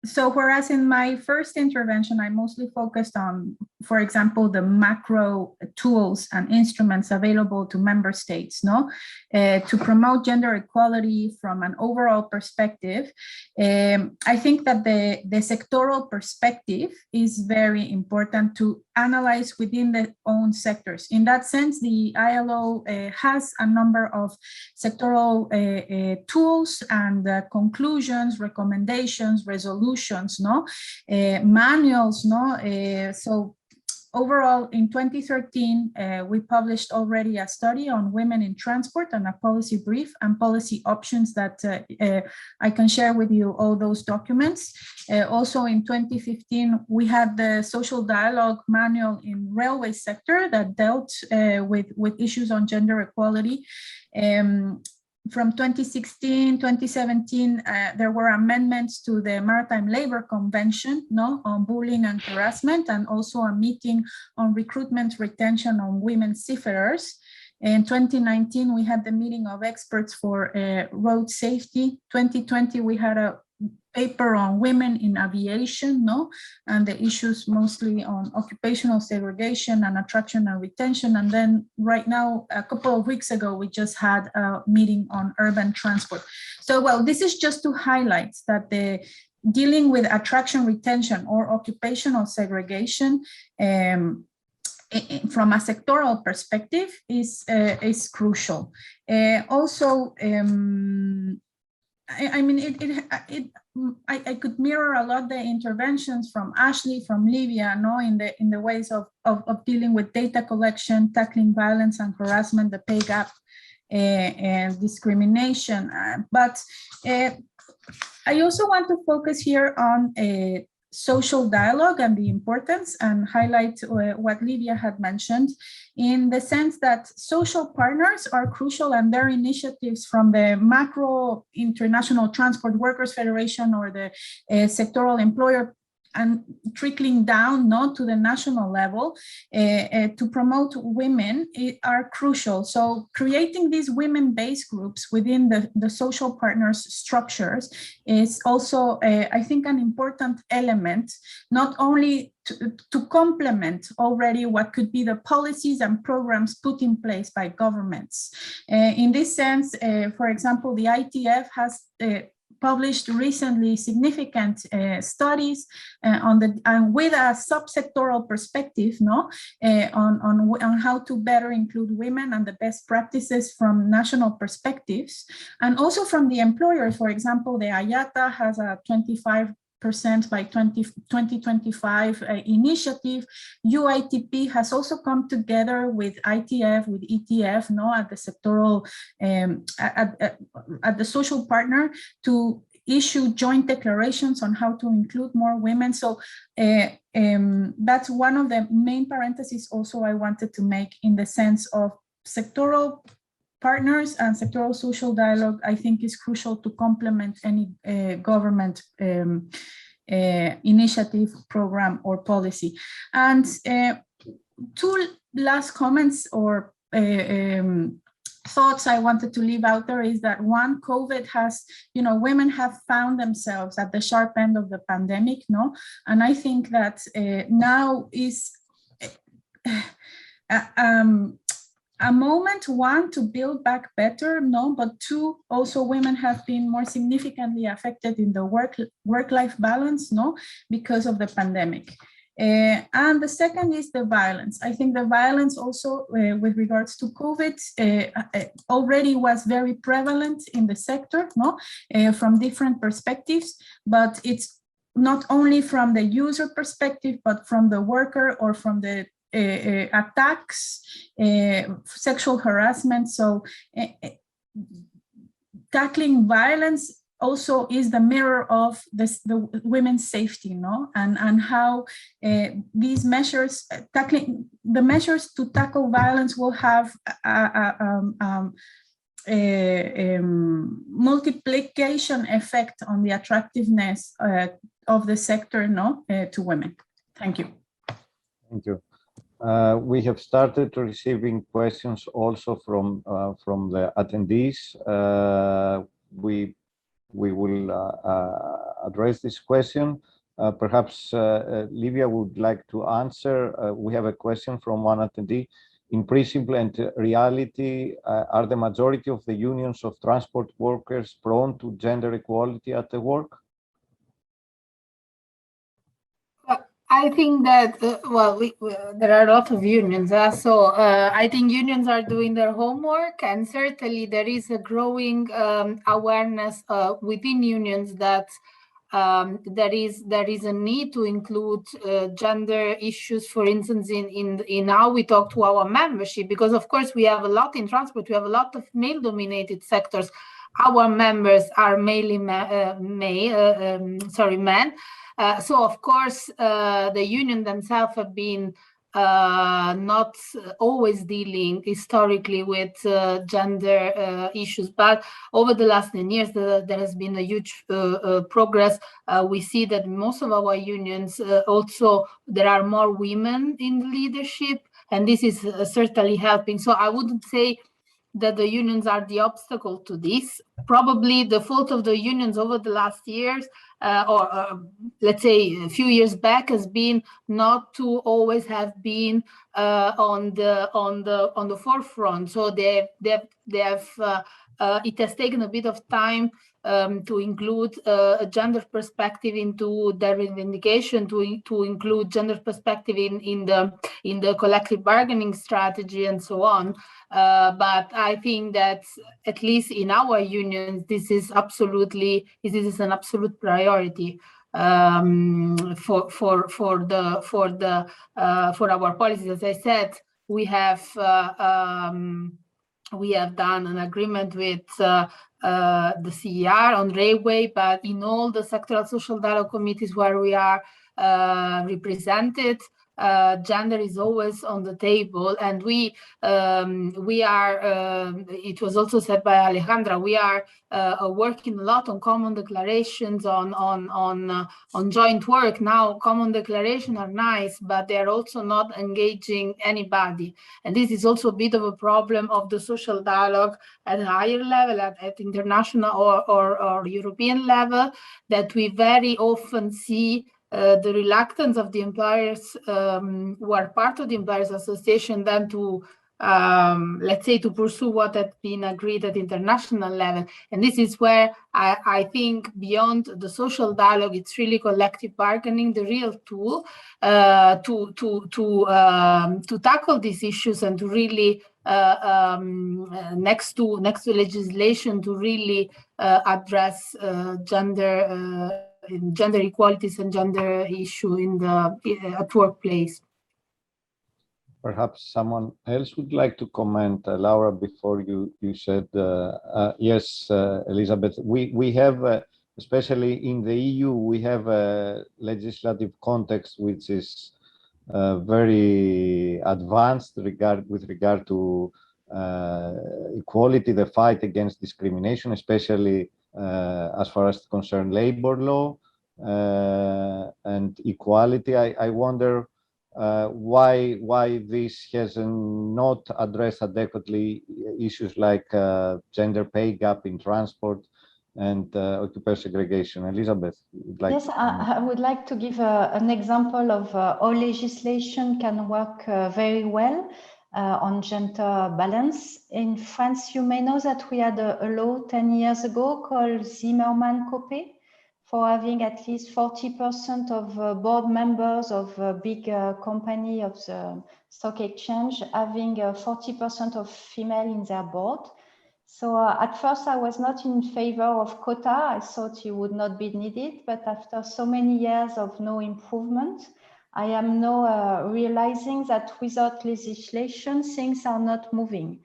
So whereas in my first intervention, I mostly focused on, for example, the macro tools and instruments available to member states, to promote gender equality from an overall perspective, I think that the sectoral perspective is very important to analyze within their own sectors. In that sense, the ILO has a number of sectoral tools and conclusions, recommendations, resolutions, manuals, so overall, in 2013, we published already a study on women in transport and a policy brief and policy options that I can share with you all those documents. Also in 2015, we had the social dialogue manual in railway sector that dealt with issues on gender equality. From 2016, 2017, there were amendments to the Maritime Labor Convention on bullying and harassment, and also a meeting on recruitment retention on women seafarers. In 2019, we had the meeting of experts for road safety. 2020, we had a paper on women in aviation, and the issues mostly on occupational segregation and attraction and retention. And then right now, a couple of weeks ago, we just had a meeting on urban transport. So, well, this is just to highlight that the dealing with attraction, retention, or occupational segregation from a sectoral perspective is crucial. Also, I mean, I could mirror a lot the interventions from Ashley, from Livia, in the ways of dealing with data collection, tackling violence and harassment, the pay gap, and discrimination. But I also want to focus here on social dialogue and the importance, and highlight what Livia had mentioned, in the sense that social partners are crucial, and their initiatives from the macro International Transport Workers Federation or the sectoral employer and trickling down to the national level to promote women are crucial. So creating these women-based groups within the social partners structures is also, I think, an important element, not only to complement already what could be the policies and programs put in place by governments. In this sense, for example, the ITF has published recently significant studies with a subsectoral perspective, on how to better include women and the best practices from national perspectives, and also from the employers. For example, the IATA has a 25% by 2025 initiative. UITP has also come together with ITF, with ETF, at the sectoral, at the social partner, to issue joint declarations on how to include more women. So that's one of the main parentheses also I wanted to make, in the sense of sectoral partners and sectoral social dialogue, I think, is crucial to complement any government initiative, program, or policy. And two last comments or thoughts I wanted to leave out there is that one, COVID has, women have found themselves at the sharp end of the pandemic, no? And I think that now is a moment, one, to build back better, no, but two, also women have been more significantly affected in the work-life balance, no, because of the pandemic. And the second is the violence. I think the violence also with regards to COVID already was very prevalent in the sector, no, from different perspectives, but it's not only from the user perspective, but from the worker or from the attacks, sexual harassment. So tackling violence also is the mirror of the women's safety, no? And how these measures, tackling the measures to tackle violence will have a multiplication effect on the attractiveness of the sector, no, to women. Thank you. Thank you. We have started receiving questions also from the attendees. We will address this question. Perhaps Livia would like to answer. We have a question from one attendee. In principle and reality, are the majority of the unions of transport workers prone to gender equality at the work? I think that, there are a lot of unions. So I think unions are doing their homework, and certainly there is a growing awareness within unions that there is a need to include gender issues, for instance, in how we talk to our membership, because of course we have a lot in transport, we have a lot of male-dominated sectors. Our members are mainly men. So of course, the union themselves have been not always dealing historically with gender issues, but over the last 10 years, there has been a huge progress. We see that most of our unions also, there are more women in leadership, and this is certainly helping. So I wouldn't say that the unions are the obstacle to this. Probably the fault of the unions over the last years, or let's say a few years back, has been not to always have been on the forefront. So it has taken a bit of time to include a gender perspective into their reivindication, to include gender perspective in the collective bargaining strategy and so on. But I think that at least in our unions, this is an absolute priority for our policies. As I said, we have done an agreement with the CER on railway, but in all the sectoral social dialogue committees where we are represented, gender is always on the table, and we are. It was also said by Alejandra. We are working a lot on common declarations, on joint work. Now, common declarations are nice, but they are also not engaging anybody, and this is also a bit of a problem of the social dialogue at a higher level, at international or European level, that we very often see. The reluctance of the employers who are part of the employers association then to, let's say, to pursue what had been agreed at international level. And this is where I think beyond the social dialogue, it's really collective bargaining, the real tool to tackle these issues and to really next to legislation to really address gender equalities and gender issue at workplace. Perhaps someone else would like to comment, Laura, before you said yes, Elizabeth. We have, especially in the EU, we have a legislative context which is very advanced with regard to equality, the fight against discrimination, especially as far as concerned labor law and equality. I wonder why this has not addressed adequately issues like gender pay gap in transport and occupational segregation. Elizabeth, would like yes, I would like to give an example of how legislation can work very well on gender balance. In France, you may know that we had a law 10 years ago called Zimmermann-Copé for having at least 40% of board members of a big company of the stock exchange having 40% of female in their board. So at first I was not in favor of quota. I thought it would not be needed, but after so many years of no improvement, I am now realizing that without legislation, things are not moving.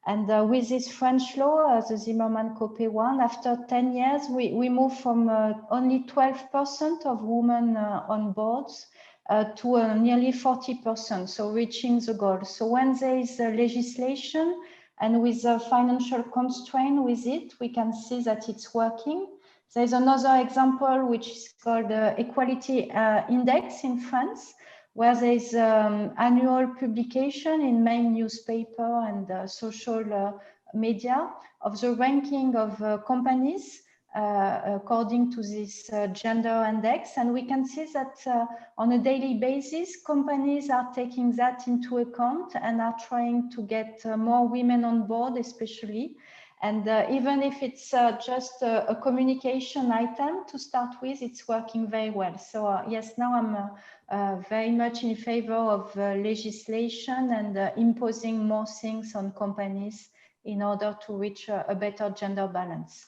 And with this French law, the Zimmermann-Copé one, after 10 years, we moved from only 12% of women on boards to nearly 40%, so reaching the goal. So when there is legislation, and with a financial constraint with it, we can see that it's working. There's another example, which is called the Equality Index in France, where there's annual publication in main newspaper and social media of the ranking of companies according to this gender index. And we can see that on a daily basis, companies are taking that into account and are trying to get more women on board, especially. And even if it's just a communication item to start with, it's working very well. So yes, now I'm very much in favor of legislation and imposing more things on companies in order to reach a better gender balance.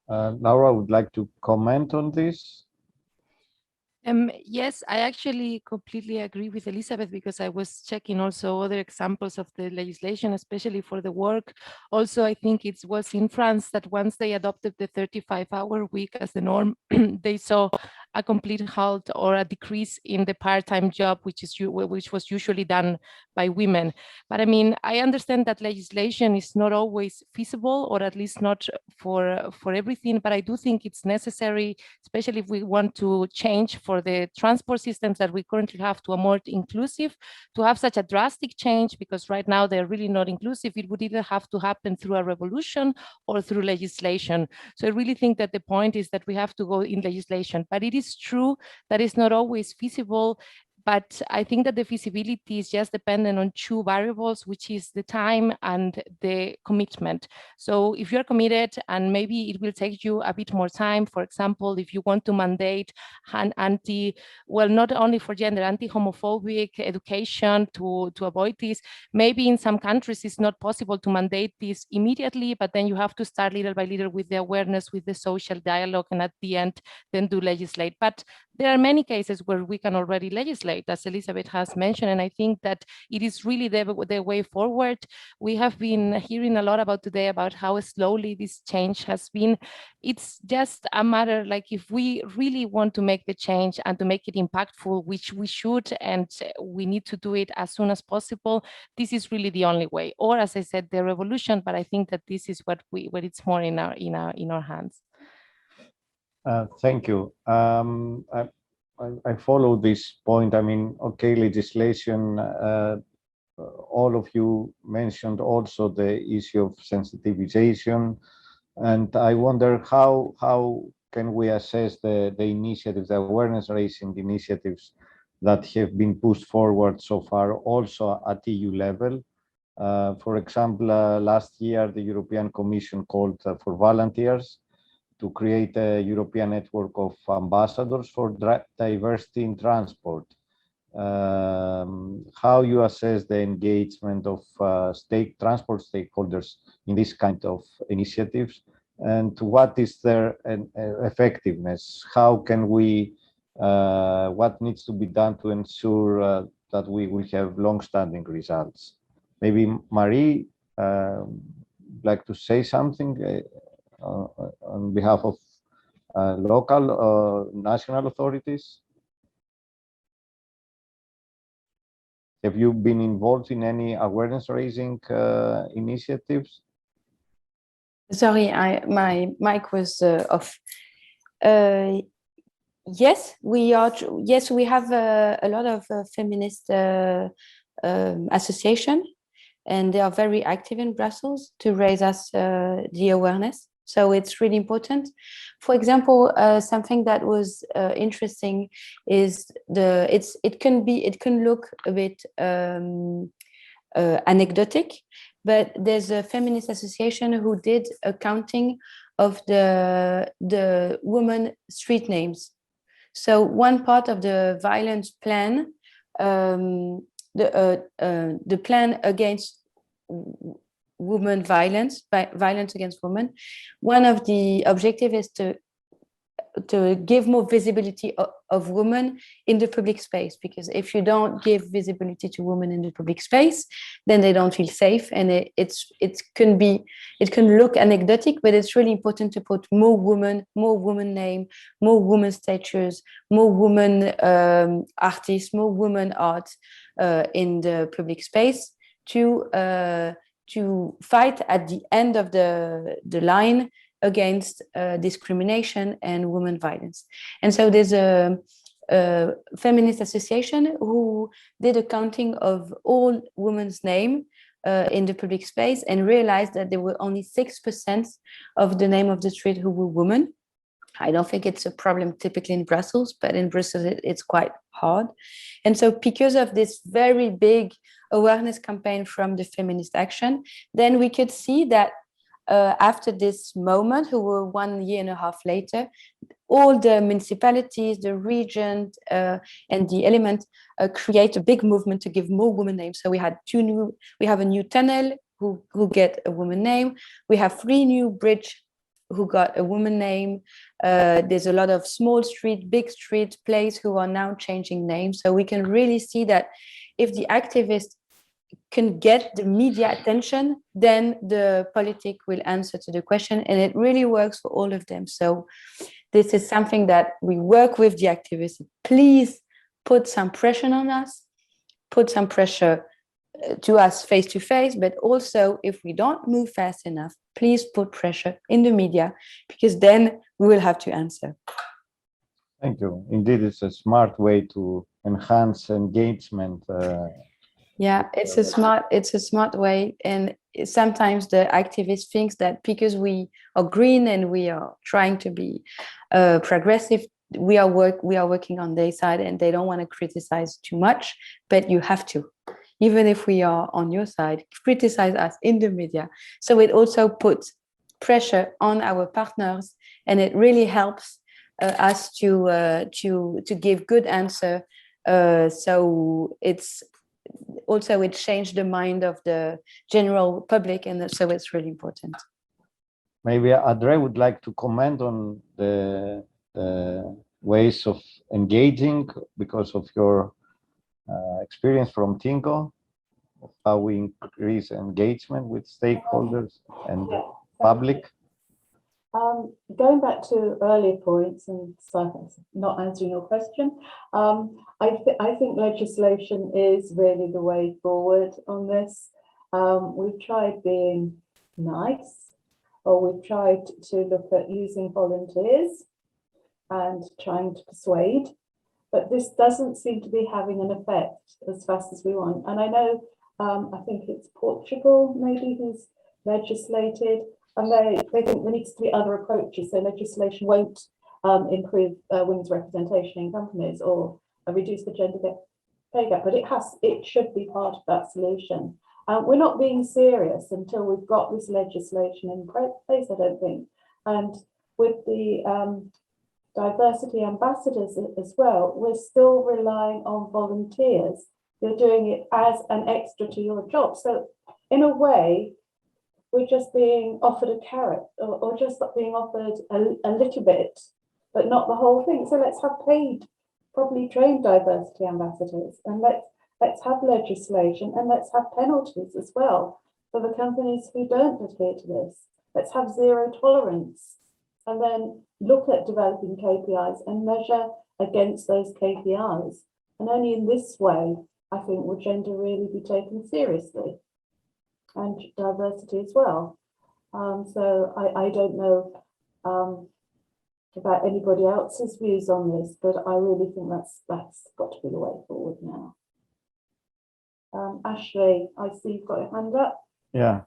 Laura would like to comment on this. Yes, I actually completely agree with Elizabeth, because I was checking also other examples of the legislation, especially for the work. Also, I think it was in France that once they adopted the 35-hour week as the norm, they saw a complete halt or a decrease in the part-time job, which was usually done by women. But I mean, I understand that legislation is not always feasible, or at least not for everything, but I do think it's necessary, especially if we want to change for the transport systems that we currently have to a more inclusive, to have such a drastic change, because right now they're really not inclusive. It would either have to happen through a revolution or through legislation. So I really think that the point is that we have to go in legislation, but it is true that it's not always feasible. But I think that the feasibility is just dependent on two variables, which is the time and the commitment. So if you're committed, and maybe it will take you a bit more time, for example, if you want to mandate an not only for gender, anti-homophobic education to avoid this, maybe in some countries it's not possible to mandate this immediately, but then you have to start little by little with the awareness, with the social dialogue, and at the end, then do legislate. But there are many cases where we can already legislate, as Elizabeth has mentioned, and I think that it is really the way forward. We have been hearing a lot about today about how slowly this change has been. It's just a matter, like, if we really want to make the change and to make it impactful, which we should, and we need to do it as soon as possible, this is really the only way. Or, as I said, the revolution, but I think that this is what it's more in our hands. Thank you. I follow this point. I mean, okay, legislation, all of you mentioned also the issue of sensitization. And I wonder how can we assess the initiatives, the awareness raising initiatives that have been pushed forward so far, also at EU level. For example, last year, the European Commission called for volunteers to create a European network of ambassadors for diversity in transport. How you assess the engagement of transport stakeholders in this kind of initiatives, and what is their effectiveness? How can we, what needs to be done to ensure that we will have long-standing results? Maybe Marie, like to say something on behalf of local or national authorities? Have you been involved in any awareness raising initiatives? Sorry, my mic was off. Yes, we are. Yes, we have a lot of feminist association, and they are very active in Brussels to raise us the awareness. So it's really important. For example, something that was interesting is it can look a bit anecdotic, but there's a feminist association who did a counting of the women street names. So one part of the violence plan, the plan against women violence against women, one of the objectives is to give more visibility of women in the public space, because if you don't give visibility to women in the public space, then they don't feel safe, and it can look anecdotic, but it's really important to put more women name, more women statues, more women artists, more women art in the public space to fight at the end of the line against discrimination and women violence. And so there's a feminist association who did a counting of all women's name in the public space and realized that there were only 6% of the name of the street who were women. I don't think it's a problem typically in Brussels, but in Brussels it's quite hard. And so because of this very big awareness campaign from the feminist action, then we could see that after this moment, who were 1.5 years later, all the municipalities, the region, and the element create a big movement to give more women names. So we have a new tunnel who get a woman name. We have 3 new bridge who got a woman name. There's a lot of small street, big street plays who are now changing names. So we can really see that if the activists can get the media attention, then the politic will answer to the question, and it really works for all of them. So this is something that we work with the activists. Please put some pressure on us, put some pressure to us face to face, but also if we don't move fast enough, please put pressure in the media, because then we will have to answer. Thank you. Indeed, it's a smart way to enhance engagement. Yeah, it's a smart way, and sometimes the activist thinks that because we are green and we are trying to be progressive, we are working on their side, and they don't want to criticize too much. But you have to, even if we are on your side, criticize us in the media. So it also puts pressure on our partners, and it really helps us to give good answer. So it changed the mind of the general public, and so it's really important. Maybe Adre would like to comment on the ways of engaging because of your experience from TInnGO, of how we increase engagement with stakeholders and the public. Going back to earlier points and not answering your question, I think legislation is really the way forward on this. We've tried being nice, or we've tried to look at using volunteers and trying to persuade, but this doesn't seem to be having an effect as fast as we want. And I know, I think it's Portugal maybe who's legislated, and they think there needs to be other approaches. So legislation won't improve women's representation in companies or reduce the gender pay gap, but it should be part of that solution. We're not being serious until we've got this legislation in place, I don't think. And with the diversity ambassadors as well, we're still relying on volunteers. You're doing it as an extra to your job. So in a way, we're just being offered a carrot, or just being offered a little bit, but not the whole thing. So let's have paid, properly trained diversity ambassadors, and let's have legislation, and let's have penalties as well for the companies who don't adhere to this. Let's have zero tolerance, and then look at developing KPIs and measure against those KPIs. And only in this way, I think, will gender really be taken seriously, and diversity as well. So I don't know about anybody else's views on this, but I really think that's got to be the way forward now. Ashley, I see you've got your hand up. Yeah.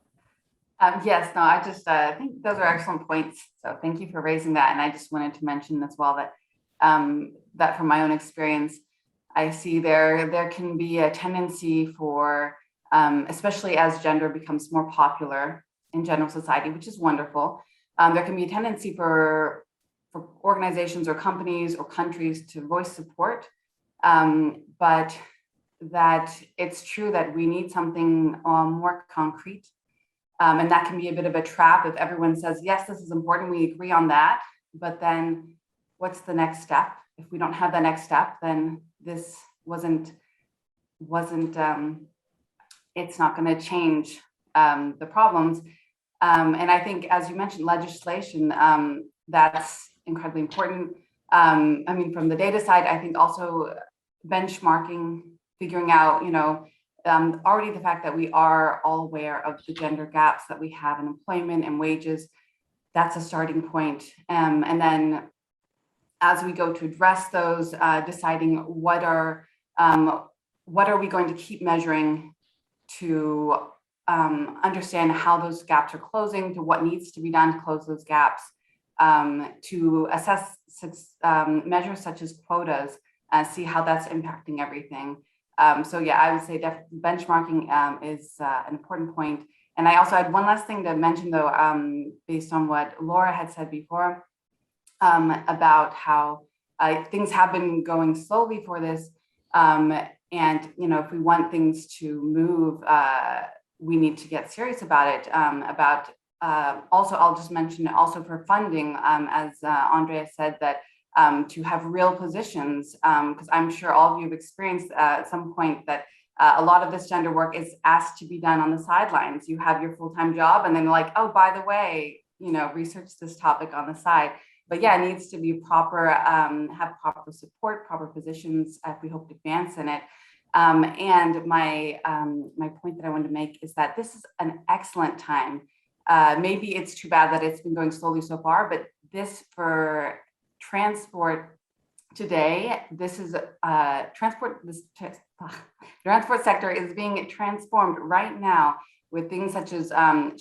Yes, no, I just think those are excellent points. So thank you for raising that. And I just wanted to mention as well that that from my own experience, I see there can be a tendency for, especially as gender becomes more popular in general society, which is wonderful. There can be a tendency for organizations or companies or countries to voice support, but that it's true that we need something more concrete. And that can be a bit of a trap if everyone says, yes, this is important, we agree on that, but then what's the next step? If we don't have the next step, then this wasn't it's not going to change the problems. And I think, as you mentioned, legislation, that's incredibly important. I mean, from the data side, I think also benchmarking, figuring out, you know, already the fact that we are all aware of the gender gaps that we have in employment and wages, that's a starting point. And then as we go to address those, deciding what are we going to keep measuring to understand how those gaps are closing, to what needs to be done to close those gaps, to assess measures such as quotas, see how that's impacting everything. So yeah, I would say definitely benchmarking is an important point. And I also had one last thing to mention though, based on what Laura had said before, about how things have been going slowly for this. And you know, if we want things to move, we need to get serious about it. Also, I'll just mention also for funding, as Andrea said, that to have real positions, because I'm sure all of you have experienced at some point that a lot of this gender work is asked to be done on the sidelines. You have your full-time job and then like, oh, by the way, you know, research this topic on the side. But yeah, it needs to be proper, have proper support, proper positions if we hope to advance in it. And my point that I wanted to make is that this is an excellent time. Maybe it's too bad that it's been going slowly so far, but this for transport today, this is transport sector is being transformed right now with things such as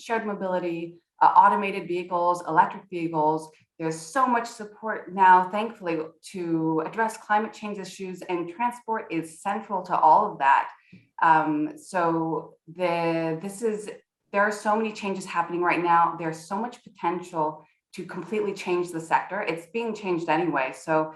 shared mobility, automated vehicles, electric vehicles. There's so much support now, thankfully, to address climate change issues, and transport is central to all of that. So there are so many changes happening right now. There's so much potential to completely change the sector. It's being changed anyway. So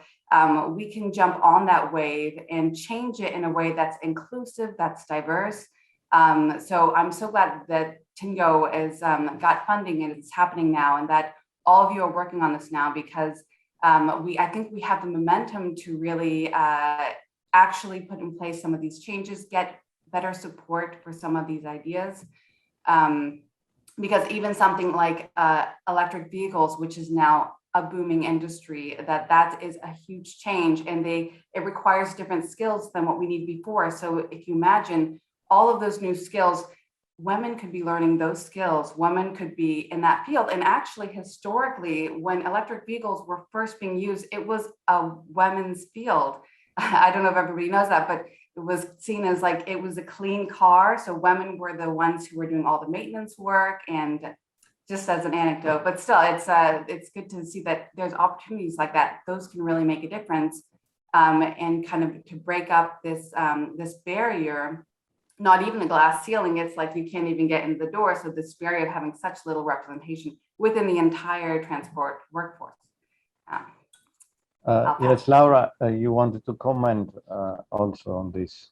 we can jump on that wave and change it in a way that's inclusive, that's diverse. So I'm so glad that TInnGO has got funding and it's happening now, and that all of you are working on this now, because I think we have the momentum to really actually put in place some of these changes, get better support for some of these ideas. Because even something like electric vehicles, which is now a booming industry, that is a huge change, and it requires different skills than what we need before. So if you imagine all of those new skills, women could be learning those skills, women could be in that field. And actually, historically, when electric vehicles were first being used, it was a women's field. I don't know if everybody knows that, but it was seen as like it was a clean car. So women were the ones who were doing all the maintenance work, and just as an anecdote, but still it's good to see that there's opportunities like that. Those can really make a difference, and kind of to break up this barrier. Not even a glass ceiling, it's like you can't even get into the door. So this barrier of having such little representation within the entire transport workforce. Yes, Laura, you wanted to comment also on this.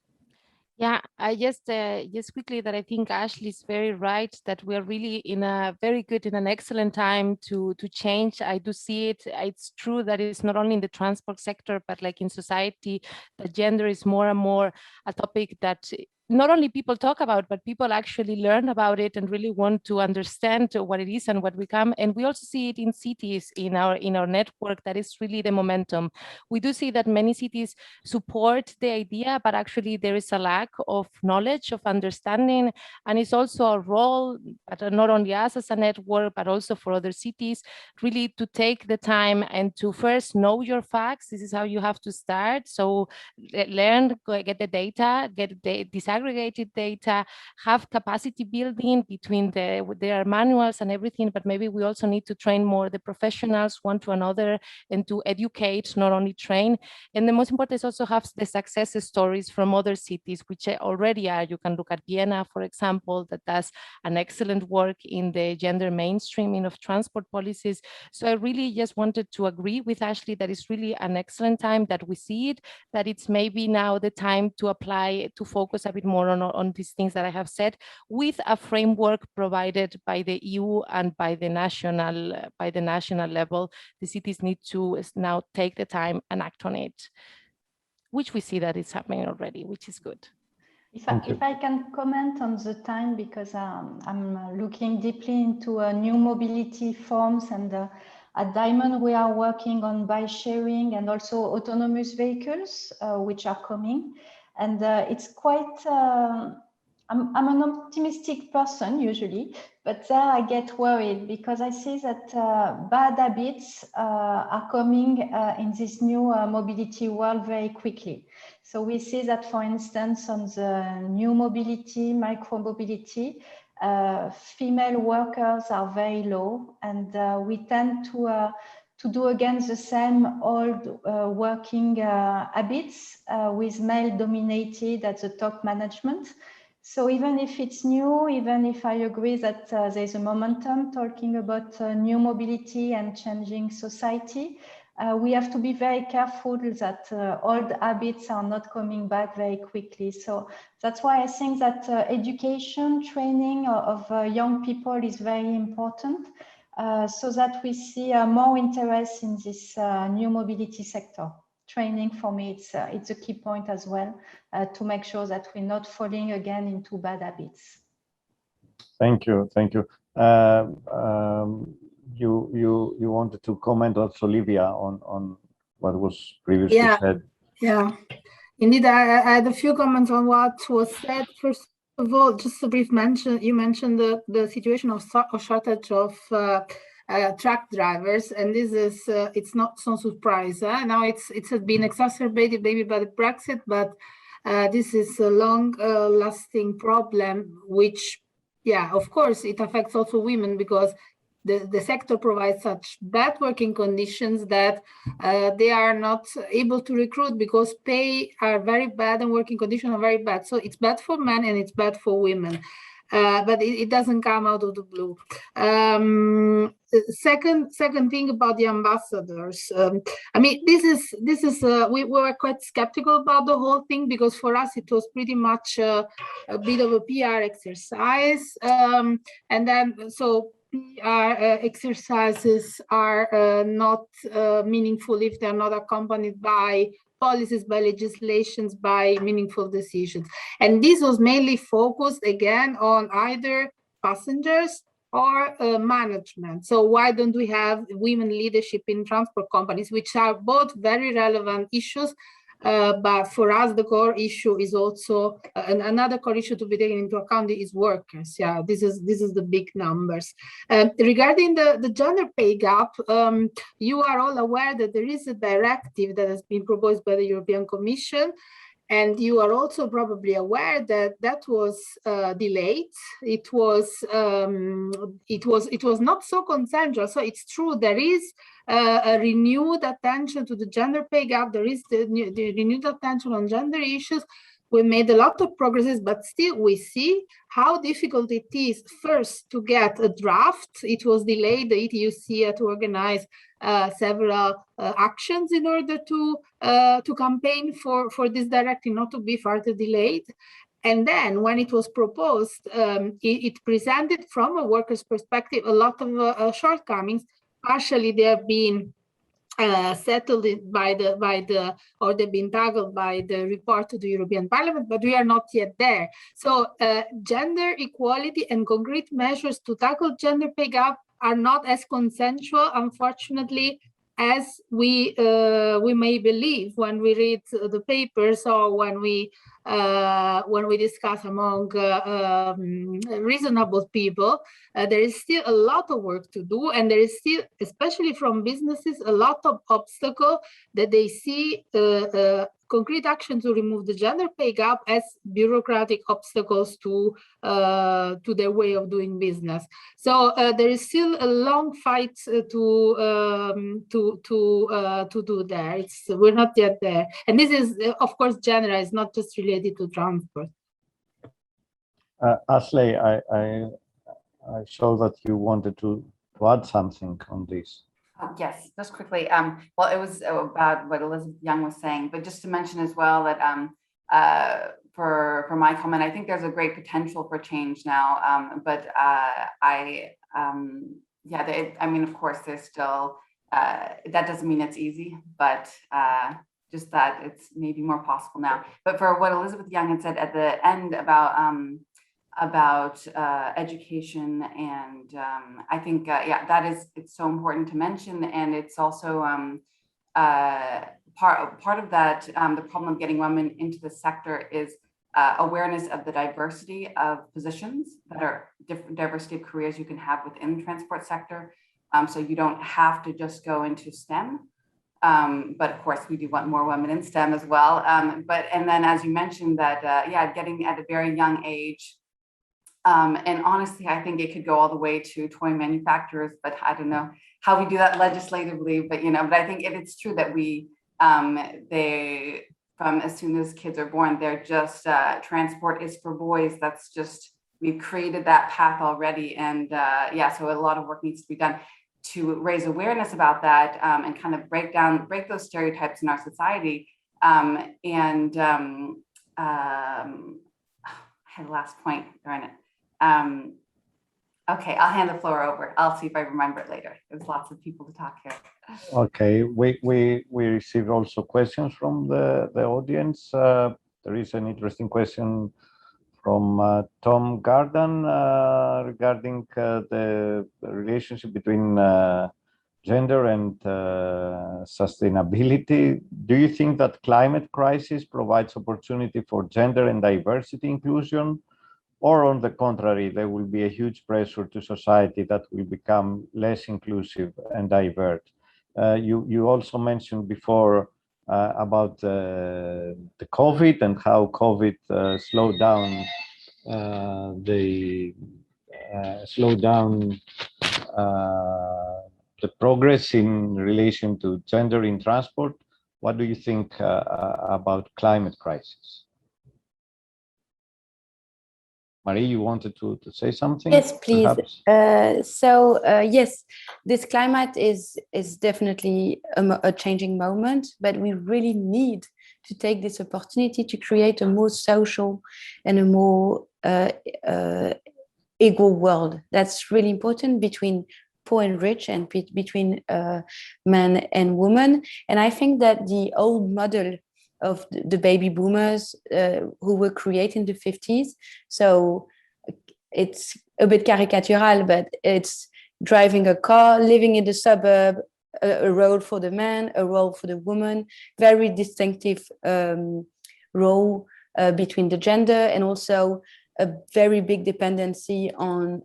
Yeah, I just quickly that I think Ashley's very right that we're really in an excellent time to change. I do see it. It's true that it's not only in the transport sector, but like in society, that gender is more and more a topic that not only people talk about, but people actually learn about it and really want to understand what it is and what we come. And we also see it in cities, in our network. That is really the momentum. We do see that many cities support the idea, but actually there is a lack of knowledge, of understanding. And it's also a role, but not only us as a network, but also for other cities, really to take the time and to first know your facts. This is how you have to start. So learn, get the data, get the disaggregated data, have capacity building between their manuals and everything, but maybe we also need to train more the professionals one to another and to educate, not only train. And the most important is also have the success stories from other cities, which already are. You can look at Vienna, for example, that does an excellent work in the gender mainstreaming of transport policies. So I really just wanted to agree with Ashley that it's really an excellent time that we see it, that it's maybe now the time to apply, to focus a bit more on these things that I have said, with a framework provided by the EU and by the national level. The cities need to now take the time and act on it, which we see that it's happening already, which is good. If I can comment on the time, because I'm looking deeply into new mobility forms, and at Diamond we are working on bike sharing and also autonomous vehicles, which are coming. And it's quite, I'm an optimistic person usually, but there I get worried because I see that bad habits are coming in this new mobility world very quickly. So we see that, for instance, on the new mobility, micro-mobility, female workers are very low, and we tend to do again the same old working habits with male dominated at the top management. So even if it's new, even if I agree that there's a momentum talking about new mobility and changing society, we have to be very careful that old habits are not coming back very quickly. So that's why I think that education, training of young people is very important, so that we see more interest in this new mobility sector. Training for me, it's a key point as well, to make sure that we're not falling again into bad habits. Thank you. You wanted to comment also, Olivia, on what was previously said. Yeah, indeed, I had a few comments on what was said. First of all, just a brief mention, you mentioned the situation of shortage of truck drivers, and this is it's not so surprise. Now it's been exacerbated maybe by the Brexit, but this is a long lasting problem, which, yeah, of course it affects also women, because the sector provides such bad working conditions that they are not able to recruit, because pay are very bad and working conditions are very bad. So it's bad for men and it's bad for women. But it doesn't come out of the blue. Second thing about the ambassadors. I mean, this is we were quite skeptical about the whole thing, because for us it was pretty much a bit of a PR exercise, and then so PR exercises are not meaningful if they're not accompanied by policies, by legislations, by meaningful decisions. And this was mainly focused again on either passengers or management. So why don't we have women leadership in transport companies, which are both very relevant issues, but for us the core issue is also another core issue to be taken into account is workers. Yeah, this is the big numbers. Regarding the gender pay gap, you are all aware that there is a directive that has been proposed by the European Commission, and you are also probably aware that that was delayed. It was not so consensual. So it's true, there is a renewed attention to the gender pay gap. There is the renewed attention on gender issues. We made a lot of progresses, but still we see how difficult it is first to get a draft. It was delayed. The ETUC had to organize several actions in order to campaign for this directive not to be further delayed. And then when it was proposed, it presented from a worker's perspective a lot of shortcomings. Partially they have been settled by the or they've been tackled by the report to the European Parliament, but we are not yet there. So gender equality and concrete measures to tackle gender pay gap are not as consensual, unfortunately, as we may believe when we read the papers or when we discuss among reasonable people. There is still a lot of work to do, and there is still, especially from businesses, a lot of obstacles that they see concrete action to remove the gender pay gap as bureaucratic obstacles to their way of doing business. So there is still a long fight to do there. We're not yet there, and this is, of course, gender is not just related to transport. Ashley, I saw that you wanted to add something on this. Yes, just quickly. Well, it was about what Elizabeth Young was saying, but just to mention as well that for my comment, I think there's a great potential for change now. But I mean, of course, there's still that doesn't mean it's easy, but just that it's maybe more possible now. But for what Elizabeth Young had said at the end about education, and I think it's so important to mention, and it's also part of that. The problem of getting women into the sector is awareness of the diversity of positions that are different, diversity of careers you can have within the transport sector. So you don't have to just go into STEM. But of course, we do want more women in STEM as well. And then, as you mentioned, that getting at a very young age. And honestly, I think it could go all the way to toy manufacturers, but I don't know how we do that legislatively. But but I think it's true that from as soon as kids are born, they're just transport is for boys. That's just, we've created that path already, and so a lot of work needs to be done to raise awareness about that, and kind of break those stereotypes in our society. I had the last point, darn it. Okay, I'll hand the floor over. I'll see if I remember it later. There's lots of people to talk here. Okay, we received also questions from the audience. There is an interesting question from Tom Garden regarding the relationship between gender and sustainability. Do you think that climate crisis provides opportunity for gender and diversity inclusion? Or on the contrary, there will be a huge pressure to society that will become less inclusive and divert. You also mentioned before about the COVID and how COVID slowed down the progress in relation to gender in transport. What do you think about climate crisis? Marie, you wanted to say something? Yes, please. Yes, this climate is definitely a changing moment, but we really need to take this opportunity to create a more social and a more equal world. That's really important between poor and rich, and between men and women. And I think that the old model of the baby boomers who were created in the 50s. So it's a bit caricatural, but it's driving a car, living in the suburb, a role for the man, a role for the woman, very distinctive role between the gender, and also a very big dependency on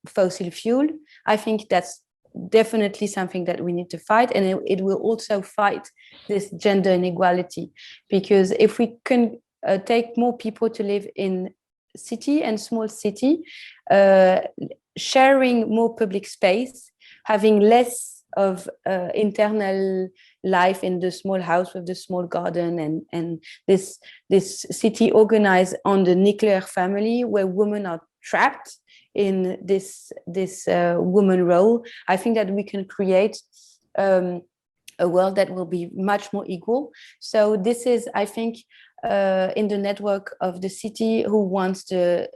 fossil fuel. I think that's definitely something that we need to fight, and it will also fight this gender inequality, because if we can take more people to live in city and small city, sharing more public space, having less of internal life in the small house with the small garden, and this city organized on the nuclear family where women are trapped in this woman role. I think that we can create a world that will be much more equal. So this is, I think, in the network of the city who wants the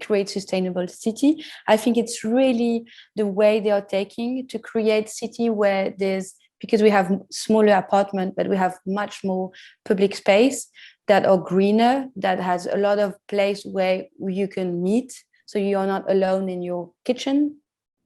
create sustainable city. I think it's really the way they are taking to create city where because we have smaller apartment, but we have much more public space that are greener, that has a lot of place where you can meet. So you are not alone in your kitchen,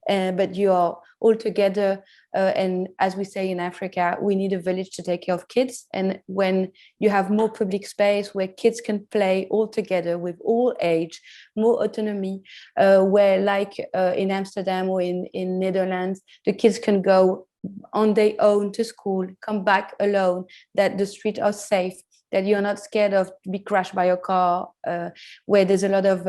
but you are all together. And as we say in Africa, we need a village to take care of kids. And when you have more public space where kids can play all together with all age, more autonomy, where like in Amsterdam or in Netherlands, the kids can go on their own to school, come back alone, that the streets are safe, that you're not scared of to be crashed by a car, where there's a lot of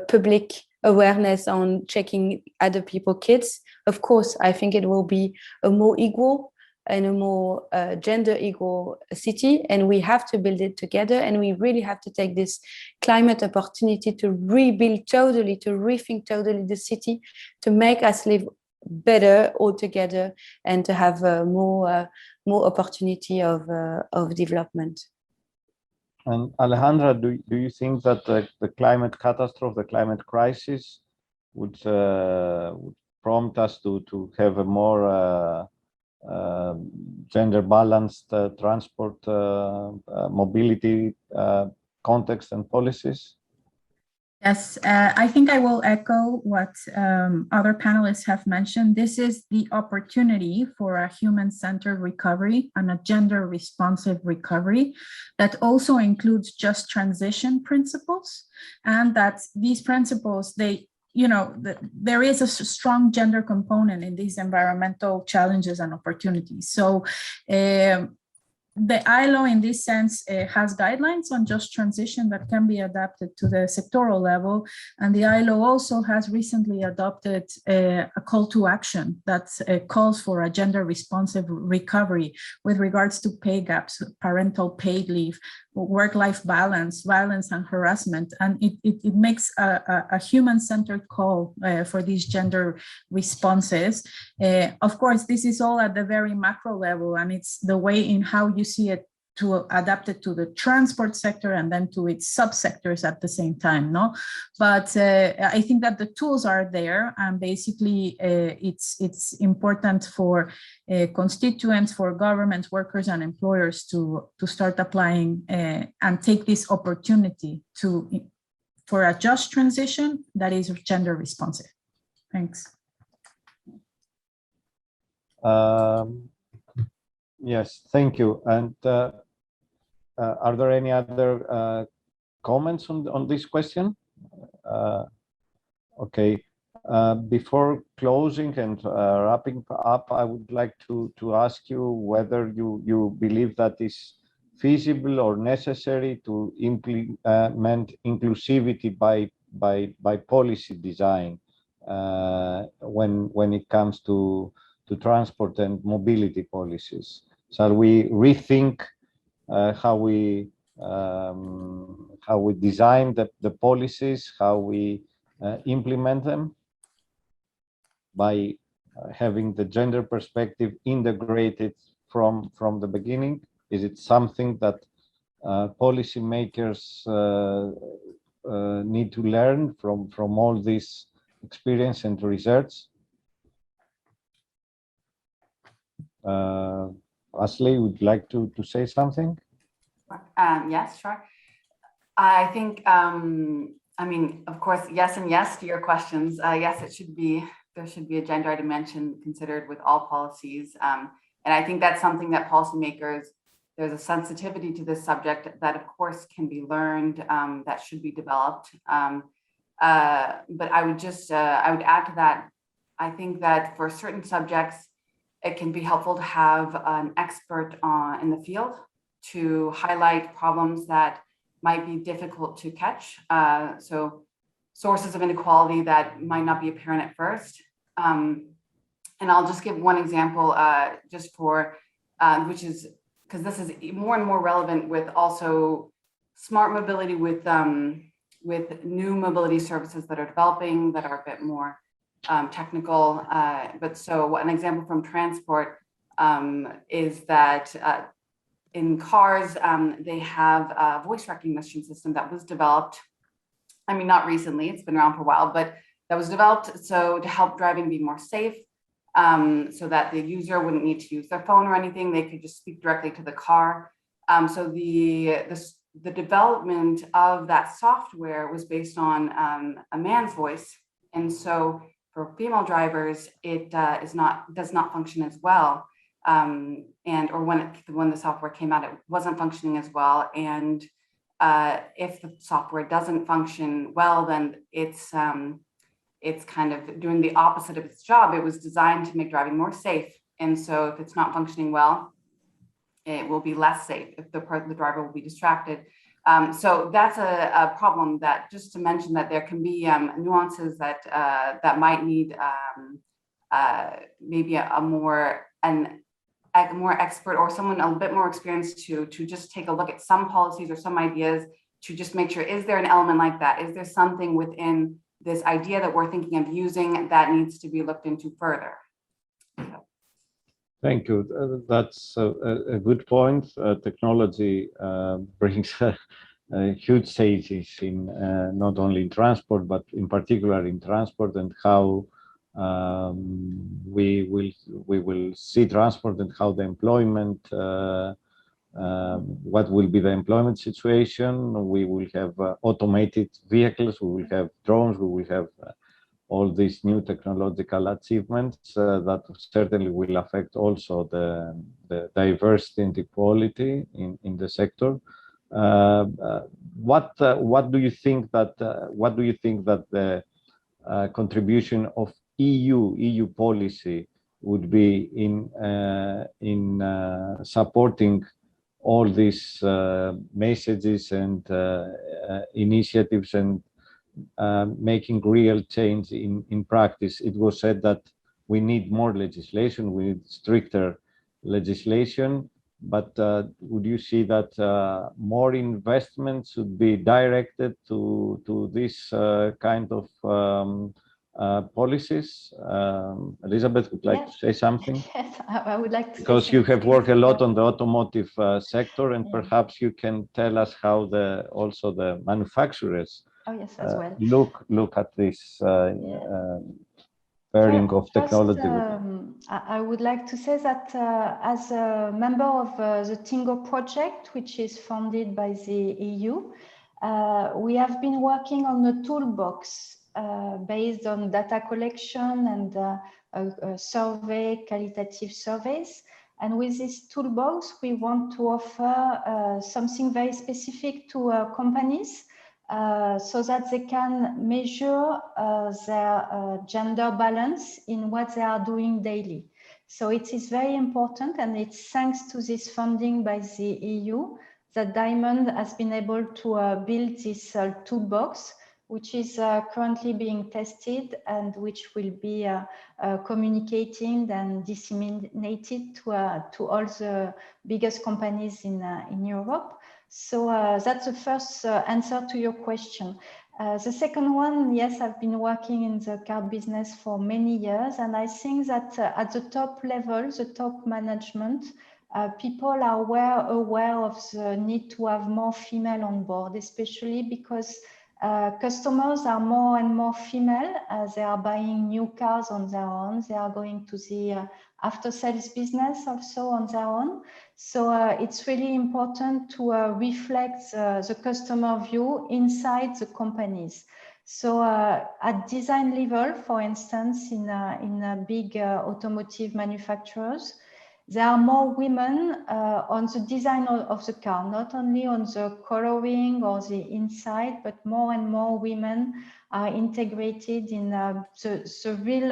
public awareness on checking other people's kids. Of course, I think it will be a more equal and a more gender equal city, and we have to build it together, and we really have to take this climate opportunity to rebuild totally, to rethink totally the city, to make us live better all together, and to have more opportunity of development. And Alejandra, do you think that the climate catastrophe, the climate crisis, would prompt us to have a more gender balanced transport mobility context and policies? Yes, I think I will echo what other panelists have mentioned. This is the opportunity for a human-centered recovery and a gender-responsive recovery that also includes just transition principles, and that these principles, there is a strong gender component in these environmental challenges and opportunities. So the ILO in this sense has guidelines on just transition that can be adapted to the sectoral level. And the ILO also has recently adopted a call to action that calls for a gender responsive recovery with regards to pay gaps, parental paid leave, work-life balance, violence and harassment. And it makes a human-centered call for these gender responses. Of course, this is all at the very macro level, and it's the way in how you see it to adapt it to the transport sector and then to its subsectors at the same time, no? But I think that the tools are there, and basically it's important for constituents, for governments, workers and employers to start applying and take this opportunity for a just transition that is gender responsive. Thanks. Yes, thank you. And are there any other comments on this question? Okay. Before closing and wrapping up, I would like to ask you whether you believe that is feasible or necessary to implement inclusivity by policy design when it comes to transport and mobility policies. Shall we rethink how we design the policies, how we implement them, by having the gender perspective integrated from the beginning? Is it something that policymakers need to learn from all this experience and research? Ashley, would you like to say something? Yes, sure. I think, I mean, of course, yes and yes to your questions. Yes, there should be a gender dimension considered with all policies. And I think that's something that policymakers, there's a sensitivity to this subject that of course can be learned, that should be developed. But I would just, I would add to that, I think that for certain subjects, it can be helpful to have an expert in the field to highlight problems that might be difficult to catch. So sources of inequality that might not be apparent at first. And I'll just give one example just for, which is, because this is more and more relevant with also smart mobility with new mobility services that are developing that are a bit more technical. But so an example from transport is that in cars, they have a voice recognition system that was developed I mean, not recently, it's been around for a while, but that was developed so to help driving be more safe, so that the user wouldn't need to use their phone or anything. They could just speak directly to the car. So the development of that software was based on a man's voice. And so for female drivers, it does not function as well. Or when the software came out, it wasn't functioning as well. And if the software doesn't function well, then it's kind of doing the opposite of its job. It was designed to make driving more safe. And so if it's not functioning well, it will be less safe if the driver will be distracted. So that's a problem, that just to mention that there can be nuances that that might need maybe a more expert or someone a bit more experienced to just take a look at some policies or some ideas to just make sure, is there an element like that? Is there something within this idea that we're thinking of using that needs to be looked into further? Thank you. That's a good point. Technology brings huge changes in not only in transport, but in particular in transport, and how we will see transport and how the employment, what will be the employment situation. We will have automated vehicles, we will have drones, we will have all these new technological achievements that certainly will affect also the diversity and equality in the sector. What do you think that the contribution of EU policy would be in supporting all these messages and initiatives and making real change in practice? It was said that we need more legislation, we need stricter legislation, but would you see that more investment should be directed to this kind of policies? Elizabeth, would like to say something? Yes, I would like to. Because you have worked a lot on the automotive sector, and perhaps you can tell us how also the manufacturers as well look at this pairing of technology. I would like to say that as a member of the TInnGO project, which is funded by the EU, we have been working on a toolbox based on data collection and survey, qualitative surveys. And with this toolbox, we want to offer something very specific to companies so that they can measure their gender balance in what they are doing daily. So it is very important, and it's thanks to this funding by the EU that Diamond has been able to build this toolbox, which is currently being tested and which will be communicated and disseminated to all the biggest companies in Europe. So that's the first answer to your question. The second one, yes, I've been working in the car business for many years, and I think that at the top level, the top management, people are aware of the need to have more female on board, especially because customers are more and more female. They are buying new cars on their own. They are going to the after-sales business also on their own. So it's really important to reflect the customer view inside the companies. So at design level, for instance, in big automotive manufacturers, there are more women on the design of the car, not only on the coloring or the inside, but more and more women are integrated in the real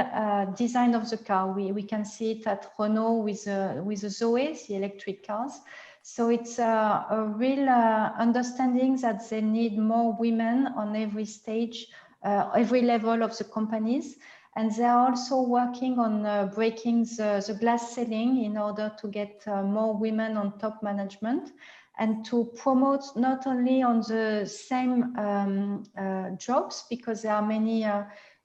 design of the car. We can see it at Renault with the Zoe, the electric cars. So it's a real understanding that they need more women on every stage, every level of the companies. And they are also working on breaking the glass ceiling in order to get more women on top management and to promote not only on the same jobs, because there are many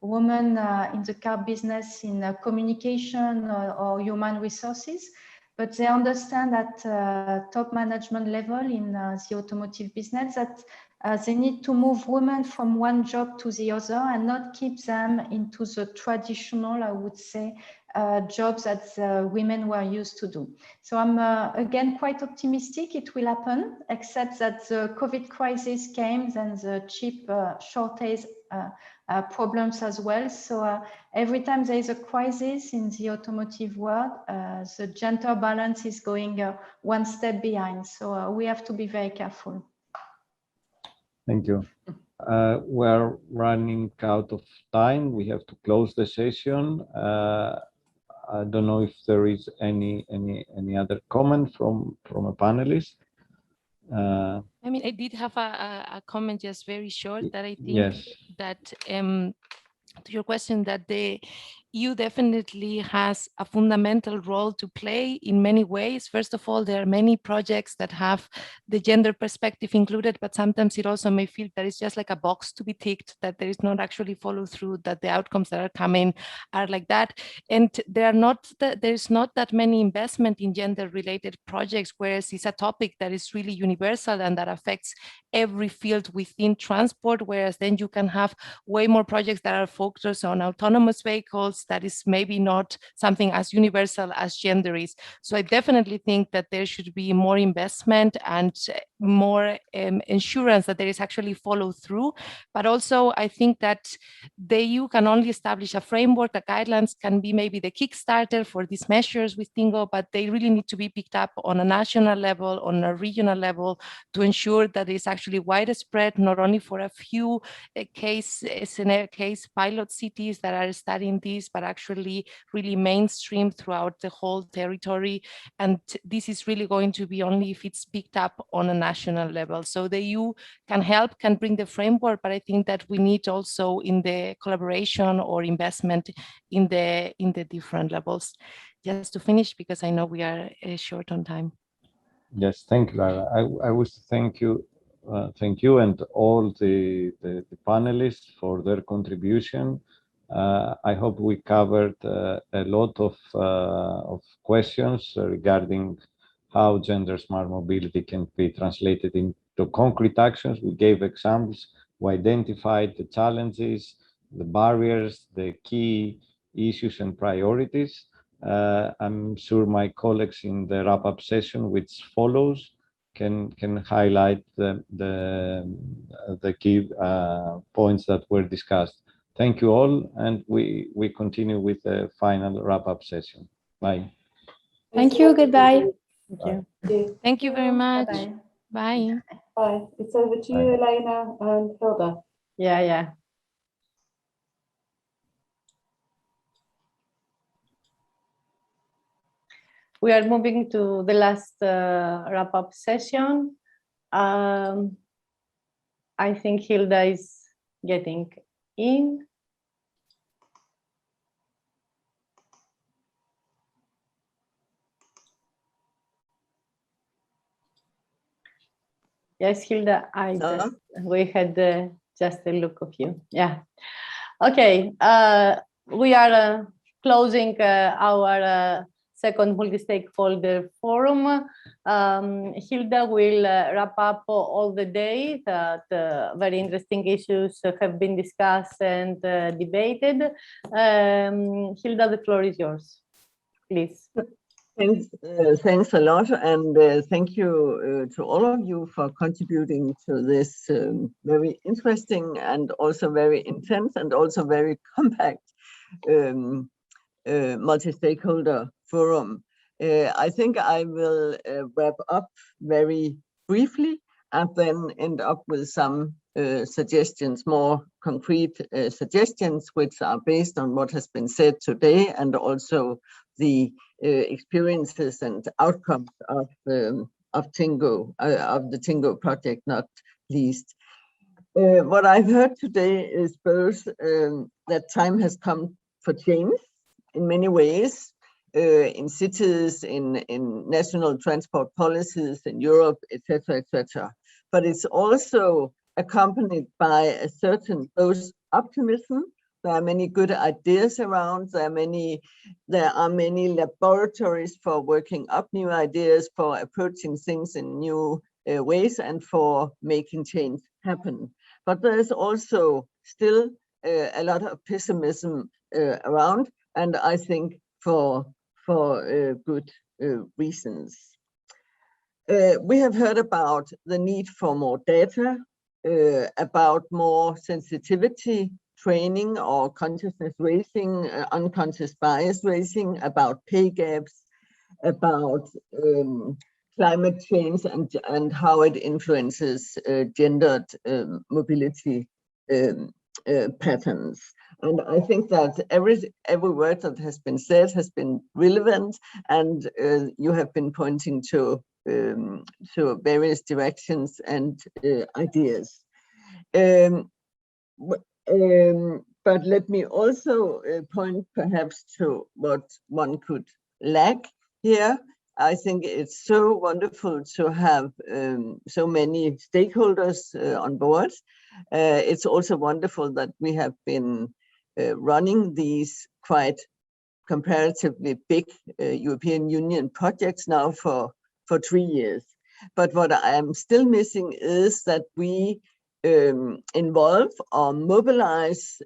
women in the car business in communication or human resources, but they understand at top management level in the automotive business that they need to move women from one job to the other and not keep them into the traditional, I would say, jobs that women were used to do. So I'm again quite optimistic it will happen, except that the COVID crisis came and the chip shortage problems as well. So every time there is a crisis in the automotive world, the gender balance is going one step behind. So we have to be very careful. Thank you. We're running out of time. We have to close the session. I don't know if there is any other comment from a panelist. I mean, I did have a comment, just very short, that I think yes. that to your question, that the EU definitely has a fundamental role to play in many ways. First of all, there are many projects that have the gender perspective included, but sometimes it also may feel that it's just like a box to be ticked, that there is not actually follow through, that the outcomes that are coming are like that. And there's not that many investment in gender related projects, whereas it's a topic that is really universal and that affects every field within transport, whereas then you can have way more projects that are focused on autonomous vehicles. That is maybe not something as universal as gender is. So I definitely think that there should be more investment and more assurance that there is actually follow through. But also I think that the EU can only establish a framework. The guidelines can be maybe the Kickstarter for these measures with TInnGO, but they really need to be picked up on a national level, on a regional level, to ensure that it's actually widespread, not only for a few case pilot cities that are studying this, but actually really mainstream throughout the whole territory. And this is really going to be only if it's picked up on a national level. So the EU can help, can bring the framework, but I think that we need also in the collaboration or investment in the different levels. Just to finish, because I know we are short on time. Yes, thank you, Lara. I wish to thank you and all the panelists for their contribution. I hope we covered a lot of questions regarding how gender smart mobility can be translated into concrete actions. We gave examples, we identified the challenges, the barriers, the key issues and priorities. I'm sure my colleagues in the wrap-up session, which follows, can highlight the key points that were discussed. Thank you all, and we continue with the final wrap-up session. Bye. Thank you. Goodbye. Thank you. Thank you very much. Bye-bye. Bye. Bye. It's over to you, Elena and Hilda. Yeah. We are moving to the last wrap-up session. I think Hilda is getting in. Yes, Hilda, we had just a look of you. Yeah. Okay. We are closing our second multi-stakeholder forum. Hilda will wrap up all the day that very interesting issues have been discussed and debated. Hilda, the floor is yours, please. Thanks a lot, and thank you to all of you for contributing to this very interesting and also very intense and also very compact multi-stakeholder forum. I think I will wrap up very briefly and then end up with some suggestions, more concrete suggestions, which are based on what has been said today and also the experiences and outcomes of TInnGO, of the TInnGO project, not least. What I've heard today is both that time has come for change in many ways, in cities, in national transport policies in Europe, etc., etc. But it's also accompanied by a certain both optimism, There are many good ideas around. There are many laboratories for working up new ideas, for approaching things in new ways, and for making change happen. But there is also still a lot of pessimism around, and I think for good reasons. We have heard about the need for more data, about more sensitivity training or consciousness raising, unconscious bias raising, about pay gaps, about climate change and how it influences gendered mobility patterns. And I think that every word that has been said has been relevant, and you have been pointing to various directions and ideas. But let me also point perhaps to what one could lack here. I think it's so wonderful to have so many stakeholders on board. It's also wonderful that we have been running these quite comparatively big European Union projects now for 3 years. But what I am still missing is that we involve or mobilize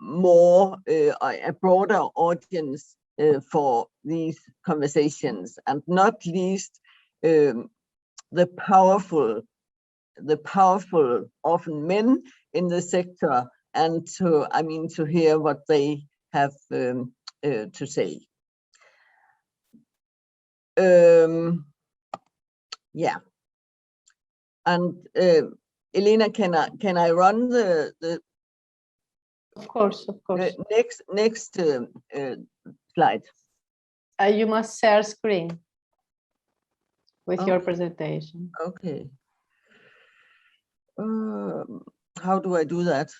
more a broader audience for these conversations, and not least the powerful, often men in the sector, and to hear what they have to say. Yeah, and Elena, can I run the Of course. Next slide. You must share screen with your presentation. Okay. How do I do that?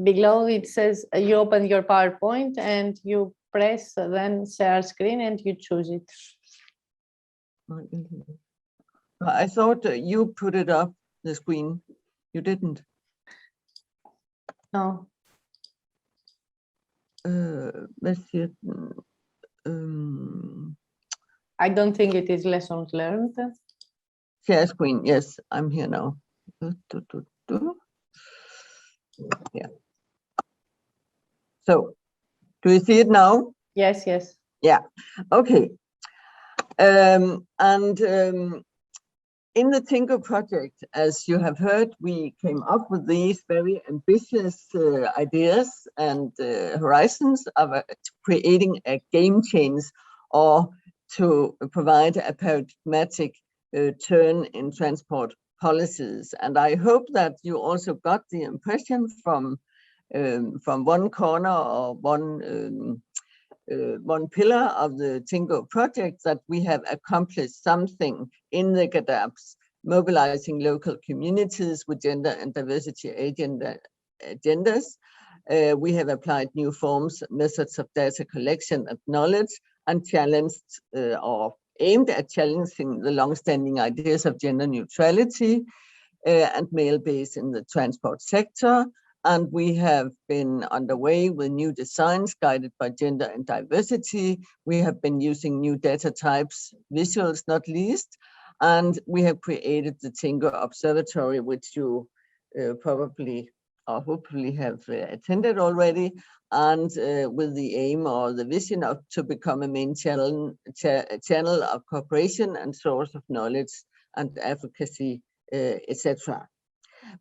Below it says you open your PowerPoint and you press then share screen and you choose it. I thought you put it up the screen. You didn't. No. Let's see it. I don't think it is lessons learned. Share screen. Yes, I'm here now. Yeah. So, do you see it now? Yes. Yeah. Okay. In the TInnGO project, as you have heard, we came up with these very ambitious ideas and horizons of creating a game change, or to provide a paradigmatic turn in transport policies. And I hope that you also got the impression from one corner or one pillar of the TInnGO project that we have accomplished something in the GADAPs, mobilizing local communities with gender and diversity agendas. We have applied new forms, methods of data collection and knowledge, and challenged or aimed at challenging the long-standing ideas of gender neutrality and male base in the transport sector. And we have been underway with new designs guided by gender and diversity. We have been using new data types, visuals not least, and we have created the TInnGO Observatory, which you probably or hopefully have attended already, and with the aim or the vision of to become a main channel of cooperation and source of knowledge and advocacy, etc.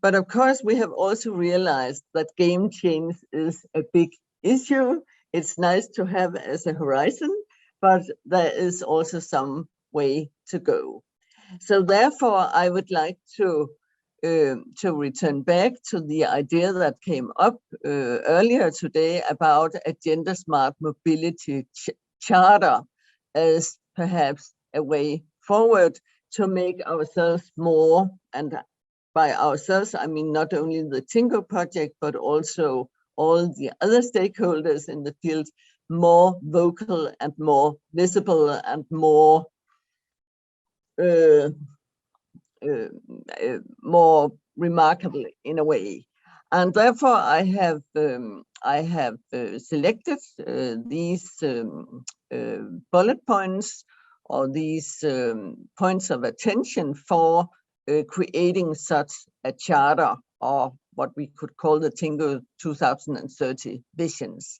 But of course, we have also realized that game change is a big issue. It's nice to have as a horizon, but there is also some way to go. So therefore, I would like to return back to the idea that came up earlier today about a gender smart mobility charter as perhaps a way forward to make ourselves more, and by ourselves, I mean not only the TInnGO project, but also all the other stakeholders in the field, more vocal and more visible and more more remarkable in a way. And therefore, I have selected these bullet points, or these points of attention for creating such a charter, or what we could call the TInnGO 2030 visions.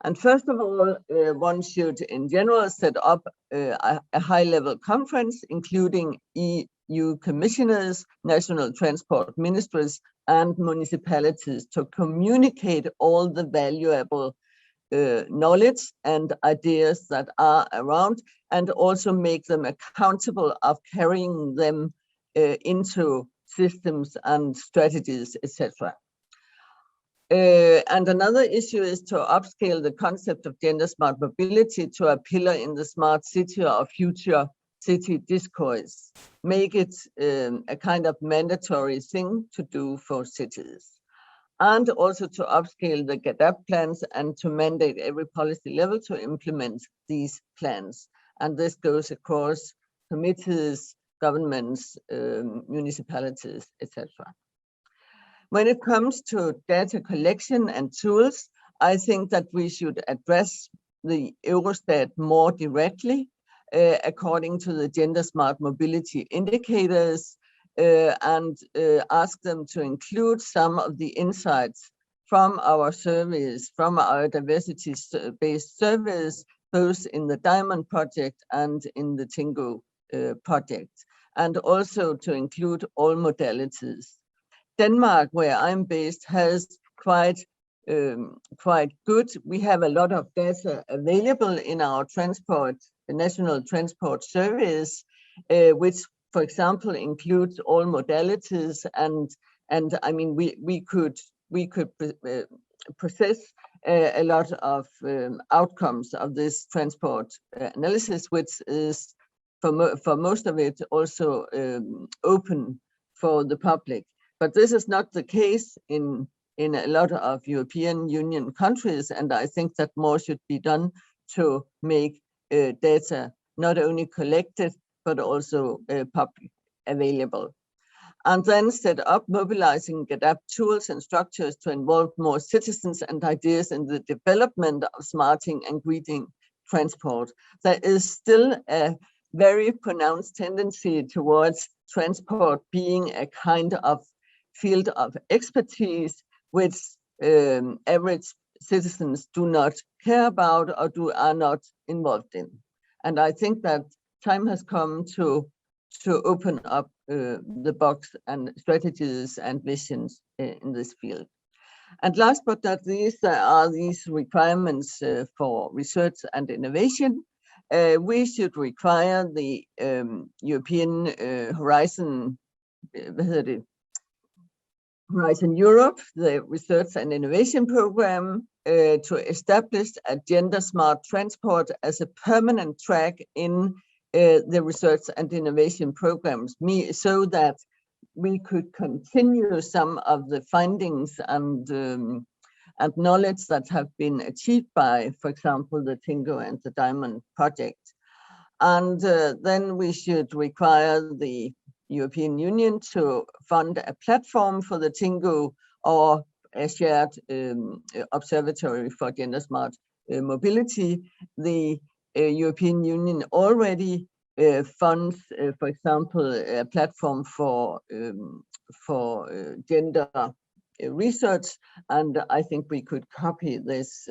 And first of all, one should in general set up a high-level conference, including EU commissioners, national transport ministries, and municipalities, to communicate all the valuable knowledge and ideas that are around, and also make them accountable of carrying them into systems and strategies, etc. And another issue is to upscale the concept of gender smart mobility to a pillar in the smart city or future city discourse. Make it a kind of mandatory thing to do for cities. And also to upscale the GADAP plans and to mandate every policy level to implement these plans. And this goes across committees, governments, municipalities, etc. When it comes to data collection and tools, I think that we should address the Eurostat more directly according to the gender smart mobility indicators, and ask them to include some of the insights from our surveys, from our diversity-based surveys, both in the Diamond project and in the TInnGO project, and also to include all modalities. Denmark, where I'm based, has quite good. We have a lot of data available in our national transport surveys, which, for example, includes all modalities, and I mean we could process a lot of outcomes of this transport analysis, which is for most of it also open for the public. But this is not the case in a lot of European Union countries, and I think that more should be done to make data not only collected but also public available. And then set up mobilizing GADAP tools and structures to involve more citizens and ideas in the development of smarting and greening transport. There is still a very pronounced tendency towards transport being a kind of field of expertise which average citizens do not care about or are not involved in. And I think that time has come to open up the box and strategies and visions in this field. And last but not least, there are these requirements for research and innovation. We should require the European Horizon Europe, the Research and Innovation Program, to establish a gender smart transport as a permanent track in the research and innovation programs, so that we could continue some of the findings and knowledge that have been achieved by, for example, the TInnGO and the Diamond project. And then we should require the European Union to fund a platform for the TInnGO or a shared observatory for gender smart mobility. The European Union already funds, for example, a platform for gender research, and I think we could copy this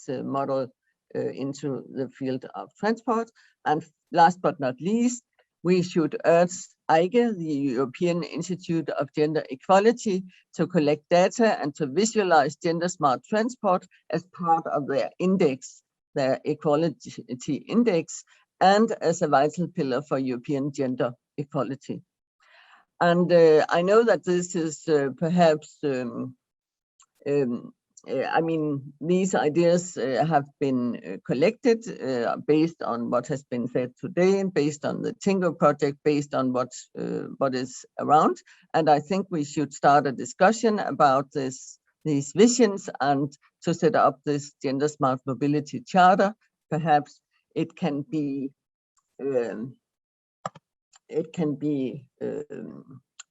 model into the field of transport. And last but not least, we should urge EIGE, the European Institute of Gender Equality, to collect data and to visualize gender smart transport as part of their index, their equality index, and as a vital pillar for European gender equality. And I know that this is perhaps, I mean, these ideas have been collected based on what has been said today, based on the TInnGO project, based on what is around. And I think we should start a discussion about these visions and to set up this gender smart mobility charter. Perhaps it can be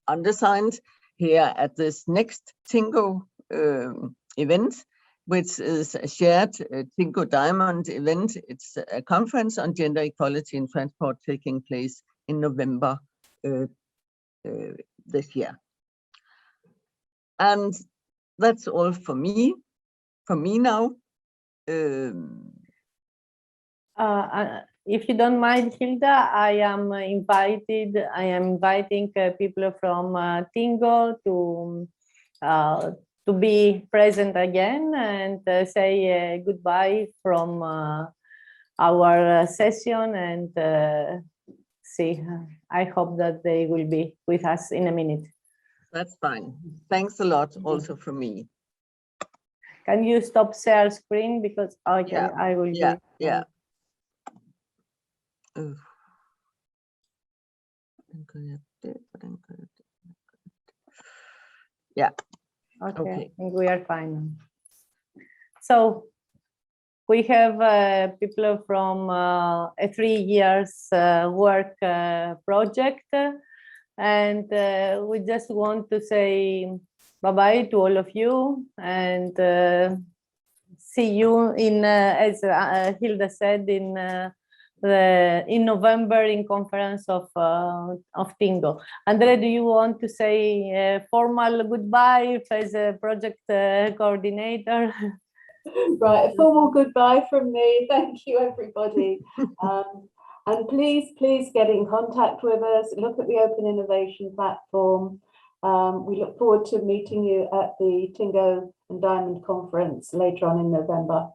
undersigned here at this next TInnGO event, which is a shared TInnGO Diamond event. It's a conference on gender equality in transport taking place in November this year. And that's all for me now. If you don't mind, Hilda, I am inviting people from TInnGO to be present again and say goodbye from our session, and see. I hope that they will be with us in a minute. That's fine. Thanks a lot also from me. Can you stop share screen, because okay, Yeah. I will Yeah, be. yeah. Yeah. Okay, Okay. I think we are fine. So we have people from a 3 years work project, and we just want to say bye-bye to all of you, and see you in, as Hilda said, in November in conference of TInnGO. Andre, do you want to say a formal goodbye as a project coordinator? Right, a formal goodbye from me. Thank you, everybody. And please get in contact with us. Look at the Open Innovation platform. We look forward to meeting you at the TInnGO and Diamond conference later on in November,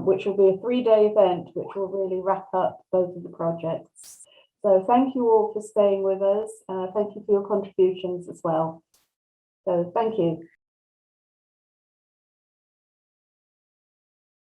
which will be a 3-day event, which will really wrap up both of the projects. So thank you all for staying with us. Thank you for your contributions as well. So thank you.